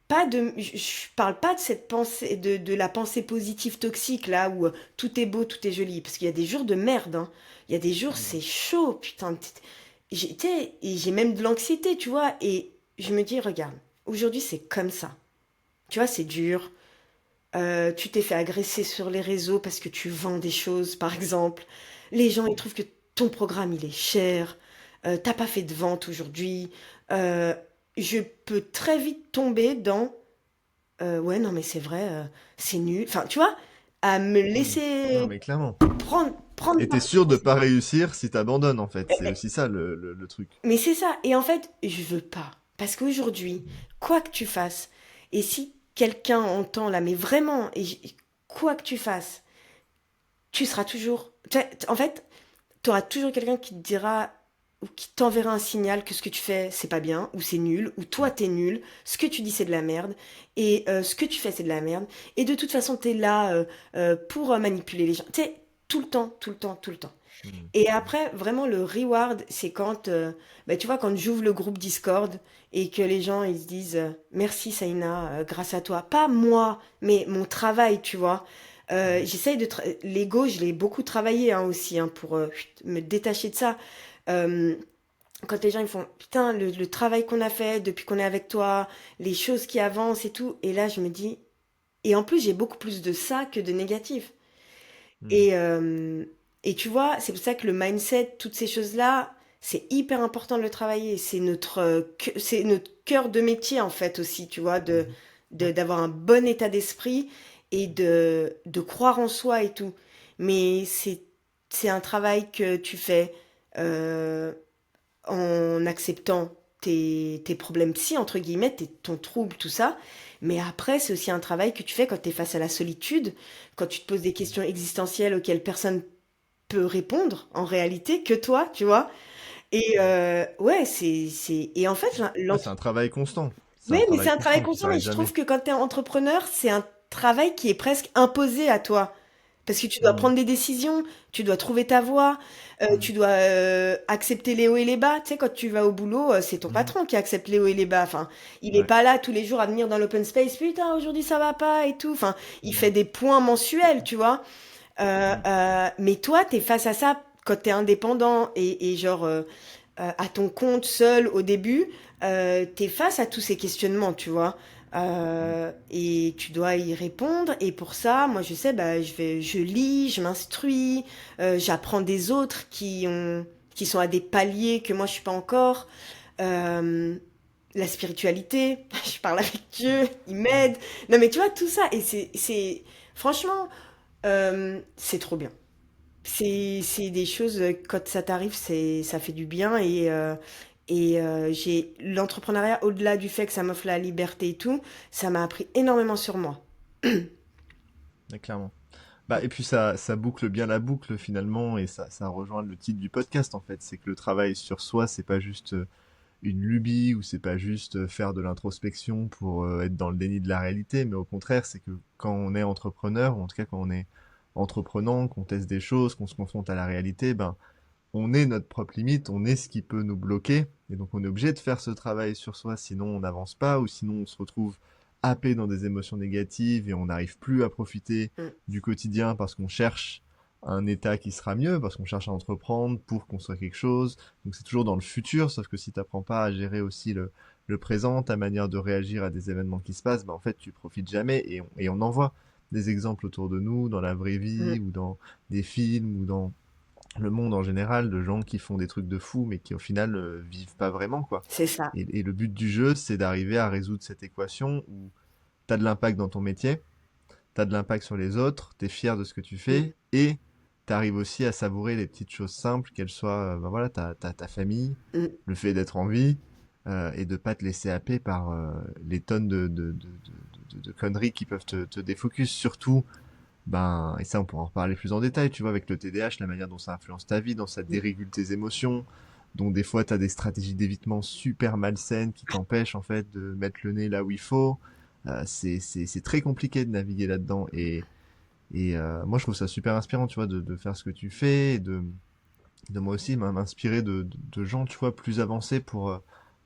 pas de, je parle pas de cette pensée, de la pensée positive toxique, là, où tout est beau, tout est joli. Parce qu'il y a des jours de merde, hein. Il y a des jours, c'est chaud, putain. Et j'ai même de l'anxiété, tu vois. Et je me dis, regarde, aujourd'hui, c'est comme ça. Tu vois, c'est dur. Tu t'es fait agresser sur les réseaux parce que tu vends des choses, par exemple. Les gens, ils trouvent que ton programme, il est cher. T'as pas fait de vente aujourd'hui. Euh, je peux très vite tomber dans ouais, non, mais c'est vrai, c'est nul. Enfin, tu vois, à me Mm. Non, laisser mais clairement. prendre Et t'es parti. sûr de pas réussir si t'abandonnes, en fait. C'est aussi ça le truc. Mais c'est ça. Et en fait, je veux pas. Parce qu'aujourd'hui, quoi que tu fasses, et si quelqu'un entend là, mais vraiment, quoi que tu fasses, tu seras toujours. En fait, tu auras toujours quelqu'un qui te dira ou qui t'enverra un signal que ce que tu fais, c'est pas bien, ou c'est nul, ou toi t'es nul, ce que tu dis c'est de la merde, et ce que tu fais c'est de la merde, et de toute façon t'es là pour manipuler les gens. Tu sais, tout le temps, tout le temps, tout le temps. Mm. Et après, vraiment, le reward, c'est quand, bah, tu vois, quand j'ouvre le groupe Discord et que les gens, ils se disent merci Saïna, grâce à toi. Pas moi, mais mon travail, tu vois. J'essaye l'ego, je l'ai beaucoup travaillé hein, aussi hein, pour me détacher de ça. Euh, quand les gens ils font putain le travail qu'on a fait depuis qu'on est avec toi, les choses qui avancent et tout, et là je me dis et en plus j'ai beaucoup plus de ça que de négatif. Mm. Et, euh, et tu vois, c'est pour ça que le mindset, toutes ces choses-là, c'est hyper important de le travailler. C'est notre cœur de métier, en fait, aussi, tu vois, Mhm. d'avoir un bon état d'esprit et de croire en soi et tout. Mais c'est un travail que tu fais euh, en acceptant tes problèmes psy, entre guillemets, ton trouble, tout ça. Mais après, c'est aussi un travail que tu fais quand tu es face à la solitude, quand tu te poses des questions existentielles auxquelles personne peut répondre, en réalité, que toi, tu vois. Et ouais, et en fait, Ouais, c'est un travail constant. C'est oui, un mais c'est travail un travail constant qui conscient, mais s'arrête je jamais. trouve que quand tu es entrepreneur, c'est un travail qui est presque imposé à toi. Parce que tu dois Mm, prendre des décisions, tu dois trouver ta voie, mm, tu dois accepter les hauts et les bas. Tu sais, quand tu vas au boulot, c'est ton mhm. patron qui accepte les hauts et les bas. Enfin, il est Ouais. pas là tous les jours à venir dans l'open space, putain, aujourd'hui ça va pas et tout. Enfin, il fait Mm, des points mensuels, tu vois. mm. Mais toi, tu es face à ça quand tu es indépendant et genre à ton compte seul au début, tu es face à tous ces questionnements, tu vois. Mm. Et tu dois y répondre. Et pour ça, moi, je sais, bah, je lis, je m'instruis, j'apprends des autres qui sont à des paliers que moi, je suis pas encore. Euh, la spiritualité, je parle avec Dieu, il m'aide. Non, mais tu vois, tout ça. Et franchement, c'est trop bien. C'est des choses, quand ça t'arrive, ça fait du bien j'ai l'entrepreneuriat, au-delà du fait que ça m'offre la liberté et tout, ça m'a appris énormément sur moi. Ouais, clairement. Bah, et puis ça boucle bien la boucle finalement, et ça rejoint le titre du podcast en fait. C'est que le travail sur soi, c'est pas juste une lubie, ou c'est pas juste faire de l'introspection pour être dans le déni de la réalité, mais au contraire, c'est que quand on est entrepreneur, ou en tout cas quand on est entreprenant, qu'on teste des choses, qu'on se confronte à la réalité, ben on est notre propre limite, on est ce qui peut nous bloquer, et donc on est obligé de faire ce travail sur soi, sinon on n'avance pas, ou sinon on se retrouve happé dans des émotions négatives et on n'arrive plus à profiter Mm. du quotidien parce qu'on cherche un état qui sera mieux, parce qu'on cherche à entreprendre pour construire quelque chose. Donc c'est toujours dans le futur, sauf que si tu n'apprends pas à gérer aussi le présent, ta manière de réagir à des événements qui se passent, ben en fait tu profites jamais, et on en voit des exemples autour de nous, dans la vraie Mm. vie, ou dans des films, ou dans le monde en général, de gens qui font des trucs de fous mais qui au final vivent pas vraiment, quoi. C'est ça. Et le but du jeu, c'est d'arriver à résoudre cette équation où tu as de l'impact dans ton métier, tu as de l'impact sur les autres, tu es fier de ce que tu Mm. fais, et tu arrives aussi à savourer les petites choses simples, qu'elles soient ben voilà, ta famille, Mm. le fait d'être en vie, et de pas te laisser happer par les tonnes de conneries qui peuvent te défocus. Surtout, ben, et ça on pourra en reparler plus en détail, tu vois, avec le TDAH, la manière dont ça influence ta vie, dont ça Mm. dérégule tes émotions, dont des fois tu as des stratégies d'évitement super malsaines qui t'empêchent en fait de mettre le nez là où il faut. C'est très compliqué de naviguer là-dedans, et moi je trouve ça super inspirant, tu vois, de faire ce que tu fais, et de moi aussi m'inspirer de gens, tu vois, plus avancés pour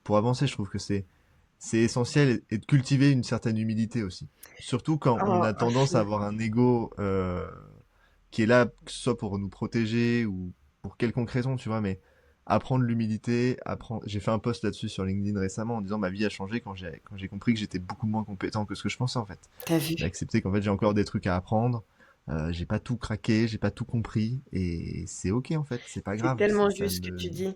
avancer. Je trouve que c'est essentiel, et de cultiver une certaine humilité aussi. Surtout quand on Oh, a à tendance à fond. avoir un ego qui est là, que ce soit pour nous protéger ou pour quelconque raison, tu vois, mais apprendre l'humilité, apprendre... J'ai fait un post là-dessus sur LinkedIn récemment en disant ma vie a changé quand j'ai compris que j'étais beaucoup moins compétent que ce que je pensais en fait. T'as vu? J'ai accepté qu'en fait j'ai encore des trucs à apprendre, j'ai pas tout craqué, j'ai pas tout compris, et c'est ok en fait, c'est pas C'est grave, tellement juste ce que tu dis.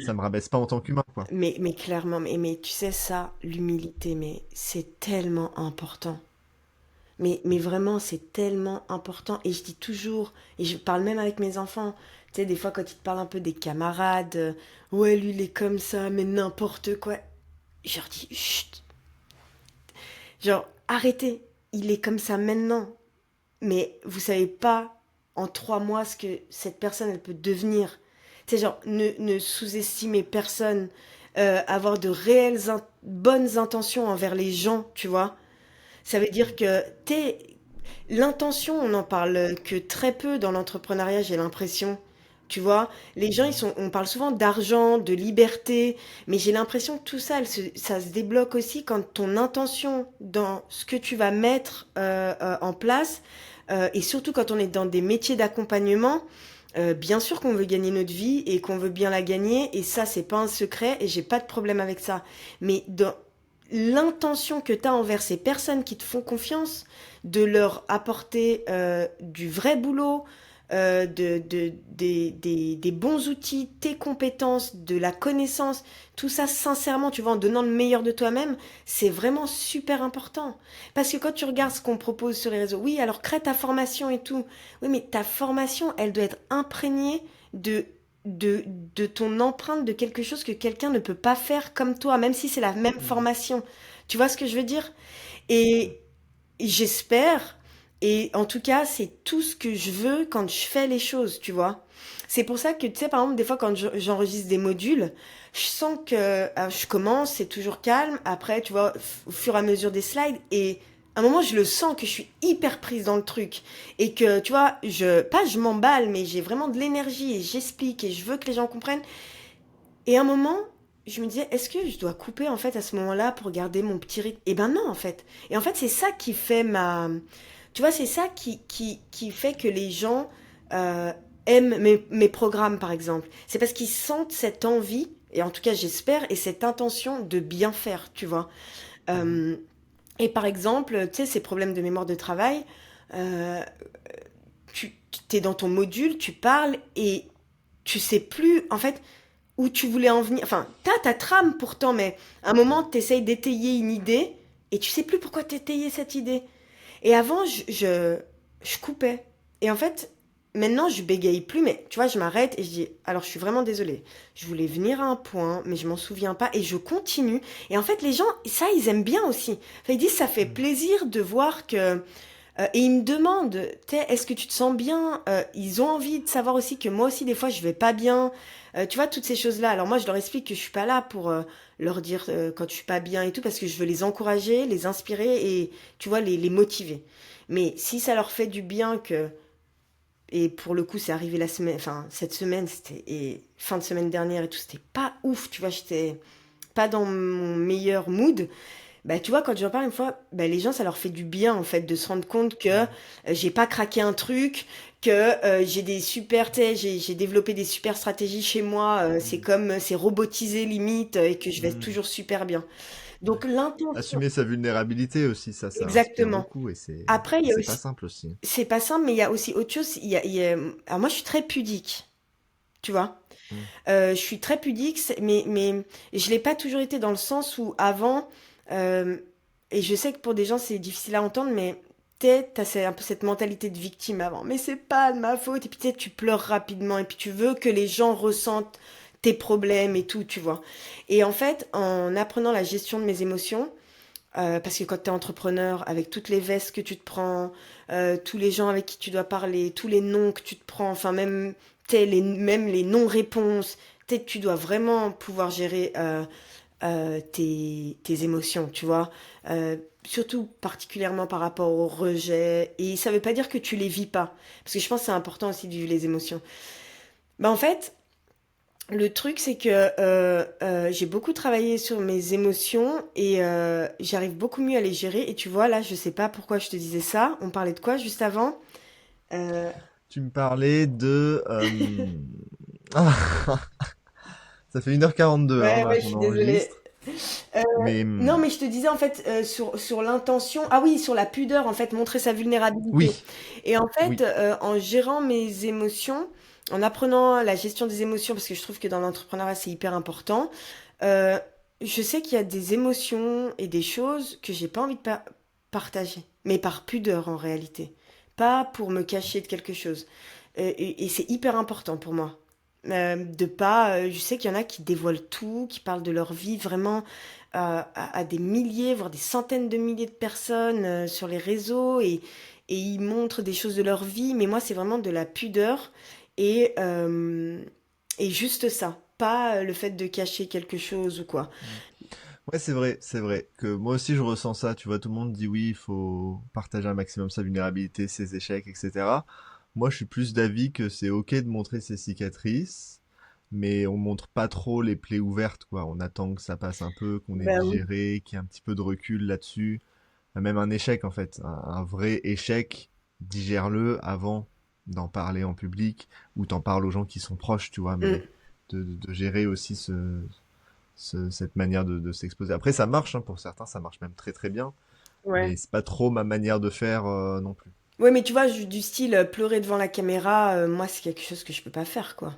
ça me rabaisse pas en tant qu'humain, quoi. Mais clairement, mais tu sais ça, l'humilité, mais c'est tellement important. Mais vraiment, c'est tellement important. Et je dis toujours, et je parle même avec mes enfants, tu sais, des fois quand ils te parlent un peu des camarades, ouais, lui, il est comme ça, mais n'importe quoi. Je leur dis, chut, genre, arrêtez, il est comme ça maintenant. Mais vous savez pas en 3 mois ce que cette personne, elle peut devenir. Tu sais, genre, ne sous-estimez personne, avoir de réelles bonnes intentions envers les gens, tu vois. Ça veut dire que l'intention, on n'en parle que très peu dans l'entrepreneuriat, j'ai l'impression. Tu vois, les gens, on parle souvent d'argent, de liberté, mais j'ai l'impression que tout ça, ça se débloque aussi quand ton intention dans ce que tu vas mettre en place, et surtout quand on est dans des métiers d'accompagnement, bien sûr qu'on veut gagner notre vie et qu'on veut bien la gagner, et ça, c'est pas un secret, et j'ai pas de problème avec ça. Mais dans l'intention que tu as envers ces personnes qui te font confiance, de leur apporter du vrai boulot, des bons outils, tes compétences, de la connaissance, tout ça sincèrement, tu vois, en donnant le meilleur de toi-même, c'est vraiment super important. Parce que quand tu regardes ce qu'on propose sur les réseaux, oui, alors crée ta formation et tout. Oui, mais ta formation, elle doit être imprégnée de, de ton empreinte, de quelque chose que quelqu'un ne peut pas faire comme toi, même si c'est la même Mm. formation. Tu vois ce que je veux dire? Et j'espère, et en tout cas, c'est tout ce que je veux quand je fais les choses, tu vois. C'est pour ça que, tu sais, par exemple, des fois, quand j'enregistre des modules, je sens que je commence, c'est toujours calme. Après, tu vois, au fur et à mesure des slides, et à un moment, je le sens que je suis hyper prise dans le truc. Et que, tu vois, pas je m'emballe, mais j'ai vraiment de l'énergie et j'explique et je veux que les gens comprennent. Et à un moment, je me disais, est-ce que je dois couper en fait à ce moment-là pour garder mon petit rythme? Eh ben non, en fait. Et en fait, c'est ça qui fait ma... Tu vois, c'est ça qui fait que les gens euh, aiment mes programmes, par exemple. C'est parce qu'ils sentent cette envie, et en tout cas j'espère, et cette intention de bien faire, tu vois. Mhm. Euh, et par exemple, tu sais, ces problèmes de mémoire de travail, euh, tu es dans ton module, tu parles, et tu sais plus, en fait, où tu voulais en venir. Enfin, t'as ta trame pourtant, mais à un moment, t'essayes d'étayer une idée et tu sais plus pourquoi t'étayais cette idée. Et avant, je coupais. Et en fait, maintenant, je bégaye plus, mais tu vois, je m'arrête et je dis, alors je suis vraiment désolée. Je voulais venir à un point, mais je m'en souviens pas et je continue. Et en fait, les gens, ça, ils aiment bien aussi. Enfin, ils disent, ça fait Mm. plaisir de voir que et ils me demandent, est-ce que tu te sens bien? Ils ont envie de savoir aussi que moi aussi, des fois, je vais pas bien. Tu vois, toutes ces choses-là. Alors moi, je leur explique que je suis pas là pour leur dire quand je suis pas bien et tout, parce que je veux les encourager, les inspirer et, tu vois, les motiver. Mais si ça leur fait du bien que... Et pour le coup, c'est arrivé la semaine, enfin, cette semaine, c'était... Et fin de semaine dernière et tout, c'était pas ouf, tu vois, j'étais pas dans mon meilleur mood. Bah, tu vois, quand j'en parle une fois, bah, les gens, ça leur fait du bien, en fait, de se rendre compte que Mm. j'ai pas craqué un truc, que j'ai des super, tu sais, j'ai développé des super stratégies chez moi, c'est Mm. comme, c'est robotisé limite, et que je vais Mm. toujours super bien. Ouais. Donc, l'intention, Assumer sa vulnérabilité aussi, ça inspire exactement. beaucoup et c'est Après, il y a c'est pas aussi, simple aussi. c'est pas simple, mais il y a aussi autre chose. Alors, moi, je suis très pudique, tu vois. Mm. Je suis très pudique, mais je l'ai pas toujours été dans le sens où avant, euh, et je sais que pour des gens c'est difficile à entendre, mais un peu cette mentalité de victime avant. Mais c'est pas de ma faute, et puis tu pleures rapidement, et puis tu veux que les gens ressentent tes problèmes et tout, tu vois. Et en fait, en apprenant la gestion de mes émotions, parce que quand tu es entrepreneur, avec toutes les vestes que tu te prends, tous les gens avec qui tu dois parler, tous les noms que tu te prends, enfin même, même les non-réponses, tu dois vraiment pouvoir gérer tes émotions, tu vois. Surtout particulièrement par rapport au rejet. Et ça veut pas dire que tu les vis pas, parce que je pense que c'est important aussi de vivre les émotions. Bah en fait, le truc, c'est que j'ai beaucoup travaillé sur mes émotions et j'arrive beaucoup mieux à les gérer. Et tu vois, là, je sais pas pourquoi je te disais ça. On parlait de quoi juste avant? Euh, Tu me parlais de... ah, ça fait 1h42 hein, Ouais, là ouais, je qu'on suis désolée. enregistre. Euh, Mais non, mais je te disais en fait sur l'intention. Ah oui, sur la pudeur, en fait, montrer sa vulnérabilité. oui, Et en fait, oui. en gérant mes émotions, en apprenant la gestion des émotions, parce que je trouve que dans l'entrepreneuriat, c'est hyper important. Euh, je sais qu'il y a des émotions et des choses que j'ai pas envie de partager, mais par pudeur en réalité, pas pour me cacher de quelque chose. Et c'est hyper important pour moi. De pas, je sais qu'il y en a qui dévoilent tout, qui parlent de leur vie vraiment à des milliers, voire des centaines de milliers de personnes sur les réseaux et ils montrent des choses de leur vie, mais moi c'est vraiment de la pudeur et, euh, et juste ça, pas le fait de cacher quelque chose ou quoi. Ouais, c'est vrai que moi aussi je ressens ça. Tu vois, tout le monde dit oui, il faut partager un maximum sa vulnérabilité, ses échecs, etc. Moi, je suis plus d'avis que c'est ok de montrer ses cicatrices, mais on montre pas trop les plaies ouvertes, quoi. On attend que ça passe un peu, qu'on ait Ben oui. digéré, qu'il y ait un petit peu de recul là-dessus. Même un échec, en fait, un vrai échec, digère-le avant d'en parler en public ou t'en parles aux gens qui sont proches, tu vois, mais Mm. de gérer aussi cette manière de s'exposer. Après, ça marche, hein, pour certains, ça marche même très très bien, Ouais. mais c'est pas trop ma manière de faire non plus. Ouais, mais tu vois, du style pleurer devant la caméra, moi, c'est quelque chose que je peux pas faire, quoi.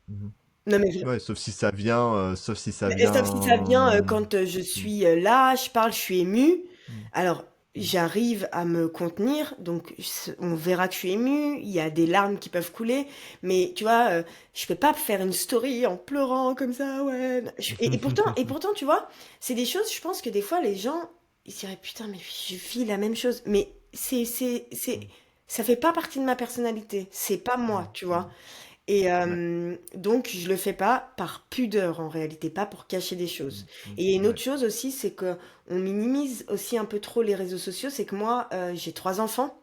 Mhm. Non, mais Ouais, sauf si ça et sauf si ça vient vient. quand je Mm. suis là, je parle, je suis émue. Mm. Alors, Mm. j'arrive à me contenir, donc on verra que je suis émue. Il y a des larmes qui peuvent couler, mais tu vois, je peux pas faire une story en pleurant comme ça, ouais. Et pourtant, tu vois, c'est des choses. Je pense que des fois, les gens, ils se diraient putain, mais je vis la même chose, mais Mm. ça fait pas partie de ma personnalité. C'est pas moi, Mm. tu Mm. vois. Et Ouais. donc, je le fais pas par pudeur en réalité, pas pour cacher des choses. Mm. Mm. Et il y a une Ouais. autre chose aussi, c'est que on minimise aussi un peu trop les réseaux sociaux. C'est que moi, j'ai trois enfants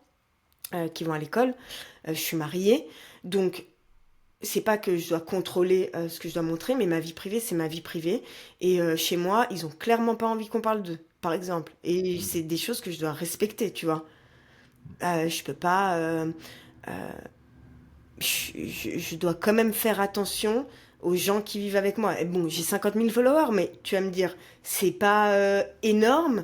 qui vont à l'école. Je suis mariée, donc c'est pas que je dois contrôler ce que je dois montrer, mais ma vie privée, c'est ma vie privée. Et chez moi, ils ont clairement pas envie qu'on parle d'eux, par exemple. Et Mm. c'est des choses que je dois respecter, tu vois. Je peux pas. Je dois quand même faire attention aux gens qui vivent avec moi. Et bon, j'ai 50 000 followers, mais tu vas me dire, c'est pas énorme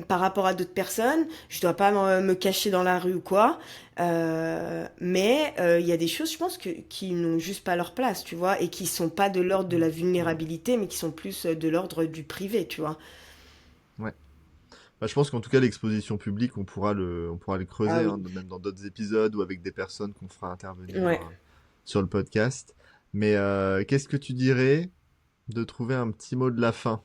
par rapport à d'autres personnes. Je dois pas me cacher dans la rue ou quoi. Mais il y a des choses, je pense, qui n'ont juste pas leur place, tu vois, et qui sont pas de l'ordre de Mm. la Mm. vulnérabilité, mais qui sont plus de l'ordre du privé, tu vois. Ouais. Bah, je pense qu'en tout cas, l'exposition publique, on pourra le Ah creuser, oui. hein, même dans d'autres épisodes ou avec des personnes qu'on fera intervenir Ouais. sur le podcast. Mais qu'est-ce que tu dirais de trouver un petit mot de la fin?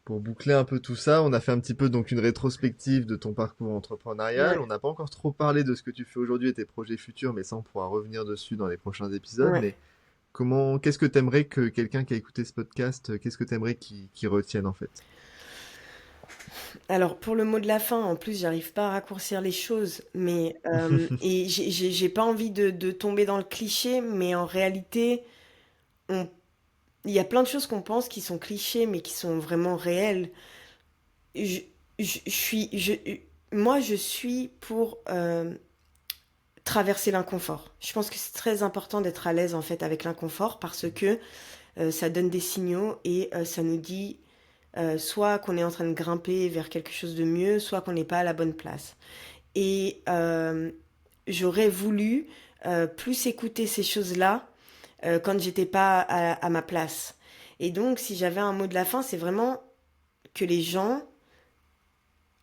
Pour boucler un peu tout ça, on a fait un petit peu donc une rétrospective de ton parcours entrepreneurial. On Ouais. n'a pas encore trop parlé de ce que tu fais aujourd'hui et tes projets futurs, mais ça, on pourra revenir dessus dans les prochains épisodes. Ouais. Mais qu'est-ce que t'aimerais que quelqu'un qui a écouté ce podcast, qu'est-ce que t'aimerais qu'il retienne en fait? Alors, pour le mot de la fin, en plus, j'arrive pas à raccourcir les choses, mais et j'ai pas envie de tomber dans le cliché, mais en réalité, on, il y a plein de choses qu'on pense qui sont clichés, mais qui sont vraiment réelles. Je, je suis, moi, je suis pour traverser l'inconfort. Je pense que c'est très important d'être à l'aise en fait avec l'inconfort parce que ça donne des signaux et ça nous dit soit qu'on est en train de grimper vers quelque chose de mieux, soit qu'on n'est pas à la bonne place. Et j'aurais voulu plus écouter ces choses-là quand j'étais pas à ma place. Et donc, si j'avais un mot de la fin, c'est vraiment que les gens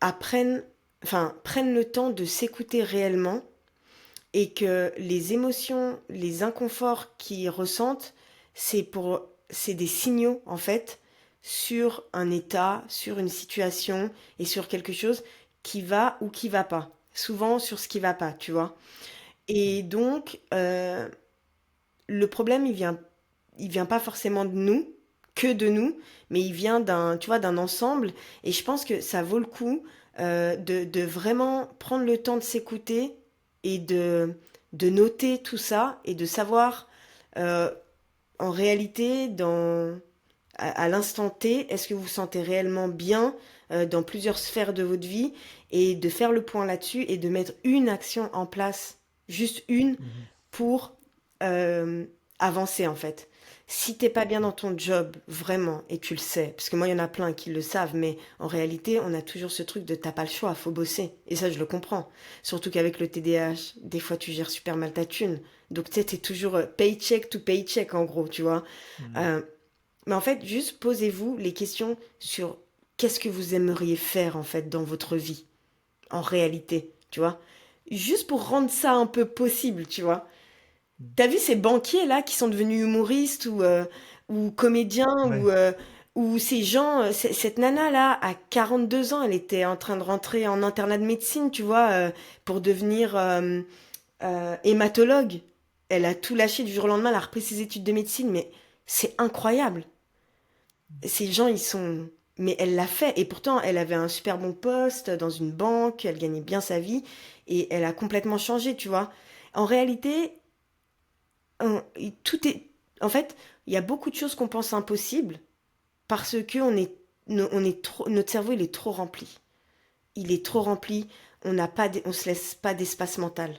apprennent, enfin, prennent le temps de s'écouter réellement et que les émotions, les inconforts qu'ils ressentent, c'est des signaux en fait sur un état, sur une situation et sur quelque chose qui va ou qui va pas. Souvent sur ce qui va pas, tu vois. Et donc le problème il vient pas forcément de nous, que de nous, mais il vient d'un, tu vois, d'un ensemble. Et je pense que ça vaut le coup de vraiment prendre le temps de s'écouter et de noter tout ça et de savoir euh, en réalité, à l'instant T, est-ce que vous vous sentez réellement bien dans plusieurs sphères de votre vie et de faire le point là-dessus et de mettre une action en place, juste une, Mhm. pour euh, avancer en fait. Si t'es pas bien dans ton job, vraiment, et tu le sais, parce que moi il y en a plein qui le savent, mais en réalité on a toujours ce truc de t'as pas le choix, faut bosser. Et ça je le comprends. Surtout qu'avec le TDAH, des fois tu gères super mal ta thune. Donc tu sais, t'es toujours paycheck to paycheck en gros, tu vois. Mhm. Euh, mais en fait, juste posez-vous les questions sur qu'est-ce que vous aimeriez faire en fait dans votre vie, en réalité, tu vois. Juste pour rendre ça un peu possible, tu vois. T'as vu ces banquiers là qui sont devenus humoristes ou comédiens Ouais. ou ces gens, cette nana là, à 42 ans, elle était en train de rentrer en internat de médecine, tu vois, pour devenir hématologue. Elle a tout lâché du jour au lendemain, elle a repris ses études de médecine, mais c'est incroyable. Ces gens, ils sont... Mais elle l'a fait, et pourtant, elle avait un super bon poste dans une banque, elle gagnait bien sa vie, et elle a complètement changé, tu vois. En réalité, tout est... En fait, il y a beaucoup de choses qu'on pense impossibles, parce que on est trop, notre cerveau, il est trop rempli. Il est trop rempli, on se laisse pas d'espace mental.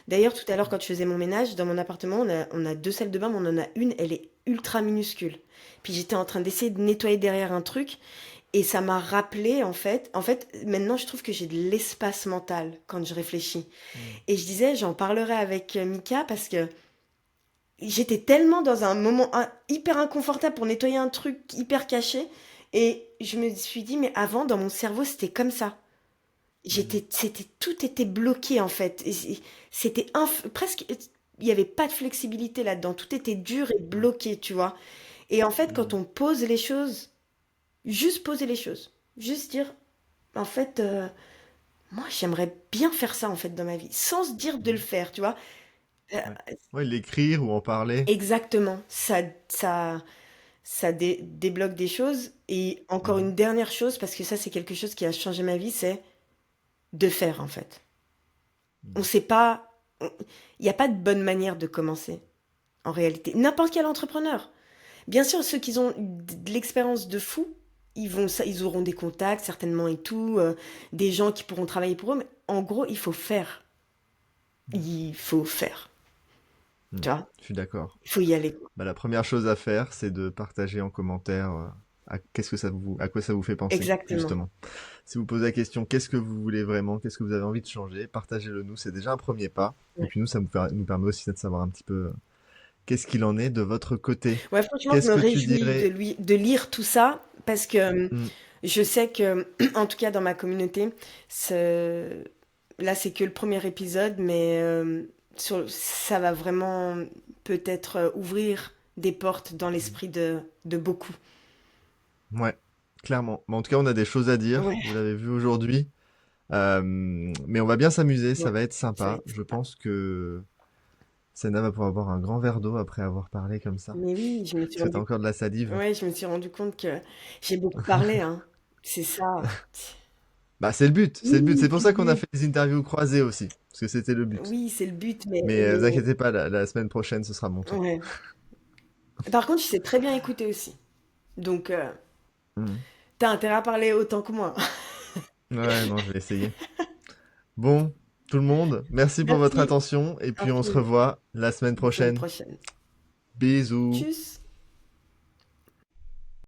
D'ailleurs, tout à l'heure, quand je faisais mon ménage, dans mon appartement, on a deux salles de bain, mais on en a une, elle est ultra minuscule. Puis j'étais en train d'essayer de nettoyer derrière un truc, Et ça m'a rappelé, en fait, maintenant, je trouve que j'ai de l'espace mental quand je réfléchis. Mm. Et je disais, j'en parlerai avec Mika parce que j'étais tellement dans un moment hyper inconfortable pour nettoyer un truc hyper caché. Et je me suis dit, mais avant, dans mon cerveau, c'était comme ça. Mm. Tout était bloqué, en fait. C'était presque, il n'y avait pas de flexibilité là-dedans. Tout était dur et Mm. bloqué, tu vois. Et en fait, quand Mm. on pose les choses, juste poser les choses, juste dire, en fait, moi, j'aimerais bien faire ça, en fait, dans ma vie, sans se dire de le Mm. faire, tu vois. Euh, Ouais. Ouais, l'écrire ou en parler. Exactement. Ça débloque des choses. Et encore Mhm. une dernière chose, parce que ça, c'est quelque chose qui a changé ma vie, c'est de faire, en fait. On Mm. sait pas, il n'y a pas de bonne manière de commencer, en réalité. N'importe quel entrepreneur. Bien sûr, ceux qui ont de l'expérience de fou, ils auront des contacts certainement et tout, des gens qui pourront travailler pour eux. Mais en gros, il faut faire. Mm. Il faut faire. Mm. Tu vois, Je suis d'accord. il faut y aller, quoi. Bah, la première chose à faire, c'est de partager en commentaire à quoi ça vous fait penser, Exactement. justement. Si vous posez la question, qu'est-ce que vous voulez vraiment, qu'est-ce que vous avez envie de changer, partagez-le nous, c'est déjà un premier pas. Et Ouais. puis nous, nous permet aussi de savoir un petit peu qu'est-ce qu'il en est de votre côté. Ouais, franchement, je Qu'est-ce me que tu réjouis dirais? de lire tout ça parce que Hmm. je sais que, en tout cas dans ma communauté, là c'est que le premier épisode, mais ça va vraiment peut-être ouvrir des portes dans l'esprit de beaucoup. Ouais, clairement. Mais en tout cas, on a des choses à dire, Ouais, vous l'avez vu aujourd'hui. Mais on va bien s'amuser, ça ouais, va être ça va sympa. être Je sympa. pense que Senna va pouvoir boire un grand verre d'eau après avoir parlé comme ça. Mais oui, Parce que t'as encore de la salive. ouais, je me suis rendu compte que j'ai beaucoup parlé, hein. C'est ça. Bah, c'est le but, c'est le but. Oui, C'est pour c'est le ça qu'on a but. fait des interviews croisées aussi. Parce que c'était le but. Oui, c'est le but, Mais mais vous inquiétez pas, la semaine prochaine, ce sera mon tour. ouais. Par contre, je sais très bien écouter aussi. Donc, Mhm. t'as intérêt à parler autant que moi. Ouais, non, je vais essayer. Bon, tout le monde, merci pour votre Merci. attention. Et Un puis on se plaisir. revoit la semaine La semaine prochaine. prochaine. Bisous. Tchuss.